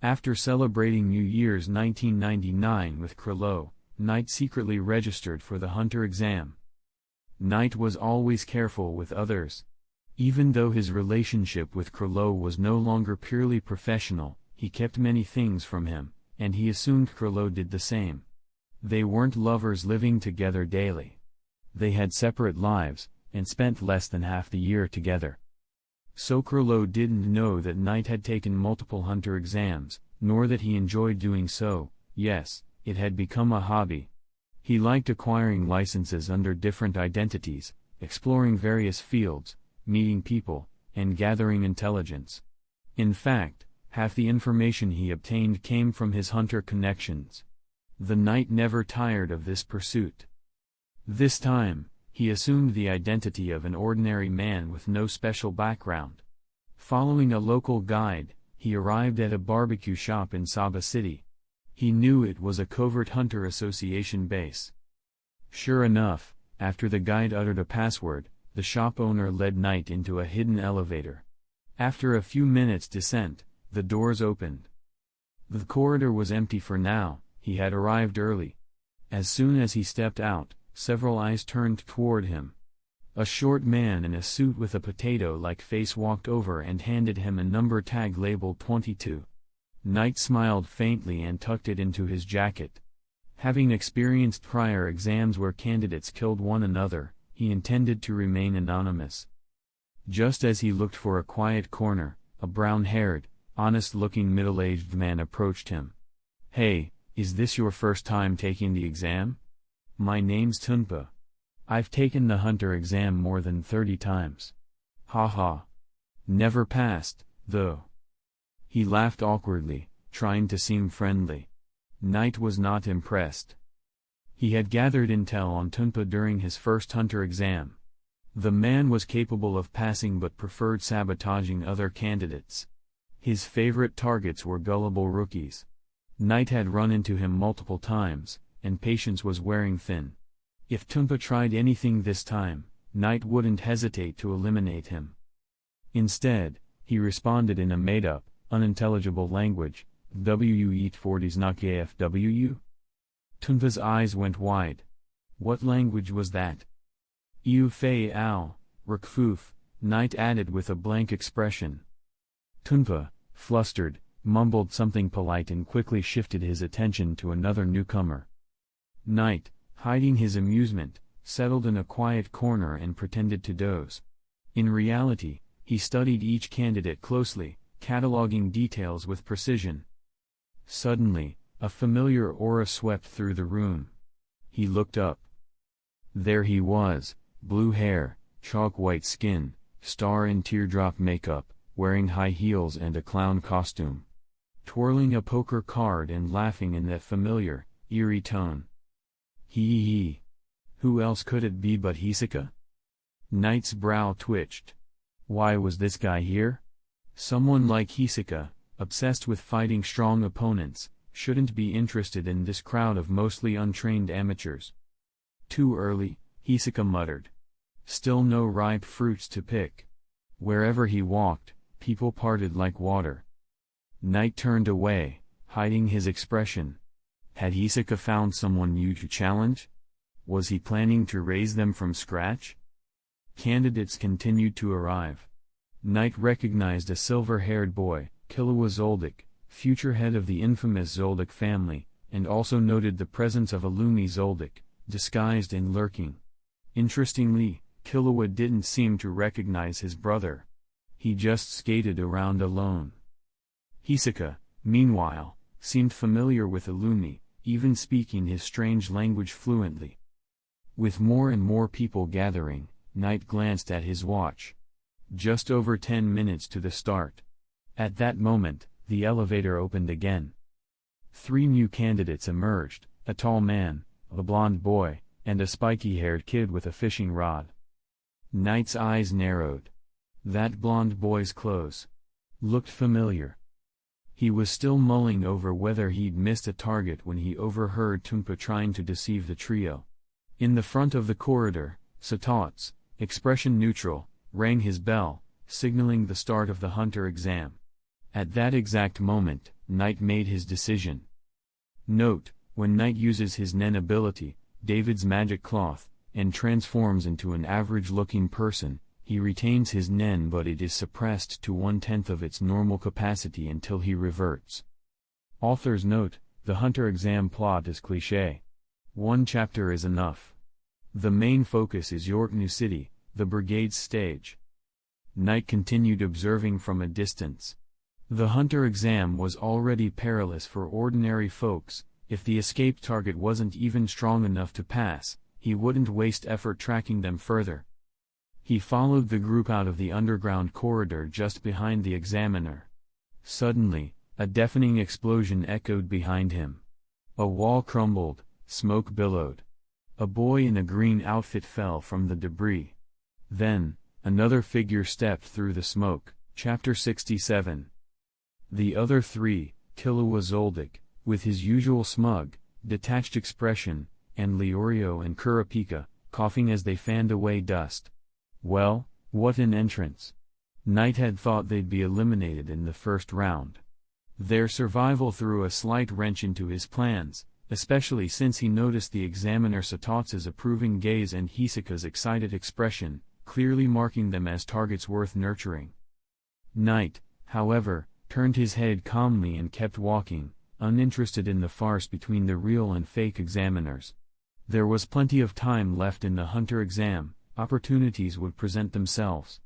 After celebrating New Year's 1999 with Krilo, Knight secretly registered for the Hunter exam. Knight was always careful with others. Even though his relationship with Krilo was no longer purely professional, he kept many things from him, and he assumed Krilo did the same. They weren't lovers living together daily. They had separate lives, and spent less than half the year together. So Krilo didn't know that Knight had taken multiple Hunter exams, nor that he enjoyed doing so. Yes, it had become a hobby. He liked acquiring licenses under different identities, exploring various fields, meeting people, and gathering intelligence. In fact, half the information he obtained came from his Hunter connections. The Knight never tired of this pursuit. This time, he assumed the identity of an ordinary man with no special background. Following a local guide, he arrived at a barbecue shop in Saba City. He knew it was a covert Hunter Association base. Sure enough, after the guide uttered a password, the shop owner led Knight into a hidden elevator. After a few minutes' descent, the doors opened. The corridor was empty for now, he had arrived early. As soon as he stepped out, several eyes turned toward him. A short man in a suit with a potato-like face walked over and handed him a number tag labeled 22. Knight smiled faintly and tucked it into his jacket. Having experienced prior exams where candidates killed one another, he intended to remain anonymous. Just as he looked for a quiet corner, a brown-haired, honest-looking middle-aged man approached him. "Hey, is this your first time taking the exam? My name's Tunpa. I've taken the Hunter exam more than 30 times. Ha. Never passed, though." He laughed awkwardly, trying to seem friendly. Knight was not impressed. He had gathered intel on Tunpa during his first Hunter exam. The man was capable of passing but preferred sabotaging other candidates. His favorite targets were gullible rookies. Knight had run into him multiple times, and patience was wearing thin. If Tunpa tried anything this time, Knight wouldn't hesitate to eliminate him. Instead, he responded in a made-up, unintelligible language, "W eat 40s not AFWU?" Tunpa's eyes went wide. What language was that? "Eu fei ao, rukfoof," Knight added with a blank expression. Tunpa, flustered, mumbled something polite and quickly shifted his attention to another newcomer. Knight, hiding his amusement, settled in a quiet corner and pretended to doze. In reality, he studied each candidate closely, cataloging details with precision. Suddenly, a familiar aura swept through the room. He looked up. There he was, blue hair, chalk-white skin, star and teardrop makeup, wearing high heels and a clown costume. Twirling a poker card and laughing in that familiar, eerie tone. Hee. Who else could it be but Hisoka? Knight's brow twitched. Why was this guy here? Someone like Hisoka, obsessed with fighting strong opponents, shouldn't be interested in this crowd of mostly untrained amateurs. Too early, Hisoka muttered. Still no ripe fruits to pick. Wherever he walked, people parted like water. Knight turned away, hiding his expression. Had Hisoka found someone new to challenge? Was he planning to raise them from scratch? Candidates continued to arrive. Knight recognized a silver-haired boy, Killua Zoldyck, future head of the infamous Zoldyck family, and also noted the presence of Illumi Zoldyck, disguised and lurking. Interestingly, Killua didn't seem to recognize his brother. He just skated around alone. Hisoka, meanwhile, seemed familiar with Illumi, even speaking his strange language fluently. With more and more people gathering, Knight glanced at his watch. Just over 10 minutes to the start. At that moment, the elevator opened again. 3 new candidates emerged, a tall man, a blond boy, and a spiky-haired kid with a fishing rod. Knight's eyes narrowed. That blond boy's clothes looked familiar. He was still mulling over whether he'd missed a target when he overheard Tunpa trying to deceive the trio. In the front of the corridor, Satots, expression neutral, rang his bell, signaling the start of the Hunter exam. At that exact moment, Knight made his decision. Note, when Knight uses his Nen ability, David's magic cloth, and transforms into an average-looking person, he retains his Nen but it is suppressed to 1/10 of its normal capacity until he reverts. Author's note, the Hunter exam plot is cliché. 1 chapter is enough. The main focus is York New City, the brigade's stage. Knight continued observing from a distance. The Hunter exam was already perilous for ordinary folks. If the escape target wasn't even strong enough to pass, he wouldn't waste effort tracking them further. He followed the group out of the underground corridor just behind the examiner. Suddenly, a deafening explosion echoed behind him. A wall crumbled, smoke billowed. A boy in a green outfit fell from the debris. Then, another figure stepped through the smoke. Chapter 67. The other 3, Killua Zoldyck, with his usual smug, detached expression, and Leorio and Kurapika, coughing as they fanned away dust. Well, what an entrance. Knight had thought they'd be eliminated in the first round. Their survival threw a slight wrench into his plans, especially since he noticed the examiner Satots' approving gaze and Hisoka's excited expression, clearly marking them as targets worth nurturing. Knight, however, turned his head calmly and kept walking, uninterested in the farce between the real and fake examiners. There was plenty of time left in the Hunter exam, opportunities would present themselves.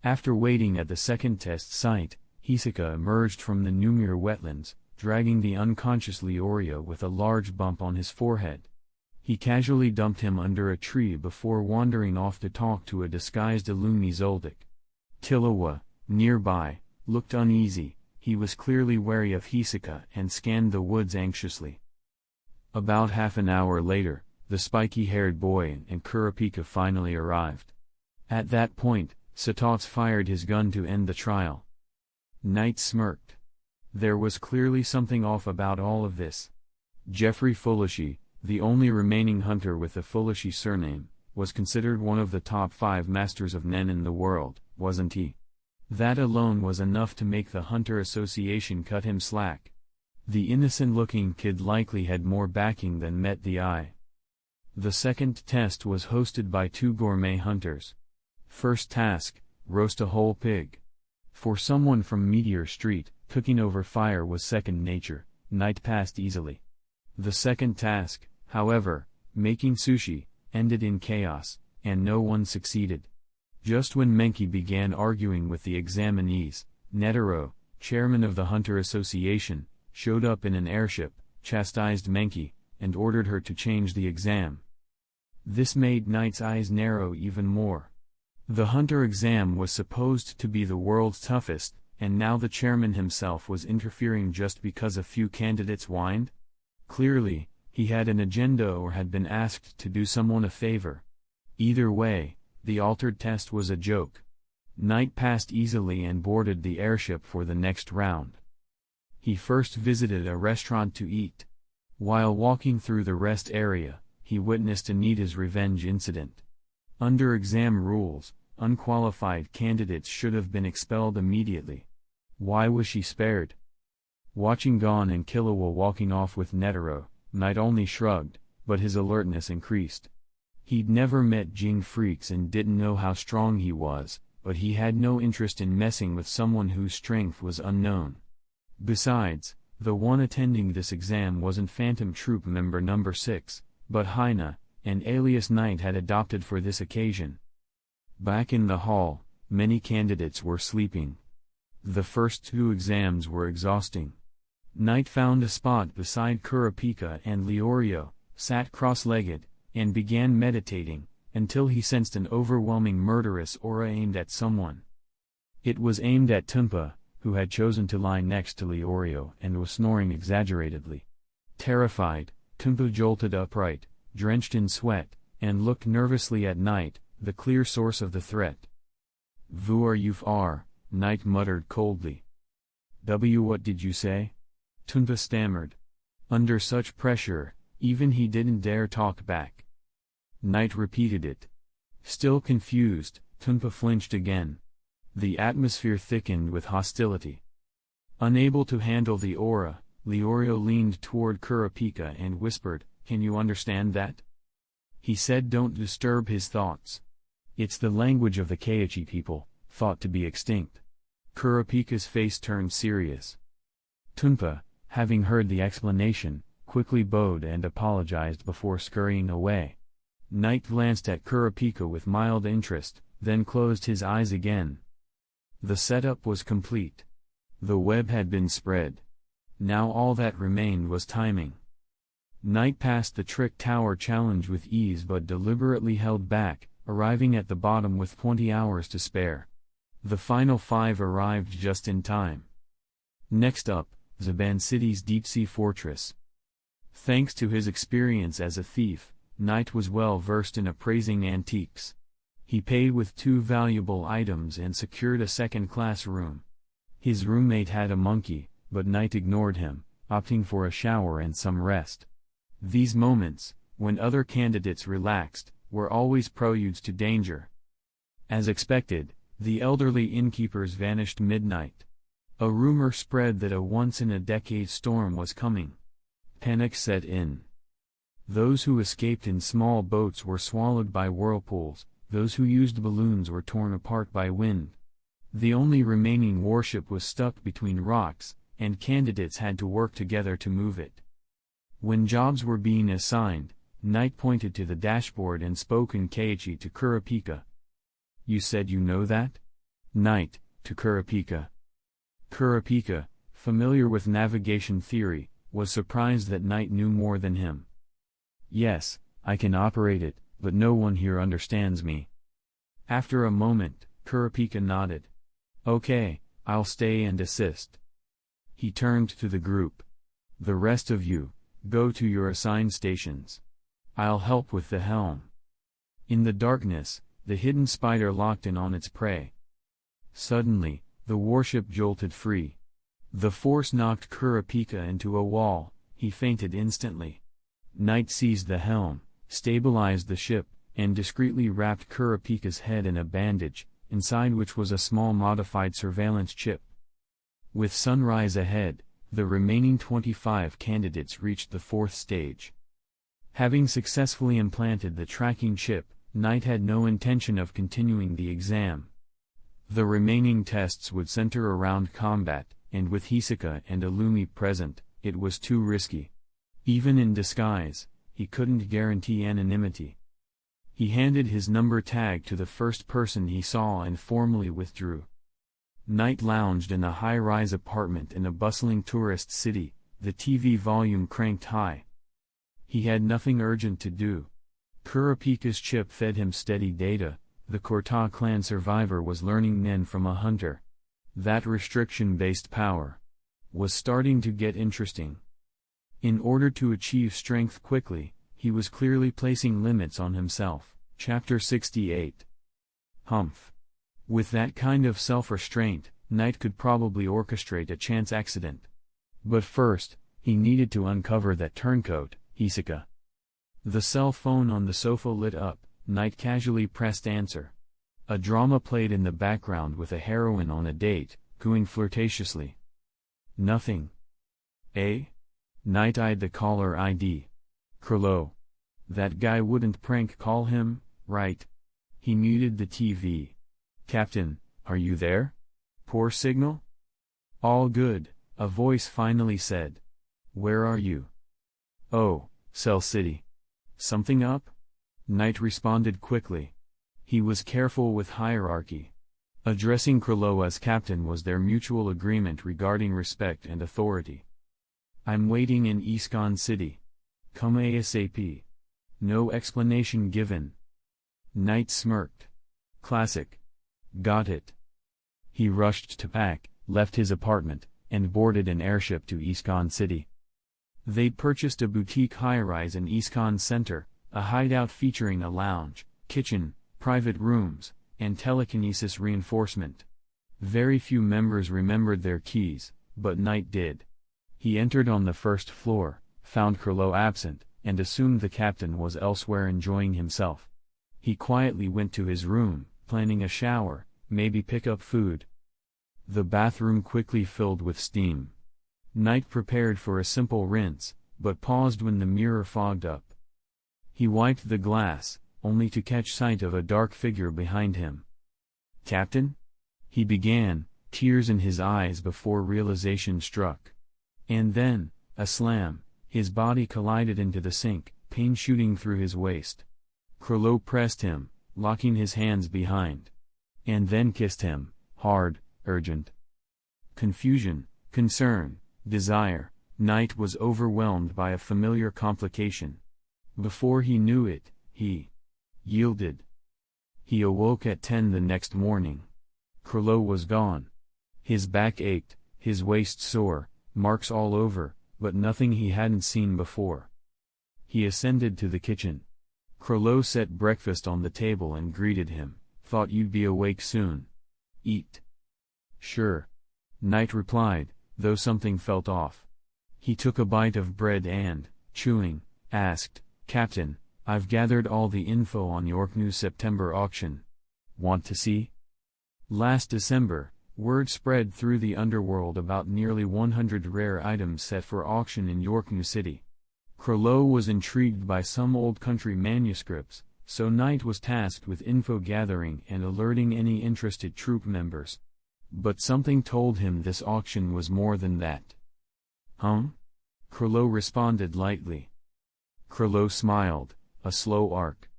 After waiting at the second test site, Hisoka emerged from the Numir wetlands, dragging the unconscious Leorio with a large bump on his forehead. He casually dumped him under a tree before wandering off to talk to a disguised Illumi Zoldyck. Killua, nearby, looked uneasy. He was clearly wary of Hisoka and scanned the woods anxiously. About half an hour later, the spiky-haired boy and Kurapika finally arrived. At that point, Satats fired his gun to end the trial. Knight smirked. There was clearly something off about all of this. Jeffrey Fullishi, the only remaining hunter with the Fullishi surname, was considered one of the top 5 masters of Nen in the world, wasn't he? That alone was enough to make the Hunter Association cut him slack. The innocent-looking kid likely had more backing than met the eye. The second test was hosted by 2 gourmet hunters. First task, roast a whole pig. For someone from Meteor Street, cooking over fire was second nature. Knight passed easily. The second task, however, making sushi, ended in chaos, and no one succeeded. Just when Menki began arguing with the examinees, Netero, chairman of the Hunter Association, showed up in an airship, chastised Menki, and ordered her to change the exam. This made Knight's eyes narrow even more. The Hunter exam was supposed to be the world's toughest, and now the chairman himself was interfering just because a few candidates whined? Clearly, he had an agenda or had been asked to do someone a favor. Either way, the altered test was a joke. Knight passed easily and boarded the airship for the next round. He first visited a restaurant to eat. While walking through the rest area, he witnessed Anita's revenge incident. Under exam rules, unqualified candidates should have been expelled immediately. Why was she spared? Watching Gon and Killua walking off with Netero, Knight only shrugged, but his alertness increased. He'd never met Jing freaks and didn't know how strong he was, but he had no interest in messing with someone whose strength was unknown. Besides, the one attending this exam wasn't Phantom Troop member number 6, but Hyena, an alias Knight had adopted for this occasion. Back in the hall, many candidates were sleeping. The first 2 exams were exhausting. Knight found a spot beside Kurapika and Leorio, sat cross-legged, and began meditating, until he sensed an overwhelming murderous aura aimed at someone. It was aimed at Tunpa, who had chosen to lie next to Leorio and was snoring exaggeratedly. Terrified, Tunpa jolted upright, drenched in sweat, and looked nervously at Knight, the clear source of the threat. "Who are you are?" Knight muttered coldly. What did you say?" Tunpa stammered. Under such pressure, even he didn't dare talk back. Knight repeated it. Still confused, Tunpa flinched again. The atmosphere thickened with hostility. Unable to handle the aura, Leorio leaned toward Kurapika and whispered, "Can you understand that?" He said don't disturb his thoughts. It's the language of the Keiichi people, thought to be extinct. Kurapika's face turned serious. Tunpa, having heard the explanation, quickly bowed and apologized before scurrying away. Knight glanced at Kurapika with mild interest, then closed his eyes again. The setup was complete. The web had been spread. Now all that remained was timing. Knight passed the Trick Tower challenge with ease but deliberately held back, arriving at the bottom with 20 hours to spare. The final 5 arrived just in time. Next up, Zaban City's deep-sea fortress. Thanks to his experience as a thief, Knight was well versed in appraising antiques. He paid with 2 valuable items and secured a second-class room. His roommate had a monkey, but Knight ignored him, opting for a shower and some rest. These moments, when other candidates relaxed, were always preludes to danger. As expected, the elderly innkeepers vanished midnight. A rumor spread that a once-in-a-decade storm was coming. Panic set in. Those who escaped in small boats were swallowed by whirlpools, those who used balloons were torn apart by wind. The only remaining warship was stuck between rocks, and candidates had to work together to move it. When jobs were being assigned, Knight pointed to the dashboard and spoke in Keiichi to Kurapika. "You said you know that?" Knight, to Kurapika. Kurapika, familiar with navigation theory, was surprised that Knight knew more than him. "Yes, I can operate it, but no one here understands me." After a moment, Kurapika nodded. "Okay, I'll stay and assist." He turned to the group. "The rest of you, Go to your assigned stations. I'll help with the helm. In the darkness, the hidden spider locked in on its prey. Suddenly, the warship jolted free. The force knocked Kurapika into a wall. He fainted instantly. Knight seized the helm, stabilized the ship, and discreetly wrapped Kurapika's head in a bandage, inside which was a small modified surveillance chip. With sunrise ahead, the remaining 25 candidates reached the fourth stage. Having successfully implanted the tracking chip, Knight had no intention of continuing the exam. The remaining tests would center around combat, and with Hisaka and Illumi present, it was too risky. Even in disguise, he couldn't guarantee anonymity. He handed his number tag to the first person he saw and formally withdrew. Knight lounged in a high-rise apartment in a bustling tourist city, the TV volume cranked high. He had nothing urgent to do. Kurapika's chip fed him steady data. The Korta clan survivor was learning Nen from a hunter. That restriction-based power was starting to get interesting. In order to achieve strength quickly, he was clearly placing limits on himself. Chapter 68. Humph. With that kind of self-restraint, Knight could probably orchestrate a chance accident. But first, he needed to uncover that turncoat, Hisaka. The cell phone on the sofa lit up. Knight casually pressed answer. A drama played in the background with a heroine on a date, cooing flirtatiously. Nothing. Eh? Knight eyed the caller ID. Krilo. That guy wouldn't prank call him, right? He muted the TV. Captain, are you there? Poor signal? All good, a voice finally said. Where are you? Oh, Cell City. Something up? Knight responded quickly. He was careful with hierarchy. Addressing Krilo as captain was their mutual agreement regarding respect and authority. I'm waiting in Iskon City. Come ASAP. No explanation given. Knight smirked. Classic. Got it. He rushed to pack, left his apartment, and boarded an airship to Iskon City. They'd purchased a boutique high-rise in Iskon Center, a hideout featuring a lounge, kitchen, private rooms, and telekinesis reinforcement. Very few members remembered their keys, but Knight did. He entered on the first floor, found Krilo absent, and assumed the captain was elsewhere enjoying himself. He quietly went to his room, planning a shower, maybe pick up food. The bathroom quickly filled with steam. Knight prepared for a simple rinse, but paused when the mirror fogged up. He wiped the glass, only to catch sight of a dark figure behind him. Captain? He began, tears in his eyes before realization struck. And then, a slam, his body collided into the sink, pain shooting through his waist. Krilo pressed him, locking his hands behind. And then kissed him, hard, urgent. Confusion, concern, desire, Knight was overwhelmed by a familiar complication. Before he knew it, he yielded. He awoke at 10 the next morning. Krilo was gone. His back ached, his waist sore, marks all over, but nothing he hadn't seen before. He ascended to the kitchen. Krilo set breakfast on the table and greeted him. Thought you'd be awake soon. Eat. Sure. Knight replied, though something felt off. He took a bite of bread and, chewing, asked, Captain, I've gathered all the info on Yorknew's September auction. Want to see? Last December, word spread through the underworld about nearly 100 rare items set for auction in Yorknew City. Krilo was intrigued by some old country manuscripts, so Knight was tasked with info gathering and alerting any interested troop members. But something told him this auction was more than that. Krilo responded lightly. Krilo smiled, a slow arc.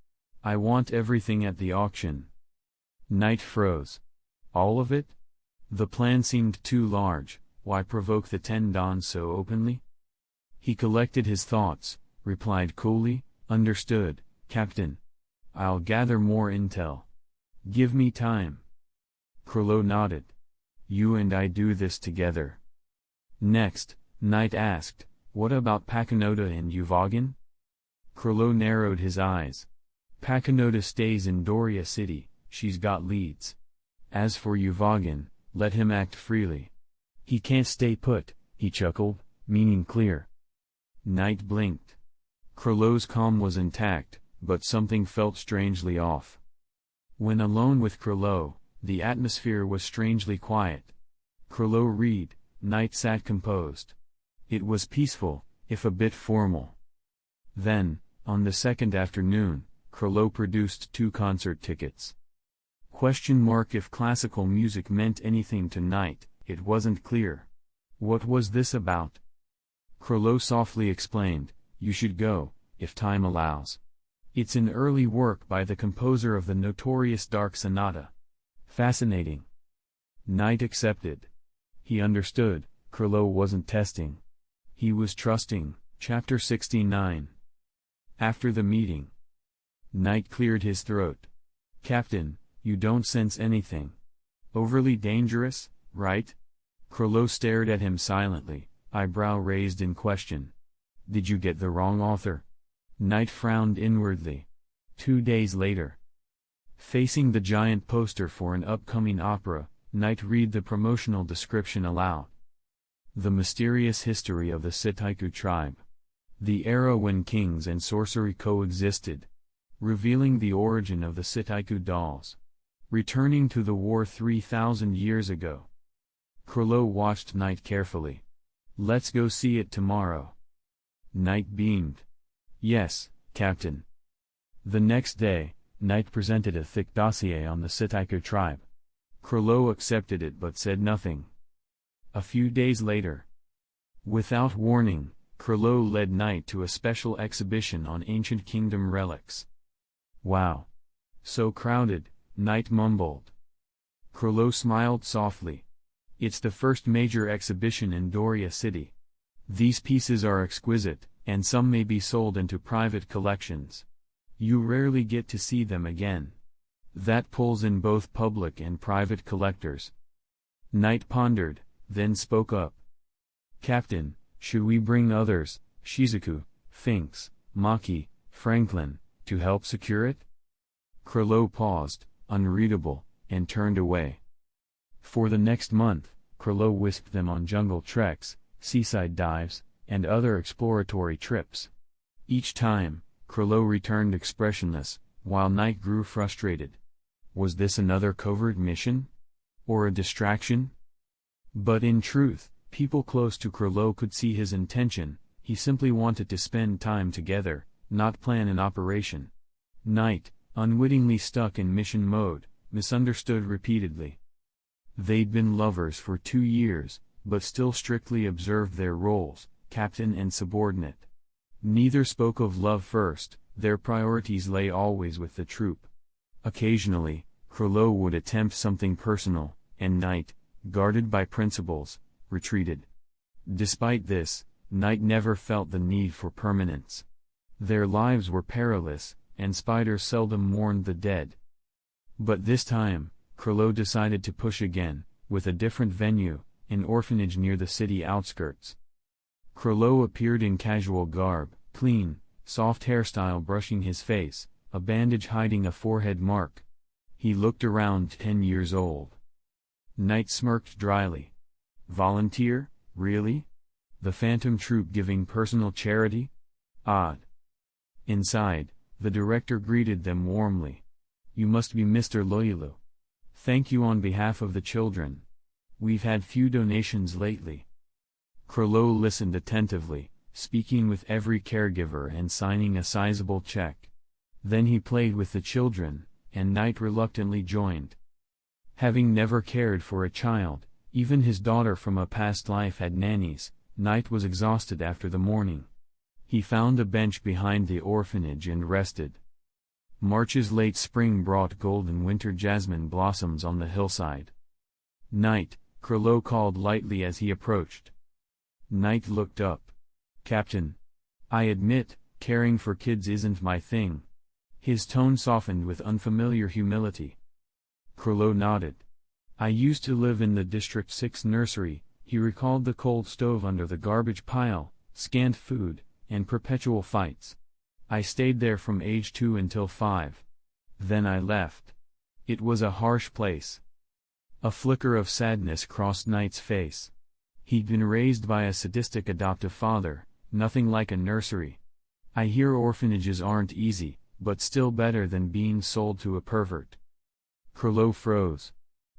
I want everything at the auction. Knight froze. All of it? The plan seemed too large. Why provoke the 10 dons so openly? He collected his thoughts, replied coolly, Understood, Captain. I'll gather more intel. Give me time. Krilo nodded. You and I do this together. Next, Knight asked, What about Pakinota and Uvogin? Krilo narrowed his eyes. Pakinota stays in Doria City, she's got leads. As for Uvogin, let him act freely. He can't stay put, he chuckled, meaning clear. Knight blinked. Krilo's calm was intact, but something felt strangely off. When alone with Krilo, the atmosphere was strangely quiet. Krilo read, Knight sat composed. It was peaceful, if a bit formal. Then, on the second afternoon, Krilo produced 2 concert tickets. If classical music meant anything to Knight, it wasn't clear. What was this about? Krilo softly explained, you should go, if time allows. It's an early work by the composer of the notorious Dark Sonata. Fascinating. Knight accepted. He understood, Krilo wasn't testing. He was trusting. Chapter 69. After the meeting, Knight cleared his throat. Captain, you don't sense anything overly dangerous, right? Krilo stared at him silently, eyebrow raised in question. Did you get the wrong author? Knight frowned inwardly. 2 days later, facing the giant poster for an upcoming opera, Knight read the promotional description aloud. The mysterious history of the Sitaiku tribe. The era when kings and sorcery coexisted. Revealing the origin of the Sitaiku dolls. Returning to the war 3,000 years ago. Krilo watched Knight carefully. Let's go see it tomorrow. Knight beamed. Yes, Captain. The next day, Knight presented a thick dossier on the Sitaiku tribe. Krilo accepted it but said nothing. A few days later, without warning, Krilo led Knight to a special exhibition on ancient kingdom relics. Wow! So crowded, Knight mumbled. Krilo smiled softly. It's the first major exhibition in Doria City. These pieces are exquisite, and some may be sold into private collections. You rarely get to see them again. That pulls in both public and private collectors. Knight pondered, then spoke up. Captain, should we bring others, Shizuku, Finks, Maki, Franklin, to help secure it? Krilo paused, unreadable, and turned away. For the next month, Krilo whisked them on jungle treks, seaside dives, and other exploratory trips. Each time, Krilo returned expressionless, while Knight grew frustrated. Was this another covert mission? Or a distraction? But in truth, people close to Krilo could see his intention. He simply wanted to spend time together, not plan an operation. Knight, unwittingly stuck in mission mode, misunderstood repeatedly. They'd been lovers for 2 years, but still strictly observed their roles, captain and subordinate. Neither spoke of love first, their priorities lay always with the troop. Occasionally, Krilo would attempt something personal, and Knight, guarded by principles, retreated. Despite this, Knight never felt the need for permanence. Their lives were perilous, and spiders seldom mourned the dead. But this time, Krilo decided to push again, with a different venue, an orphanage near the city outskirts. Krilo appeared in casual garb, clean, soft hairstyle brushing his face, a bandage hiding a forehead mark. He looked around 10 years old. Knight smirked dryly. Volunteer, really? The Phantom Troop giving personal charity? Odd. Inside, the director greeted them warmly. You must be Mr. Loilu. Thank you on behalf of the children. We've had few donations lately. Krilo listened attentively, speaking with every caregiver and signing a sizable check. Then he played with the children, and Knight reluctantly joined. Having never cared for a child, even his daughter from a past life had nannies, Knight was exhausted after the morning. He found a bench behind the orphanage and rested. March's late spring brought golden winter jasmine blossoms on the hillside. Knight, Krilo called lightly as he approached. Knight looked up. Captain. I admit, caring for kids isn't my thing. His tone softened with unfamiliar humility. Krilo nodded. I used to live in the District 6 nursery. He recalled the cold stove under the garbage pile, scant food, and perpetual fights. I stayed there from age 2 until 5. Then I left. It was a harsh place. A flicker of sadness crossed Knight's face. He'd been raised by a sadistic adoptive father, nothing like a nursery. I hear orphanages aren't easy, but still better than being sold to a pervert. Krilo froze.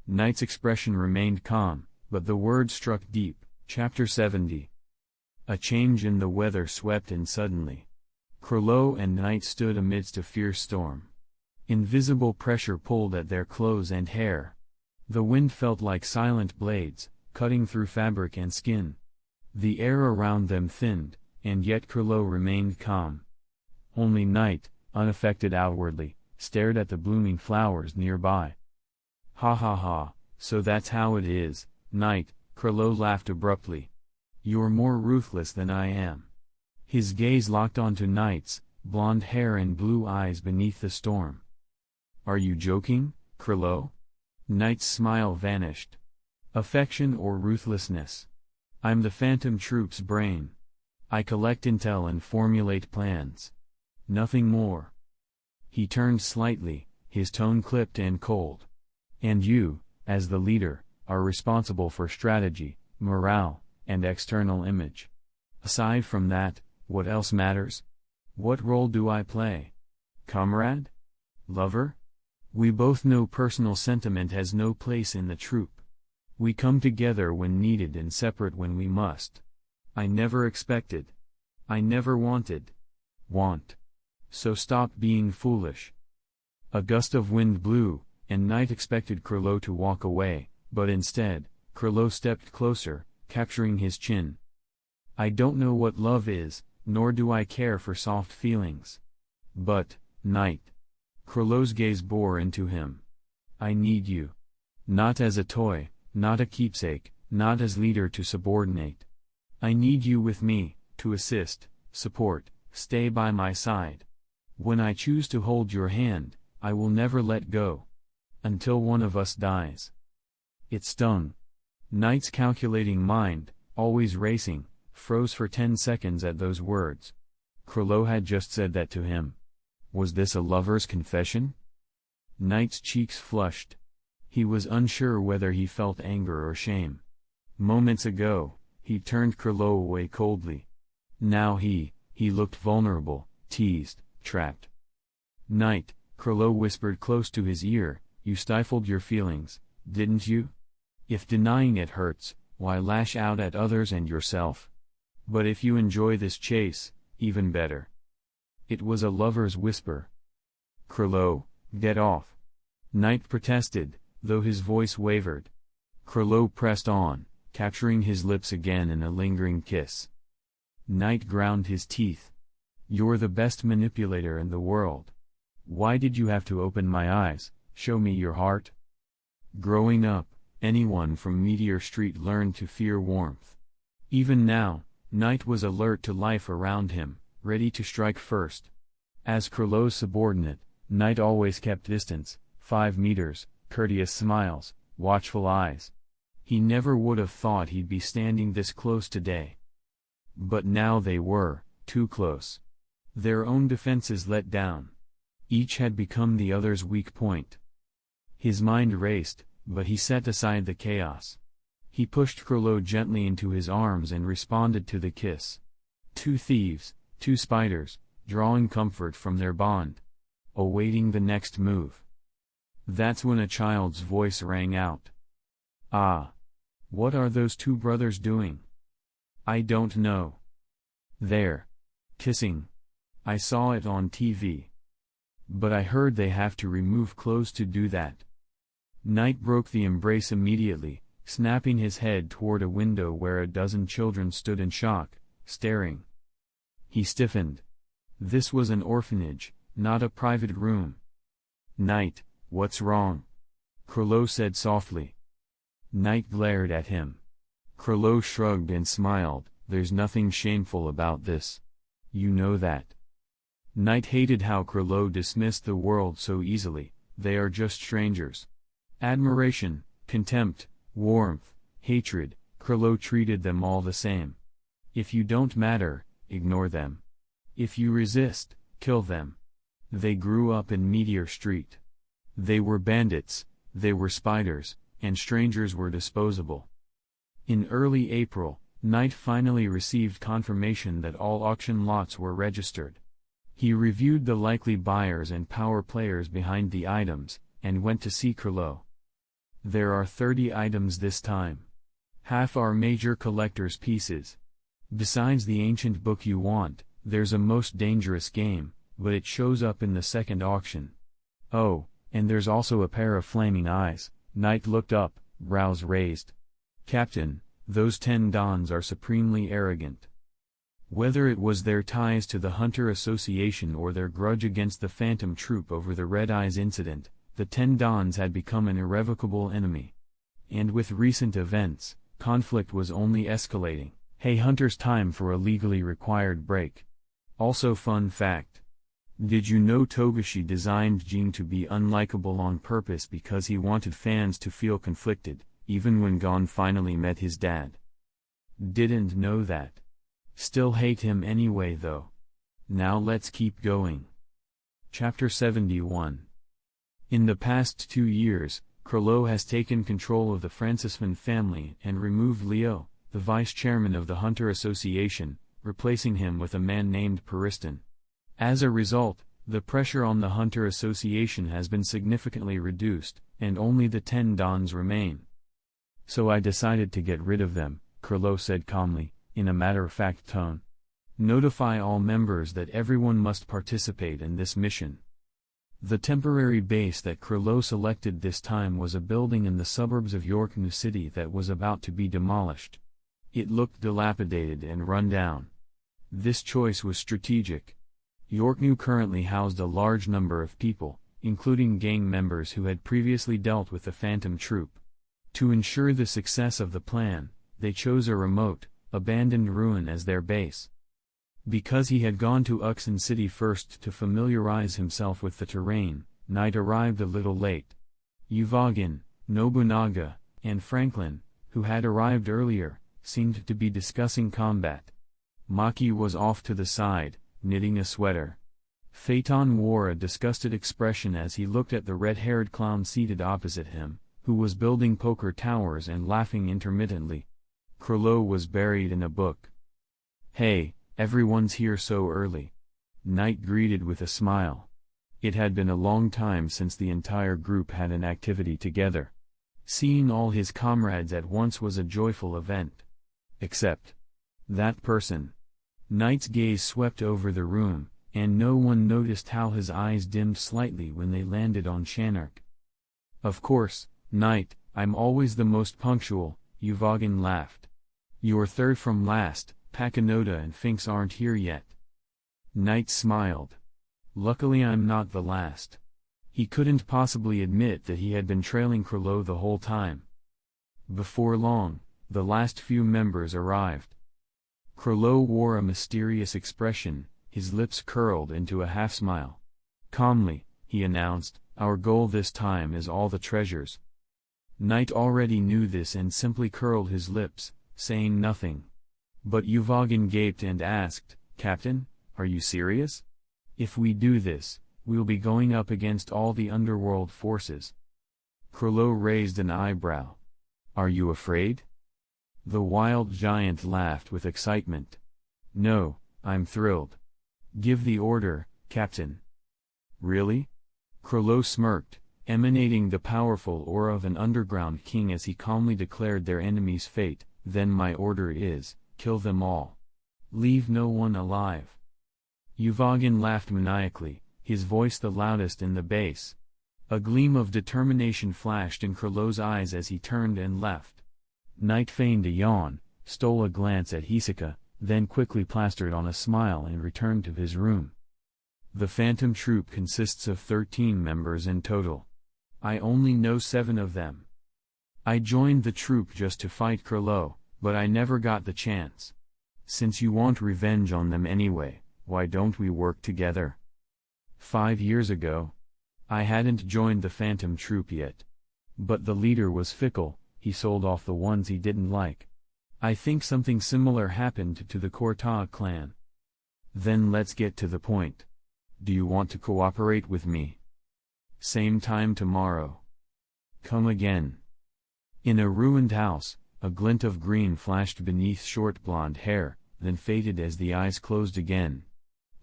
Knight's expression remained calm, but the words struck deep. Chapter 70. A change in the weather swept in suddenly. Krilo and Knight stood amidst a fierce storm. Invisible pressure pulled at their clothes and hair. The wind felt like silent blades, cutting through fabric and skin. The air around them thinned, and yet Krilo remained calm. Only Knight, unaffected outwardly, stared at the blooming flowers nearby. Ha ha ha, so that's how it is, Knight, Krilo laughed abruptly. You're more ruthless than I am. His gaze locked onto Knight's, blonde hair and blue eyes beneath the storm. Are you joking, Krilo? Knight's smile vanished. Affection or ruthlessness? I'm the Phantom Troop's brain. I collect intel and formulate plans. Nothing more. He turned slightly, his tone clipped and cold. And you, as the leader, are responsible for strategy, morale, and external image. Aside from that, what else matters? What role do I play? Comrade? Lover? We both know personal sentiment has no place in the troop. We come together when needed and separate when we must. I never expected. I never wanted. Want. So stop being foolish. A gust of wind blew, and Knight expected Krilo to walk away, but instead, Krilo stepped closer, capturing his chin. I don't know what love is, nor do I care for soft feelings. But, Knight. Krilo's gaze bore into him. I need you. Not as a toy, not a keepsake, not as leader to subordinate. I need you with me, to assist, support, stay by my side. When I choose to hold your hand, I will never let go. Until one of us dies. It stung. Knight's calculating mind, always racing, froze for 10 seconds at those words. Krilo had just said that to him. Was this a lover's confession? Knight's cheeks flushed. He was unsure whether he felt anger or shame. Moments ago, he turned Krilo away coldly. Now he looked vulnerable, teased, trapped. Knight, Krilo whispered close to his ear, you stifled your feelings, didn't you? If denying it hurts, why lash out at others and yourself? But if you enjoy this chase, even better. It was a lover's whisper. Krilo, get off. Knight protested, though his voice wavered. Krilo pressed on, capturing his lips again in a lingering kiss. Knight ground his teeth. You're the best manipulator in the world. Why did you have to open my eyes, show me your heart? Growing up, anyone from Meteor Street learned to fear warmth. Even now, Knight was alert to life around him, ready to strike first. As Krilo's subordinate, Knight always kept distance, 5 meters, courteous smiles, watchful eyes. He never would have thought he'd be standing this close today. But now they were, too close. Their own defenses let down. Each had become the other's weak point. His mind raced, but he set aside the chaos. He pushed Krilo gently into his arms and responded to the kiss. 2 thieves, 2 spiders, drawing comfort from their bond. Awaiting the next move. That's when a child's voice rang out. Ah! What are those 2 brothers doing? I don't know. They're kissing. I saw it on TV. But I heard they have to remove clothes to do that. Knight broke the embrace immediately, snapping his head toward a window where a dozen children stood in shock, staring. He stiffened. This was an orphanage, not a private room. Knight, what's wrong? Krilo said softly. Knight glared at him. Krilo shrugged and smiled, there's nothing shameful about this. You know that. Knight hated how Krilo dismissed the world so easily, they are just strangers. Admiration, contempt, warmth, hatred, Krilo treated them all the same. If you don't matter, ignore them. If you resist, kill them. They grew up in Meteor Street. They were bandits, they were spiders, and strangers were disposable. In early April, Knight finally received confirmation that all auction lots were registered. He reviewed the likely buyers and power players behind the items, and went to see Curlo. There are 30 items this time. Half are major collector's pieces. Besides the ancient book you want, there's a most dangerous game, but it shows up in the second auction. Oh, and there's also a pair of flaming eyes. Knight looked up, brows raised. Captain, those 10 Dons are supremely arrogant. Whether it was their ties to the Hunter Association or their grudge against the Phantom Troop over the Red Eyes incident, the 10 Dons had become an irrevocable enemy. And with recent events, conflict was only escalating. Hey Hunter's time for a legally required break. Also fun fact. Did you know Togashi designed Jean to be unlikable on purpose because he wanted fans to feel conflicted, even when Gon finally met his dad? Didn't know that. Still hate him anyway though. Now let's keep going. Chapter 71. In the past 2 years, Curlo has taken control of the Francisman family and removed Leo, the vice chairman of the Hunter Association, replacing him with a man named Periston. As a result, the pressure on the Hunter Association has been significantly reduced, and only the 10 Dons remain. So I decided to get rid of them, Curlo said calmly, in a matter-of-fact tone. Notify all members that everyone must participate in this mission. The temporary base that Curlo selected this time was a building in the suburbs of York New City that was about to be demolished. It looked dilapidated and run down. This choice was strategic. York New currently housed a large number of people, including gang members who had previously dealt with the Phantom Troop. To ensure the success of the plan, they chose a remote, abandoned ruin as their base. Because he had gone to Uxin City first to familiarize himself with the terrain, Knight arrived a little late. Uvogin, Nobunaga, and Franklin, who had arrived earlier, seemed to be discussing combat. Maki was off to the side, knitting a sweater. Phaeton wore a disgusted expression as he looked at the red-haired clown seated opposite him, who was building poker towers and laughing intermittently. Curlo was buried in a book. Hey, everyone's here so early. Knight greeted with a smile. It had been a long time since the entire group had an activity together. Seeing all his comrades at once was a joyful event. Except that person. Knight's gaze swept over the room, and no one noticed how his eyes dimmed slightly when they landed on Shanark. Of course, Knight, I'm always the most punctual, Uvogin laughed. You're third from last, Pakinoda and Finks aren't here yet. Knight smiled. Luckily I'm not the last. He couldn't possibly admit that he had been trailing Curlo the whole time. Before long, the last few members arrived. Curlo wore a mysterious expression, his lips curled into a half-smile. Calmly, he announced, our goal this time is all the treasures. Knight already knew this and simply curled his lips, saying nothing. But Uvogin gaped and asked, Captain, are you serious? If we do this, we'll be going up against all the underworld forces. Curlo raised an eyebrow. Are you afraid? The wild giant laughed with excitement. No, I'm thrilled. Give the order, Captain. Really? Curlo smirked, emanating the powerful aura of an underground king as he calmly declared their enemy's fate. Then my order is, kill them all. Leave no one alive. Uvogin laughed maniacally, his voice the loudest in the base. A gleam of determination flashed in Curlo's eyes as he turned and left. Knight feigned a yawn, stole a glance at Hisoka, then quickly plastered on a smile and returned to his room. The Phantom Troop consists of 13 members in total. I only know 7 of them. I joined the troop just to fight Curlo, but I never got the chance. Since you want revenge on them anyway, why don't we work together? 5 years ago, I hadn't joined the Phantom Troop yet. But the leader was fickle, he sold off the ones he didn't like. I think something similar happened to the Cortaz clan. Then let's get to the point. Do you want to cooperate with me? Same time tomorrow. Come again. In a ruined house, a glint of green flashed beneath short blonde hair, then faded as the eyes closed again.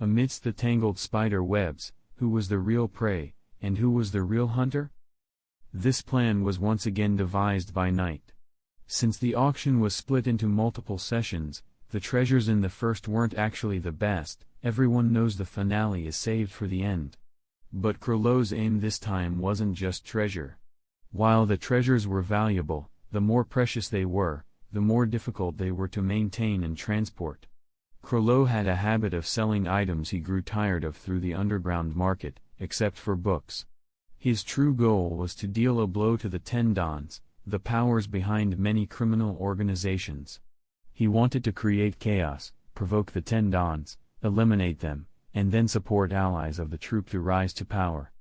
Amidst the tangled spider webs, who was the real prey, and who was the real hunter? This plan was once again devised by Night. Since the auction was split into multiple sessions, the treasures in the first weren't actually the best. Everyone knows the finale is saved for the end. But Krolow's aim this time wasn't just treasure. While the treasures were valuable, the more precious they were, the more difficult they were to maintain and transport. Krolow had a habit of selling items he grew tired of through the underground market, except for books. His true goal was to deal a blow to the Ten Dons, the powers behind many criminal organizations. He wanted to create chaos, provoke the Ten Dons, eliminate them, and then support allies of the troop to rise to power.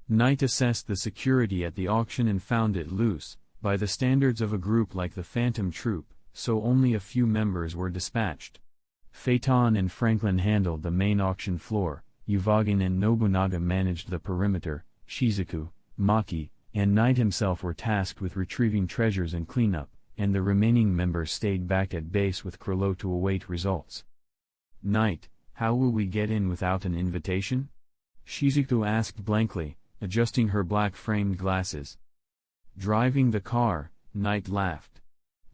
Knight assessed the security at the auction and found it loose, by the standards of a group like the Phantom Troop, so only a few members were dispatched. Phaeton and Franklin handled the main auction floor, Yuvagin and Nobunaga managed the perimeter, Shizuku, Maki, and Knight himself were tasked with retrieving treasures and cleanup, and the remaining members stayed back at base with Krolow to await results. Knight, how will we get in without an invitation? Shizuku asked blankly, adjusting her black-framed glasses. Driving the car, Knight laughed.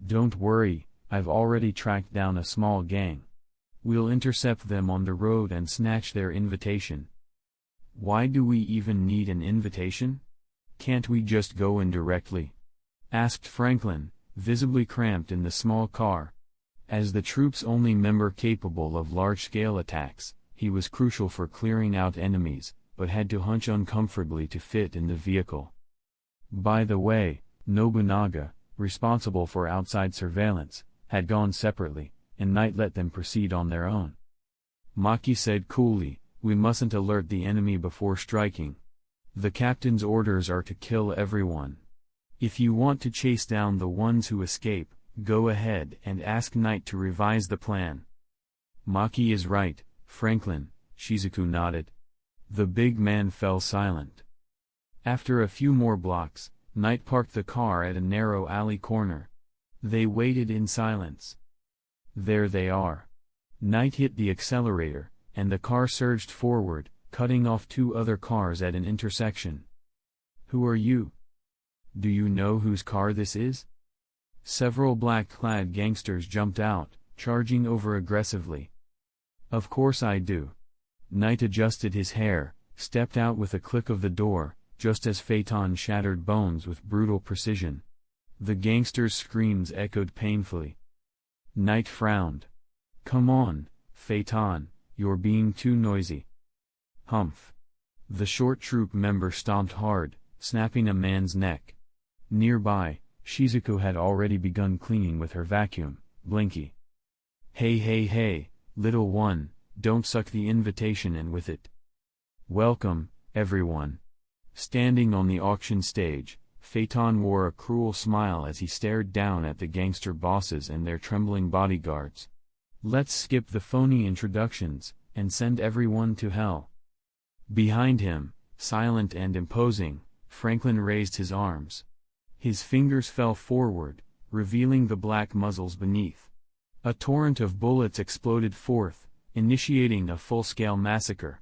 Don't worry, I've already tracked down a small gang. We'll intercept them on the road and snatch their invitation. Why do we even need an invitation? Can't we just go in directly? Asked Franklin, visibly cramped in the small car. As the troop's only member capable of large-scale attacks, he was crucial for clearing out enemies, but had to hunch uncomfortably to fit in the vehicle. By the way, Nobunaga, responsible for outside surveillance, had gone separately, and Knight let them proceed on their own. Maki said coolly, we mustn't alert the enemy before striking. The captain's orders are to kill everyone. If you want to chase down the ones who escape, go ahead and ask Knight to revise the plan. Maki is right, Franklin, Shizuku nodded. The big man fell silent. After a few more blocks, Knight parked the car at a narrow alley corner. They waited in silence. There they are. Knight hit the accelerator, and the car surged forward, cutting off two other cars at an intersection. Who are you? Do you know whose car this is? Several black-clad gangsters jumped out, charging over aggressively. Of course I do. Knight adjusted his hair, stepped out with a click of the door, just as Phaeton shattered bones with brutal precision. The gangsters' screams echoed painfully. Knight frowned. Come on, Phaeton, you're being too noisy. Humph. The short troop member stomped hard, snapping a man's neck. Nearby, Shizuku had already begun cleaning with her vacuum, Blinky. Hey, little one, don't suck the invitation in with it. Welcome, everyone. Standing on the auction stage, Phaeton wore a cruel smile as he stared down at the gangster bosses and their trembling bodyguards. Let's skip the phony introductions, and send everyone to hell. Behind him, silent and imposing, Franklin raised his arms. His fingers fell forward, revealing the black muzzles beneath. A torrent of bullets exploded forth, initiating a full-scale massacre.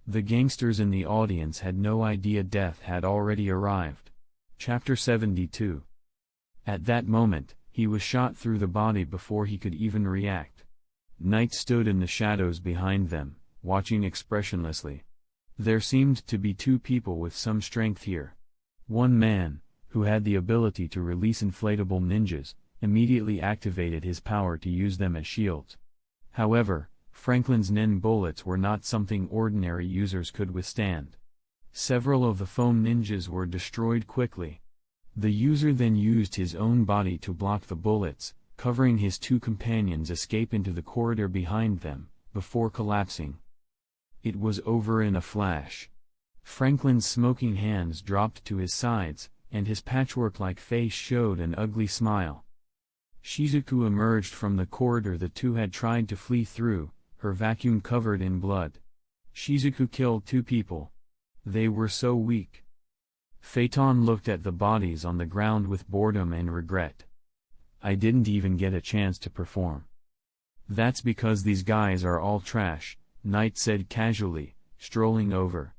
The gangsters in the audience had no idea death had already arrived. Chapter 72. At that moment, he was shot through the body before he could even react. Knight stood in the shadows behind them, watching expressionlessly. There seemed to be two people with some strength here. One man, who had the ability to release inflatable ninjas, immediately activated his power to use them as shields. However, Franklin's nin bullets were not something ordinary users could withstand. Several of the foam ninjas were destroyed quickly. The user then used his own body to block the bullets, covering his two companions' escape into the corridor behind them, before collapsing. It was over in a flash. Franklin's smoking hands dropped to his sides, and his patchwork-like face showed an ugly smile. Shizuku emerged from the corridor the two had tried to flee through, her vacuum covered in blood. Shizuku killed 2 people. They were so weak. Phaeton looked at the bodies on the ground with boredom and regret. I didn't even get a chance to perform. That's because these guys are all trash, Knight said casually, strolling over.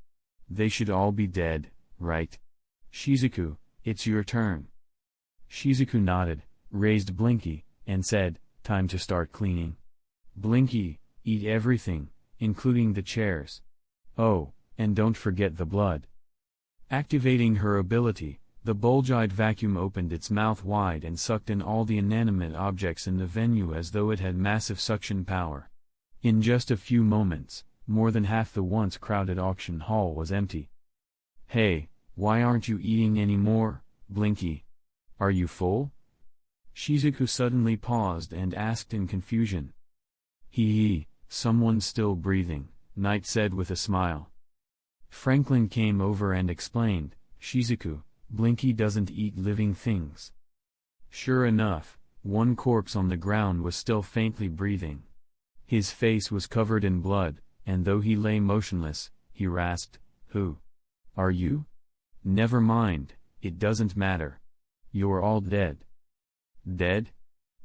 They should all be dead, right? Shizuku, it's your turn. Shizuku nodded, raised Blinky, and said, time to start cleaning. Blinky, eat everything, including the chairs. Oh, and don't forget the blood. Activating her ability, the bulge-eyed vacuum opened its mouth wide and sucked in all the inanimate objects in the venue as though it had massive suction power. In just a few moments, more than half the once crowded auction hall was empty. Hey, why aren't you eating any more, Blinky? Are you full? Shizuku suddenly paused and asked in confusion. Someone's still breathing, Knight said with a smile. Franklin came over and explained, Shizuku, Blinky doesn't eat living things. Sure enough, one corpse on the ground was still faintly breathing. His face was covered in blood, and though he lay motionless, he rasped, Who are you? Never mind, it doesn't matter. You're all dead. Dead?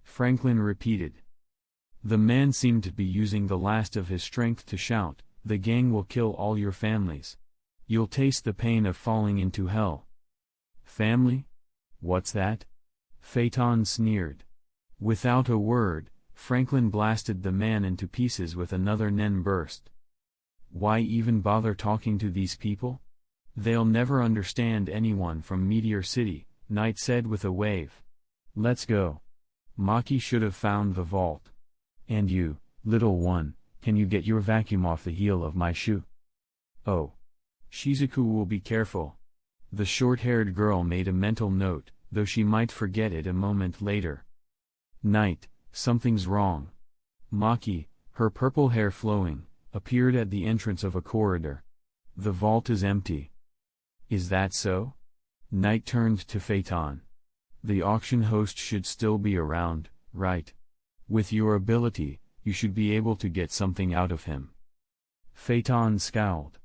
Franklin repeated. The man seemed to be using the last of his strength to shout, the gang will kill all your families. You'll taste the pain of falling into hell. Family? What's that? Phaeton sneered. Without a word, Franklin blasted the man into pieces with another nen burst. Why even bother talking to these people? They'll never understand anyone from Meteor City, Knight said with a wave. Let's go. Maki should have found the vault. And you, little one, can you get your vacuum off the heel of my shoe? Oh. Shizuku will be careful. The short-haired girl made a mental note, though she might forget it a moment later. Knight, something's wrong. Maki, her purple hair flowing, appeared at the entrance of a corridor. The vault is empty. Is that so? Knight turned to Phaeton. The auction host should still be around, right? With your ability, you should be able to get something out of him. Phaeton scowled.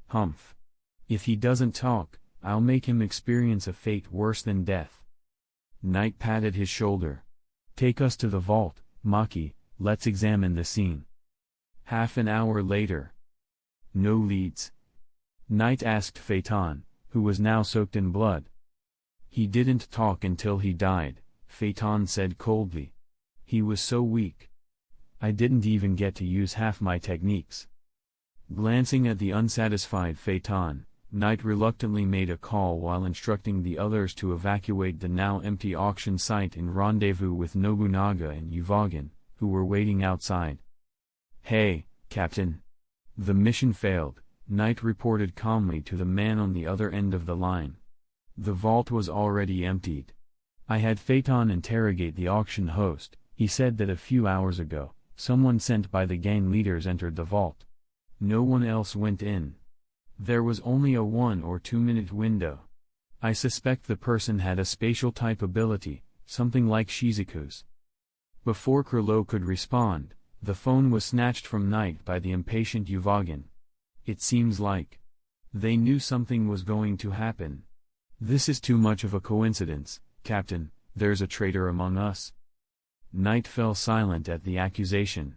Humph. If he doesn't talk, I'll make him experience a fate worse than death. Knight patted his shoulder. Take us to the vault, Maki, let's examine the scene. Half an hour later. No leads. Knight asked Phaeton, who was now soaked in blood. He didn't talk until he died, Phaeton said coldly. He was so weak. I didn't even get to use half my techniques. Glancing at the unsatisfied Phaeton, Knight reluctantly made a call while instructing the others to evacuate the now empty auction site and rendezvous with Nobunaga and Uvogin, who were waiting outside. Hey, Captain. The mission failed, Knight reported calmly to the man on the other end of the line. The vault was already emptied. I had Phaeton interrogate the auction host. He said that a few hours ago, someone sent by the gang leaders entered the vault. No one else went in. There was only a 1 or 2 minute window. I suspect the person had a spatial type ability, something like Shizuku's. Before Kurlo could respond, the phone was snatched from Knight by the impatient Uvogin. It seems like they knew something was going to happen. This is too much of a coincidence, Captain, there's a traitor among us. Knight fell silent at the accusation.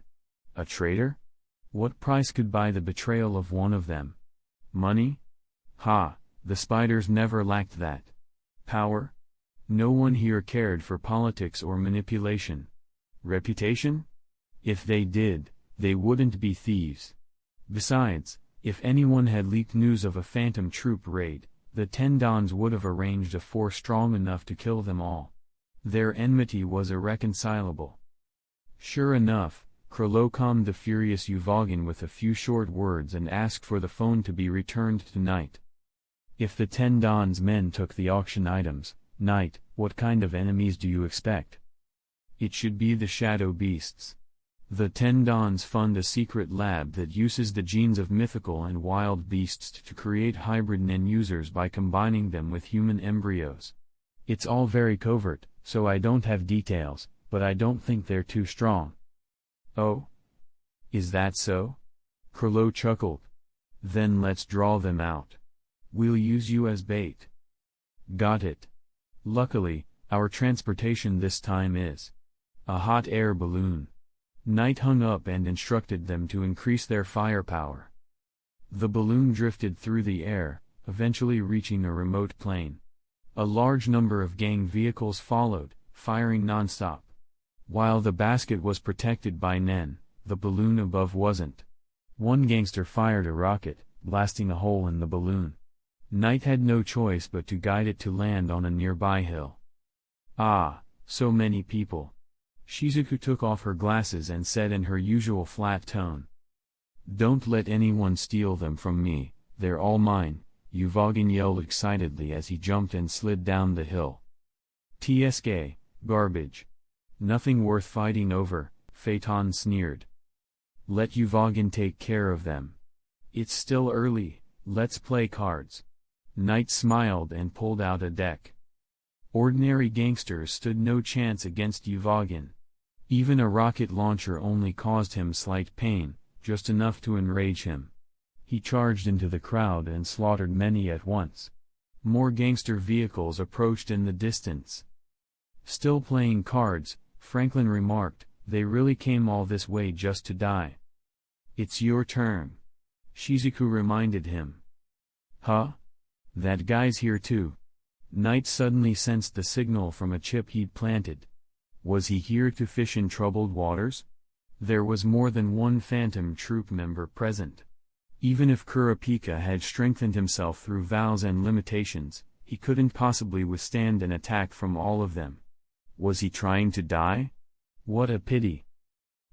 A traitor? What price could buy the betrayal of one of them? Money? Ha, the spiders never lacked that. Power? No one here cared for politics or manipulation. Reputation? If they did, they wouldn't be thieves. Besides, if anyone had leaked news of a phantom troop raid, the 10 Dons would have arranged a force strong enough to kill them all. Their enmity was irreconcilable. Sure enough, Kurlo calmed the furious Uvogin with a few short words and asked for the phone to be returned to Knight. If the 10 Dons men took the auction items, Knight, what kind of enemies do you expect? It should be the shadow beasts. The 10 Dons fund a secret lab that uses the genes of mythical and wild beasts to create hybrid Nen users by combining them with human embryos. It's all very covert, so I don't have details, but I don't think they're too strong. Oh? Is that so? Kurlo chuckled. Then let's draw them out. We'll use you as bait. Got it. Luckily, our transportation this time is a hot air balloon. Knight hung up and instructed them to increase their firepower. The balloon drifted through the air, eventually reaching a remote plain. A large number of gang vehicles followed, firing non-stop. While the basket was protected by Nen, the balloon above wasn't. One gangster fired a rocket, blasting a hole in the balloon. Knight had no choice but to guide it to land on a nearby hill. Ah, so many people. Shizuku took off her glasses and said in her usual flat tone. Don't let anyone steal them from me, they're all mine, Uvogin yelled excitedly as he jumped and slid down the hill. TSK, garbage. Nothing worth fighting over, Phaeton sneered. Let Uvogin take care of them. It's still early, let's play cards. Knight smiled and pulled out a deck. Ordinary gangsters stood no chance against Uvogin. Even a rocket launcher only caused him slight pain, just enough to enrage him. He charged into the crowd and slaughtered many at once. More gangster vehicles approached in the distance. Still playing cards, Franklin remarked, they really came all this way just to die. It's your turn. Shizuku reminded him. Huh? That guy's here too. Knight suddenly sensed the signal from a chip he'd planted. Was he here to fish in troubled waters? There was more than one Phantom Troop member present. Even if Kurapika had strengthened himself through vows and limitations, he couldn't possibly withstand an attack from all of them. Was he trying to die? What a pity.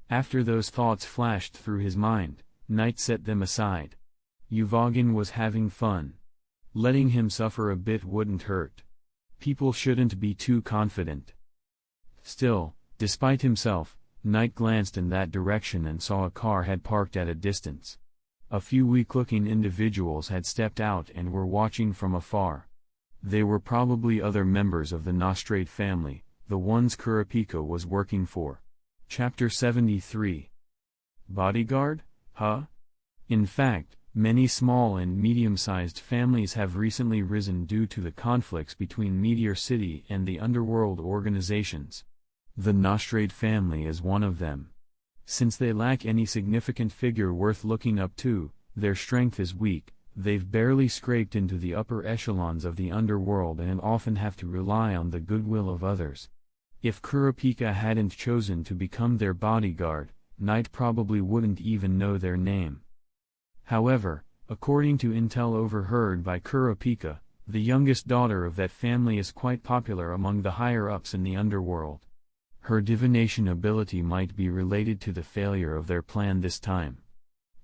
After those thoughts flashed through his mind, Knight set them aside. Uvogin was having fun. Letting him suffer a bit wouldn't hurt. People shouldn't be too confident. Still, despite himself, Knight glanced in that direction and saw a car had parked at a distance. A few weak-looking individuals had stepped out and were watching from afar. They were probably other members of the Nostrade family, the ones Kurapika was working for. Chapter 73. Bodyguard? Huh? In fact, many small and medium-sized families have recently risen due to the conflicts between Meteor City and the underworld organizations. The Nostrade family is one of them. Since they lack any significant figure worth looking up to, their strength is weak, they've barely scraped into the upper echelons of the underworld and often have to rely on the goodwill of others. If Kurapika hadn't chosen to become their bodyguard, Knight probably wouldn't even know their name. However, according to intel overheard by Kurapika, the youngest daughter of that family is quite popular among the higher-ups in the underworld. Her divination ability might be related to the failure of their plan this time.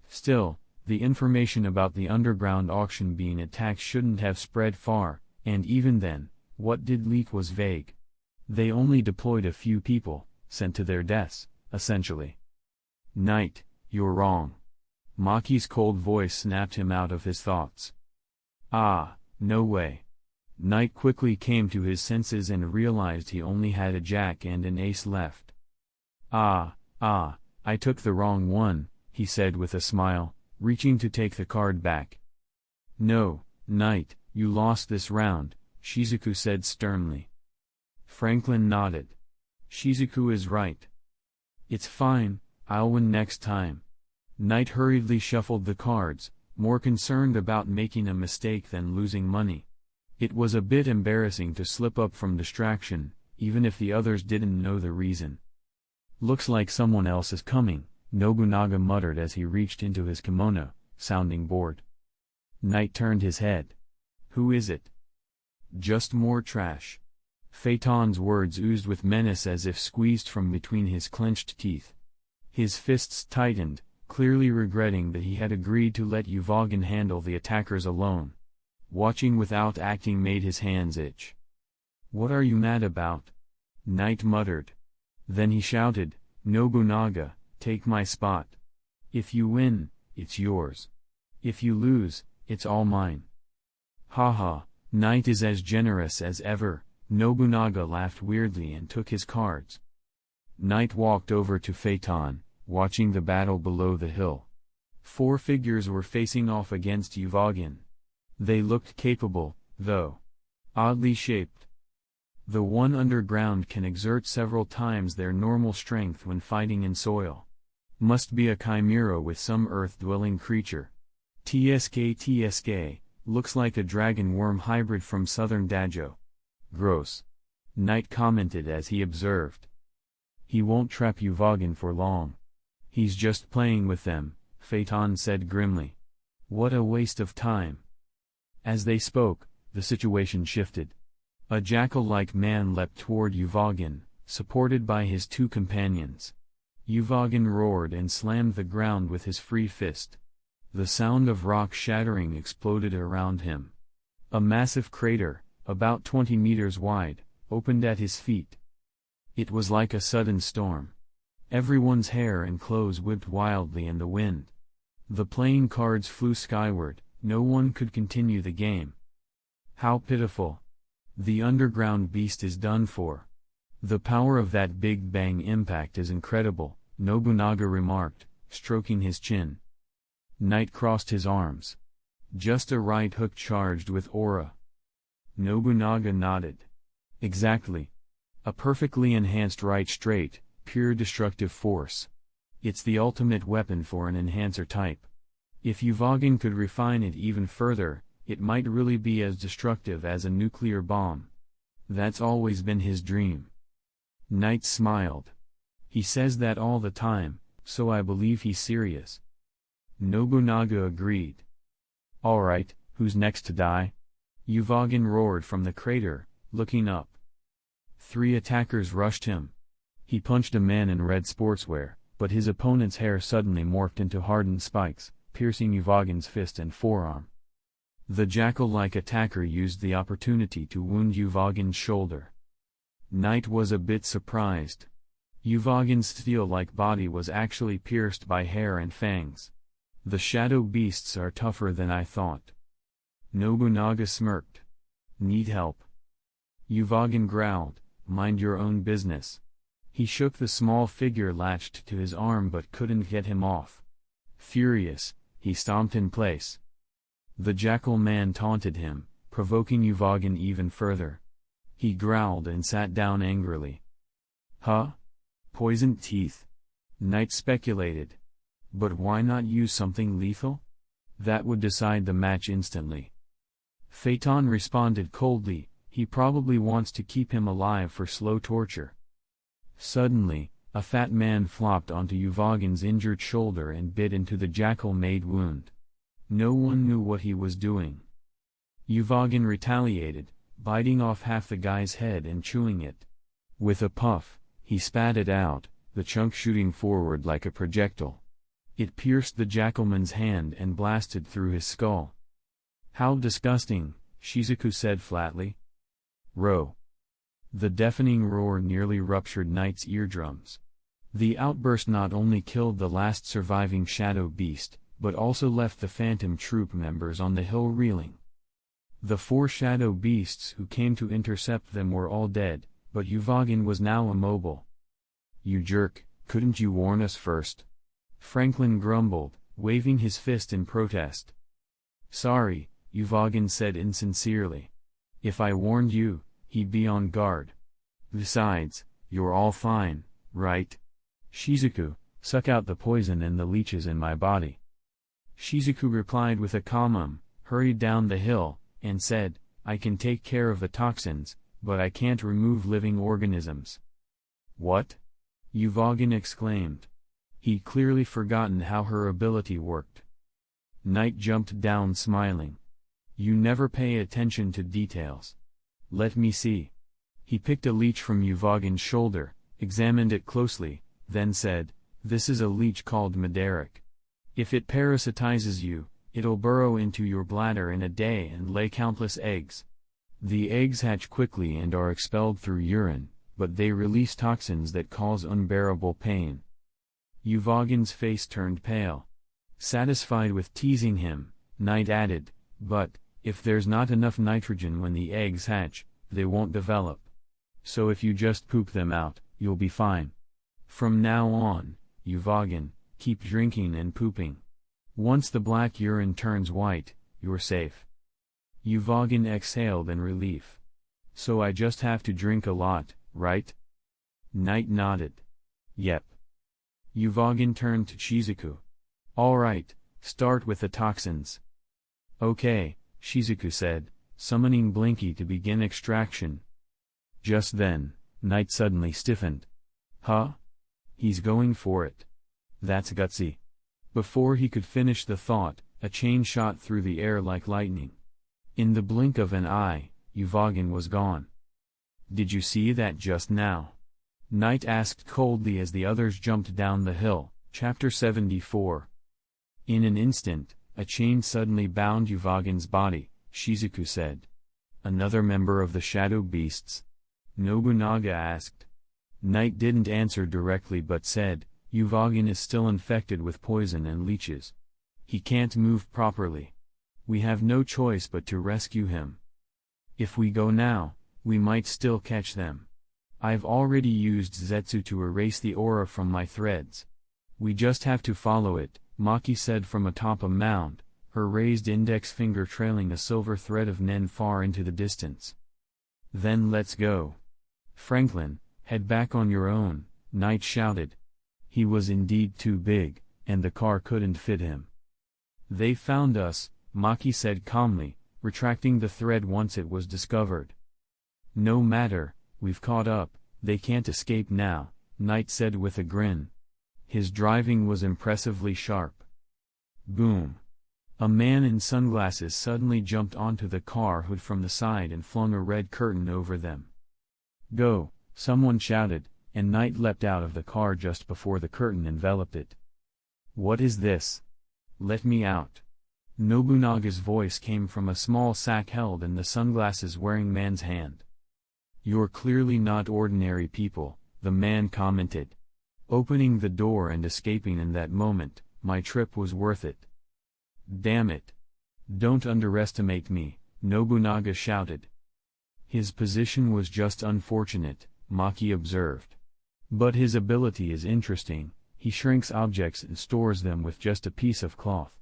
Still, the information about the underground auction being attacked shouldn't have spread far, and even then, what did leak was vague. They only deployed a few people, sent to their deaths, essentially. Knight, you're wrong. Maki's cold voice snapped him out of his thoughts. Ah, no way. Knight quickly came to his senses and realized he only had a jack and an ace left. I took the wrong one, he said with a smile, reaching to take the card back. No, Knight, you lost this round, Shizuku said sternly. Franklin nodded. Shizuku is right. It's fine, I'll win next time. Knight hurriedly shuffled the cards, more concerned about making a mistake than losing money. It was a bit embarrassing to slip up from distraction, even if the others didn't know the reason. Looks like someone else is coming, Nobunaga muttered as he reached into his kimono, sounding bored. Knight turned his head. Who is it? Just more trash. Phaeton's words oozed with menace as if squeezed from between his clenched teeth. His fists tightened, clearly regretting that he had agreed to let Uvogin handle the attackers alone. Watching without acting made his hands itch. What are you mad about? Knight muttered. Then he shouted, Nobunaga, take my spot. If you win, it's yours. If you lose, it's all mine. Haha, Knight is as generous as ever, Nobunaga laughed weirdly and took his cards. Knight walked over to Phaeton, watching the battle below the hill. 4 figures were facing off against Uvogin. They looked capable, though oddly shaped. The one underground can exert several times their normal strength when fighting in soil. Must be a chimera with some earth-dwelling creature. TSK, looks like a dragon worm hybrid from southern Dajo. Gross. Knight commented as he observed. He won't trap Uvogin for long. He's just playing with them, Phaeton said grimly. What a waste of time. As they spoke, the situation shifted. A jackal-like man leapt toward Uvogin, supported by his 2 companions. Uvogin roared and slammed the ground with his free fist. The sound of rock shattering exploded around him. A massive crater, about 20 meters wide, opened at his feet. It was like a sudden storm. Everyone's hair and clothes whipped wildly in the wind. The playing cards flew skyward, no one could continue the game. How pitiful. The underground beast is done for. The power of that Big Bang impact is incredible, Nobunaga remarked, stroking his chin. Knight crossed his arms. Just a right hook charged with aura. Nobunaga nodded. Exactly. A perfectly enhanced right straight, pure destructive force. It's the ultimate weapon for an enhancer type. If Uvogin could refine it even further, it might really be as destructive as a nuclear bomb. That's always been his dream. Knight smiled. He says that all the time, so I believe he's serious. Nobunaga agreed. Alright, who's next to die? Uvogin roared from the crater, looking up. 3 attackers rushed him. He punched a man in red sportswear, but his opponent's hair suddenly morphed into hardened spikes, piercing Uvogin's fist and forearm. The jackal-like attacker used the opportunity to wound Uvogin's shoulder. Knight was a bit surprised. Uvogin's steel-like body was actually pierced by hair and fangs. The shadow beasts are tougher than I thought. Nobunaga smirked. Need help? Uvogin growled, mind your own business. He shook the small figure latched to his arm but couldn't get him off. Furious, he stomped in place. The jackal man taunted him, provoking Uvogin even further. He growled and sat down angrily. Huh? Poisoned teeth? Knight speculated. But why not use something lethal? That would decide the match instantly. Phaeton responded coldly, he probably wants to keep him alive for slow torture. Suddenly, a fat man flopped onto Uvogin's injured shoulder and bit into the jackal-made wound. No one knew what he was doing. Uvogin retaliated, biting off half the guy's head and chewing it. With a puff, he spat it out, the chunk shooting forward like a projectile. It pierced the jackalman's hand and blasted through his skull. How disgusting, Shizuku said flatly. Row. The deafening roar nearly ruptured Knight's eardrums. The outburst not only killed the last surviving shadow beast, but also left the phantom troop members on the hill reeling. The 4 shadow beasts who came to intercept them were all dead, but Uvogin was now immobile. You jerk, couldn't you warn us first? Franklin grumbled, waving his fist in protest. Sorry, Uvogin said insincerely. If I warned you, he'd be on guard. Besides, you're all fine, right? Shizuku, suck out the poison and the leeches in my body. Shizuku replied with a calm, hurried down the hill, and said, I can take care of the toxins, but I can't remove living organisms. What? Uvogin exclaimed. He'd clearly forgotten how her ability worked. Knight jumped down smiling. You never pay attention to details. Let me see. He picked a leech from Uvogin's shoulder, examined it closely, then said, This is a leech called Mederic. If it parasitizes you, it'll burrow into your bladder in a day and lay countless eggs. The eggs hatch quickly and are expelled through urine, but they release toxins that cause unbearable pain. Uvogin's face turned pale. Satisfied with teasing him, Knight added, but, if there's not enough nitrogen when the eggs hatch, they won't develop. So if you just poop them out, you'll be fine. From now on, Yuvagan, keep drinking and pooping. Once the black urine turns white, you're safe. Yuvagan exhaled in relief. So I just have to drink a lot, right? Knight nodded. Yep. Yuvagan turned to Shizuku. Alright, start with the toxins. Okay, Shizuku said, summoning Blinky to begin extraction. Just then, Knight suddenly stiffened. Huh? He's going for it. That's gutsy. Before he could finish the thought, a chain shot through the air like lightning. In the blink of an eye, Yuvagan was gone. Did you see that just now? Knight asked coldly as the others jumped down the hill. Chapter 74. In an instant, a chain suddenly bound Yuvagan's body, Shizuku said. Another member of the shadow beasts? Nobunaga asked. Knight didn't answer directly but said, Yuvagan is still infected with poison and leeches. He can't move properly. We have no choice but to rescue him. If we go now, we might still catch them. I've already used Zetsu to erase the aura from my threads. We just have to follow it, Maki said from atop a mound, her raised index finger trailing a silver thread of Nen far into the distance. Then let's go. Franklin, head back on your own, Knight shouted. He was indeed too big, and the car couldn't fit him. They found us, Maki said calmly, retracting the thread once it was discovered. No matter, we've caught up, they can't escape now, Knight said with a grin. His driving was impressively sharp. Boom. A man in sunglasses suddenly jumped onto the car hood from the side and flung a red curtain over them. Go, someone shouted, and Knight leapt out of the car just before the curtain enveloped it. What is this? Let me out. Nobunaga's voice came from a small sack held in the sunglasses-wearing man's hand. You're clearly not ordinary people, the man commented. Opening the door and escaping in that moment, my trip was worth it. Damn it. Don't underestimate me, Nobunaga shouted. His position was just unfortunate, Maki observed. But his ability is interesting, he shrinks objects and stores them with just a piece of cloth.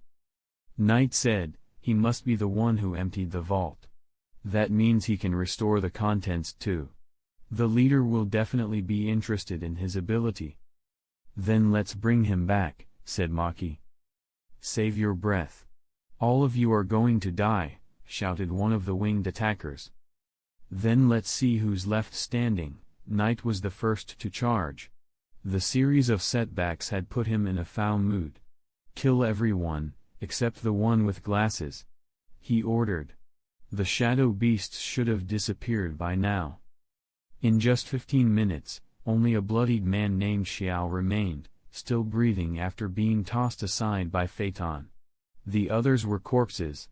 Knight said, he must be the one who emptied the vault. That means he can restore the contents too. The leader will definitely be interested in his ability. Then let's bring him back, said Maki. Save your breath. All of you are going to die, shouted one of the winged attackers. Then let's see who's left standing. Knight was the first to charge. The series of setbacks had put him in a foul mood. Kill everyone, except the one with glasses, he ordered. The shadow beasts should have disappeared by now. In just 15 minutes, only a bloodied man named Xiao remained, still breathing after being tossed aside by Phaeton. The others were corpses.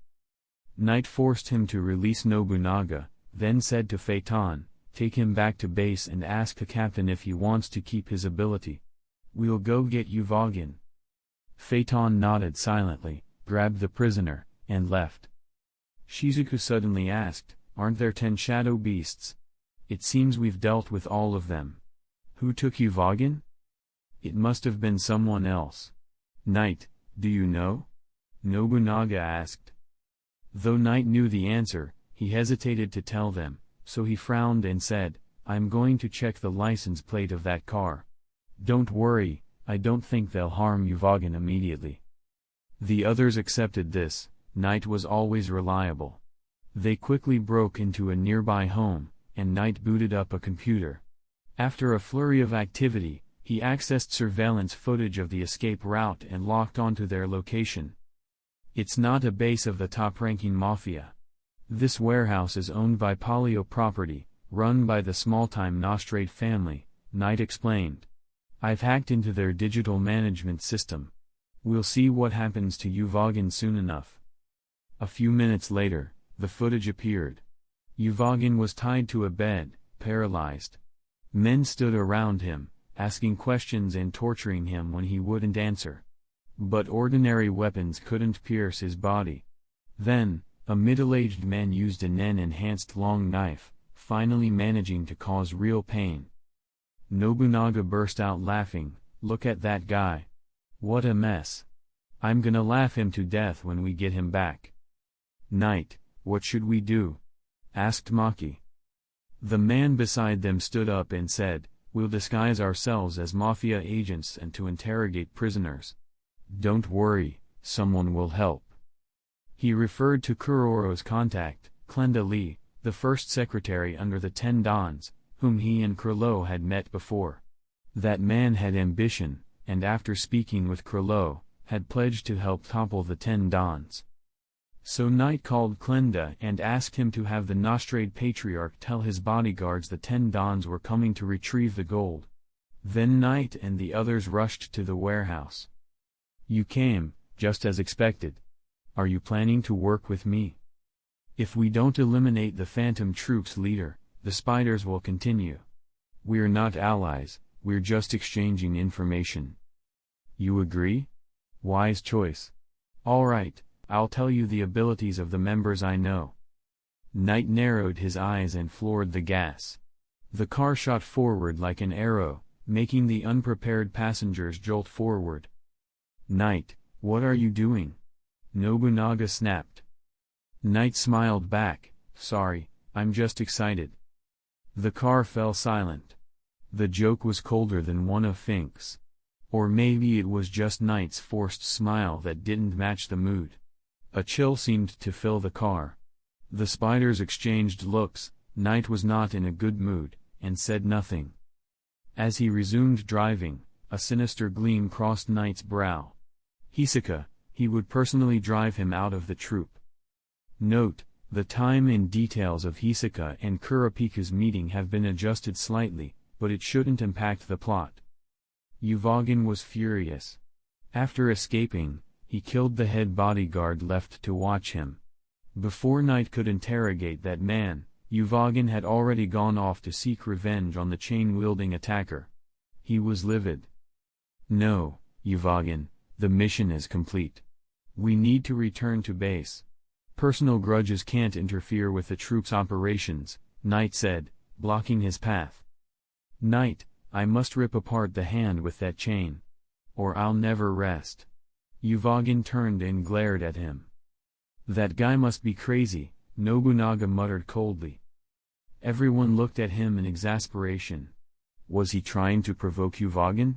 Knight forced him to release Nobunaga, then said to Phaeton, take him back to base and ask the captain if he wants to keep his ability. We'll go get Yuvagan. Phaeton nodded silently, grabbed the prisoner, and left. Shizuku suddenly asked, aren't there 10 shadow beasts? It seems we've dealt with all of them. Who took Yuvagan? It must have been someone else. Knight, do you know? Nobunaga asked. Though Knight knew the answer, he hesitated to tell them, so he frowned and said, I'm going to check the license plate of that car. Don't worry, I don't think they'll harm Yuvagan immediately. The others accepted this. Knight was always reliable. They quickly broke into a nearby home, and Knight booted up a computer. After a flurry of activity, he accessed surveillance footage of the escape route and locked onto their location. It's not a base of the top-ranking mafia. This warehouse is owned by Polio Property, run by the small-time Nostrade family, Knight explained. I've hacked into their digital management system. We'll see what happens to Yuvagan soon enough. A few minutes later, the footage appeared. Yuvagan was tied to a bed, paralyzed. Men stood around him, asking questions and torturing him when he wouldn't answer. But ordinary weapons couldn't pierce his body. Then, a middle-aged man used a Nen-enhanced long knife, finally managing to cause real pain. Nobunaga burst out laughing. Look at that guy. What a mess. I'm gonna laugh him to death when we get him back. Knight, what should we do? Asked Maki. The man beside them stood up and said, We'll disguise ourselves as mafia agents and to interrogate prisoners. Don't worry, someone will help. He referred to Kuroro's contact, Clenda Lee, the first secretary under the 10 Dons, whom he and Kurlo had met before. That man had ambition, and after speaking with Kurlo, had pledged to help topple the 10 Dons. So Knight called Clenda and asked him to have the Nostrade Patriarch tell his bodyguards the 10 Dons were coming to retrieve the gold. Then Knight and the others rushed to the warehouse. You came, just as expected. Are you planning to work with me? If we don't eliminate the Phantom Troop's leader, the spiders will continue. We're not allies, we're just exchanging information. You agree? Wise choice. All right, I'll tell you the abilities of the members I know. Knight narrowed his eyes and floored the gas. The car shot forward like an arrow, making the unprepared passengers jolt forward. Knight, what are you doing? Nobunaga snapped. Knight smiled back, sorry, I'm just excited. The car fell silent. The joke was colder than one of Fink's. Or maybe it was just Knight's forced smile that didn't match the mood. A chill seemed to fill the car. The spiders exchanged looks. Knight was not in a good mood, and said nothing. As he resumed driving, a sinister gleam crossed Knight's brow. Hisaka, he would personally drive him out of the troop. Note, the time and details of Hisaka and Kurapika's meeting have been adjusted slightly, but it shouldn't impact the plot. Uvogin was furious. After escaping, he killed the head bodyguard left to watch him. Before Knight could interrogate that man, Uvogin had already gone off to seek revenge on the chain-wielding attacker. He was livid. No, Uvogin, the mission is complete. We need to return to base. Personal grudges can't interfere with the troop's operations, Knight said, blocking his path. Knight, I must rip apart the hand with that chain. Or I'll never rest. Uvogin turned and glared at him. That guy must be crazy, Nobunaga muttered coldly. Everyone looked at him in exasperation. Was he trying to provoke Uvogin?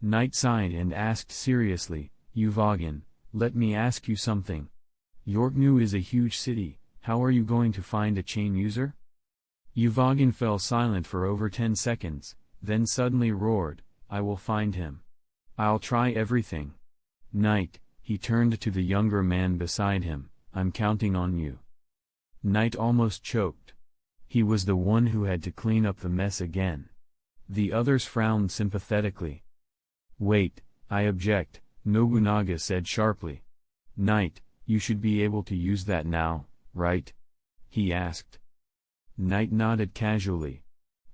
Knight sighed and asked seriously, Uvogin, let me ask you something. Yorknu is a huge city, how are you going to find a chain user? Uvogin fell silent for over 10 seconds, then suddenly roared, I will find him. I'll try everything. Knight, he turned to the younger man beside him, I'm counting on you. Knight almost choked. He was the one who had to clean up the mess again. The others frowned sympathetically. Wait, I object, Nobunaga said sharply. Knight, you should be able to use that now, right? He asked. Knight nodded casually.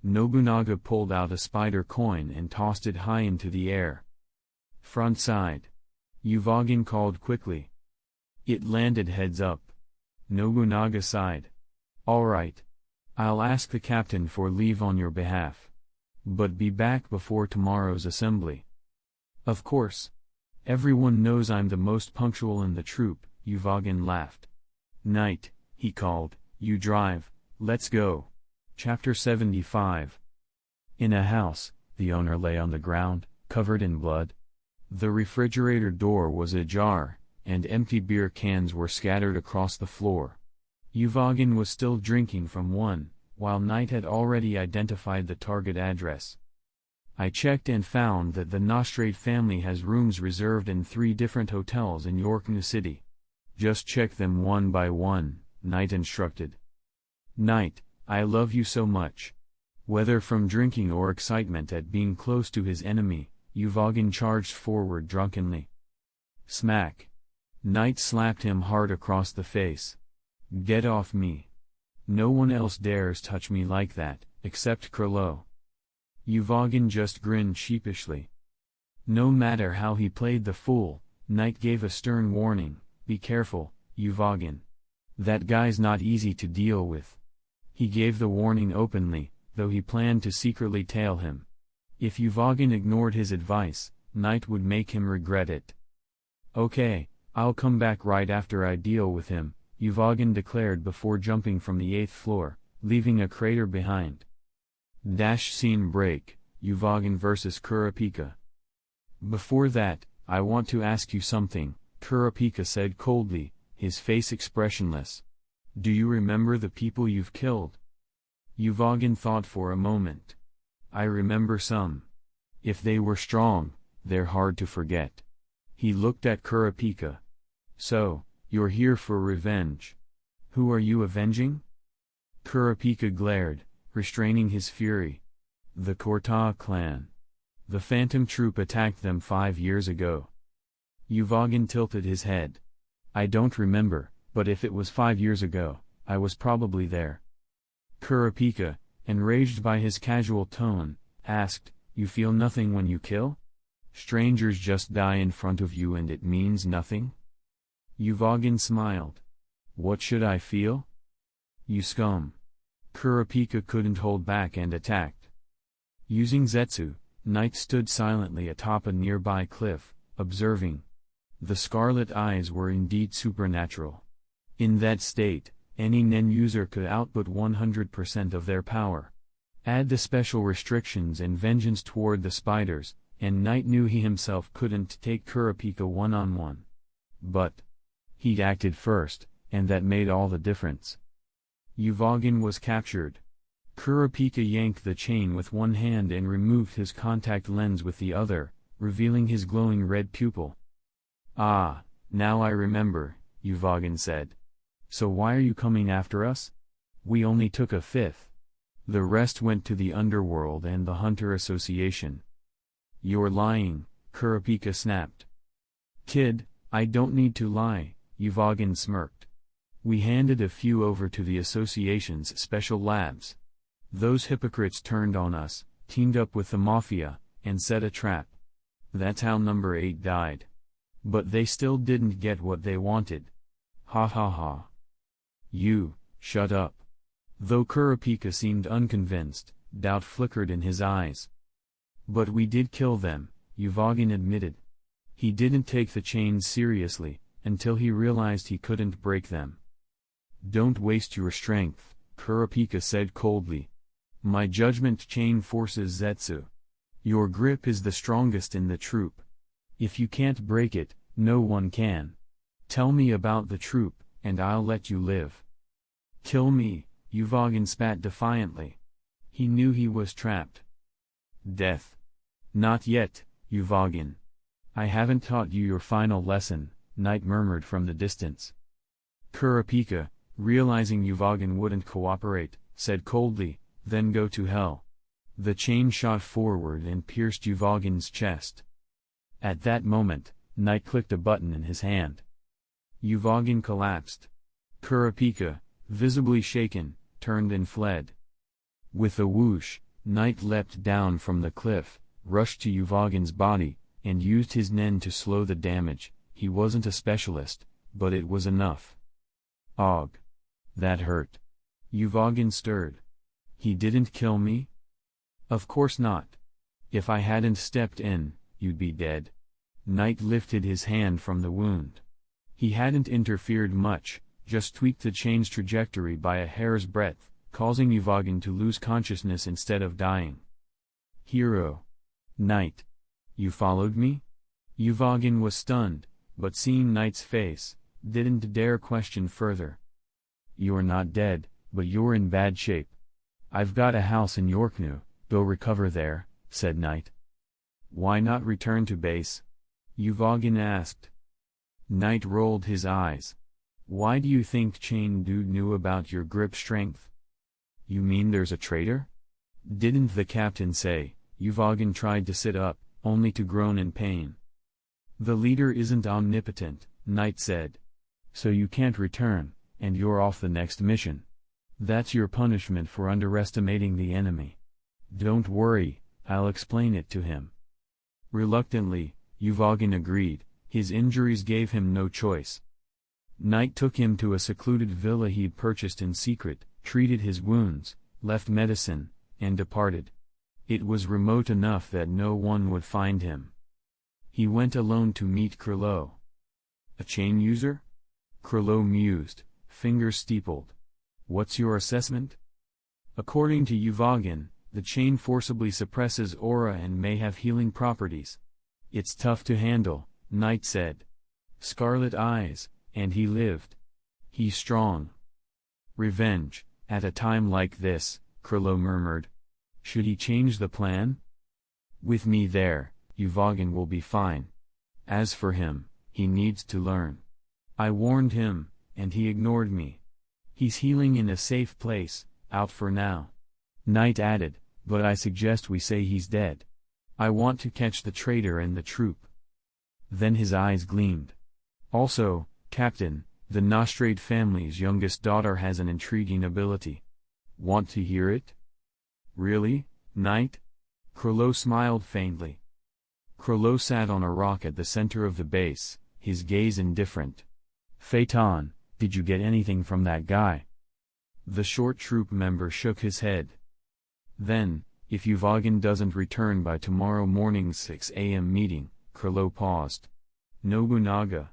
Nobunaga pulled out a spider coin and tossed it high into the air. Front side. Uvogin called quickly. It landed heads up. Nobunaga sighed. All right. I'll ask the captain for leave on your behalf. But be back before tomorrow's assembly. Of course. Everyone knows I'm the most punctual in the troop, Uvogin laughed. Knight, he called, you drive, let's go. Chapter 75. In a house, the owner lay on the ground, covered in blood. The refrigerator door was ajar, and empty beer cans were scattered across the floor. Uvogin was still drinking from one, while Knight had already identified the target address. I checked and found that the Nostrade family has rooms reserved in 3 different hotels in Yorknu City. Just check them one by one, Knight instructed. Knight, I love you so much. Whether from drinking or excitement at being close to his enemy, Uvogin charged forward drunkenly. Smack. Knight slapped him hard across the face. Get off me. No one else dares touch me like that, except Kurlo. Uvogin just grinned sheepishly. No matter how he played the fool, Knight gave a stern warning, be careful, Uvogin. That guy's not easy to deal with. He gave the warning openly, though he planned to secretly tail him. If Uvogin ignored his advice, Knight would make him regret it. "Okay, I'll come back right after I deal with him," Uvogin declared before jumping from the 8th floor, leaving a crater behind. Scene break, Uvogin vs Kurapika. "Before that, I want to ask you something," Kurapika said coldly, his face expressionless. "Do you remember the people you've killed?" Uvogin thought for a moment. "I remember some. If they were strong, they're hard to forget." He looked at Kurapika. "So, you're here for revenge. Who are you avenging?" Kurapika glared, restraining his fury. "The Korta clan. The Phantom Troop attacked them 5 years ago." Uvogin tilted his head. "I don't remember, but if it was 5 years ago, I was probably there." Kurapika, enraged by his casual tone, asked, "You feel nothing when you kill? Strangers just die in front of you and it means nothing?" Uvogin smiled. "What should I feel? You scum." Kurapika couldn't hold back and attacked. Using Zetsu, Knight stood silently atop a nearby cliff, observing. The scarlet eyes were indeed supernatural. In that state, any Nen user could output 100% of their power. Add the special restrictions and vengeance toward the spiders, and Knight knew he himself couldn't take Kurapika one-on-one. But he'd acted first, and that made all the difference. Uvogin was captured. Kurapika yanked the chain with one hand and removed his contact lens with the other, revealing his glowing red pupil. "Ah, now I remember," Uvogin said. "So why are you coming after us? We only took a fifth. The rest went to the underworld and the Hunter Association." "You're lying," Kurapika snapped. "Kid, I don't need to lie," Uvogin smirked. "We handed a few over to the Association's special labs. Those hypocrites turned on us, teamed up with the Mafia, and set a trap. That's how number 8 died. But they still didn't get what they wanted. Ha ha ha." "You, shut up." Though Kurapika seemed unconvinced, doubt flickered in his eyes. "But we did kill them," Uvogin admitted. He didn't take the chains seriously, until he realized he couldn't break them. "Don't waste your strength," Kurapika said coldly. "My judgment chain forces Zetsu. Your grip is the strongest in the troop. If you can't break it, no one can. Tell me about the troop, and I'll let you live." "Kill me," Uvogin spat defiantly. He knew he was trapped. "Death? Not yet, Uvogin. I haven't taught you your final lesson," Knight murmured from the distance. Kurapika, realizing Uvogin wouldn't cooperate, said coldly, "Then go to hell." The chain shot forward and pierced Uvogin's chest. At that moment, Knight clicked a button in his hand. Uvogin collapsed. Kurapika, visibly shaken, turned and fled. With a whoosh, Knight leapt down from the cliff, rushed to Uvogin's body, and used his Nen to slow the damage. He wasn't a specialist, but it was enough. "Og. That hurt." Uvogin stirred. "He didn't kill me?" "Of course not. If I hadn't stepped in, you'd be dead." Knight lifted his hand from the wound. He hadn't interfered much, just tweaked the chain's trajectory by a hair's breadth, causing Uvogin to lose consciousness instead of dying. "Hero. Knight. You followed me?" Uvogin was stunned, but seeing Knight's face, didn't dare question further. "You're not dead, but you're in bad shape. I've got a house in Yorknu, go recover there," said Knight. "Why not return to base?" Uvogin asked. Knight rolled his eyes. "Why do you think Chain Dude knew about your grip strength?" "You mean there's a traitor?" "Didn't the captain say?" Uvogin tried to sit up, only to groan in pain. "The leader isn't omnipotent," Knight said. "So you can't return, and you're off the next mission. That's your punishment for underestimating the enemy. Don't worry, I'll explain it to him." Reluctantly, Uvogin agreed. His injuries gave him no choice. Knight took him to a secluded villa he'd purchased in secret, treated his wounds, left medicine, and departed. It was remote enough that no one would find him. He went alone to meet Krilo. A chain user? Krilo mused, fingers steepled. What's your assessment? According to Uvagin, the chain forcibly suppresses aura and may have healing properties. It's tough to handle, Knight said. Scarlet eyes, and he lived. He's strong. Revenge, at a time like this, Krilo murmured. Should he change the plan? With me there, Uvagin will be fine. As for him, he needs to learn. I warned him, and he ignored me. He's healing in a safe place, out for now. Knight added, but I suggest we say he's dead. I want to catch the traitor and the troop. Then his eyes gleamed. Also, Captain, the Nostrade family's youngest daughter has an intriguing ability. Want to hear it? Really, Knight? Krilo smiled faintly. Krilo sat on a rock at the center of the base, his gaze indifferent. Phaeton, did you get anything from that guy? The short troop member shook his head. Then, if Uvagin doesn't return by tomorrow morning's 6 a.m. meeting, Krilo paused. Nobunaga,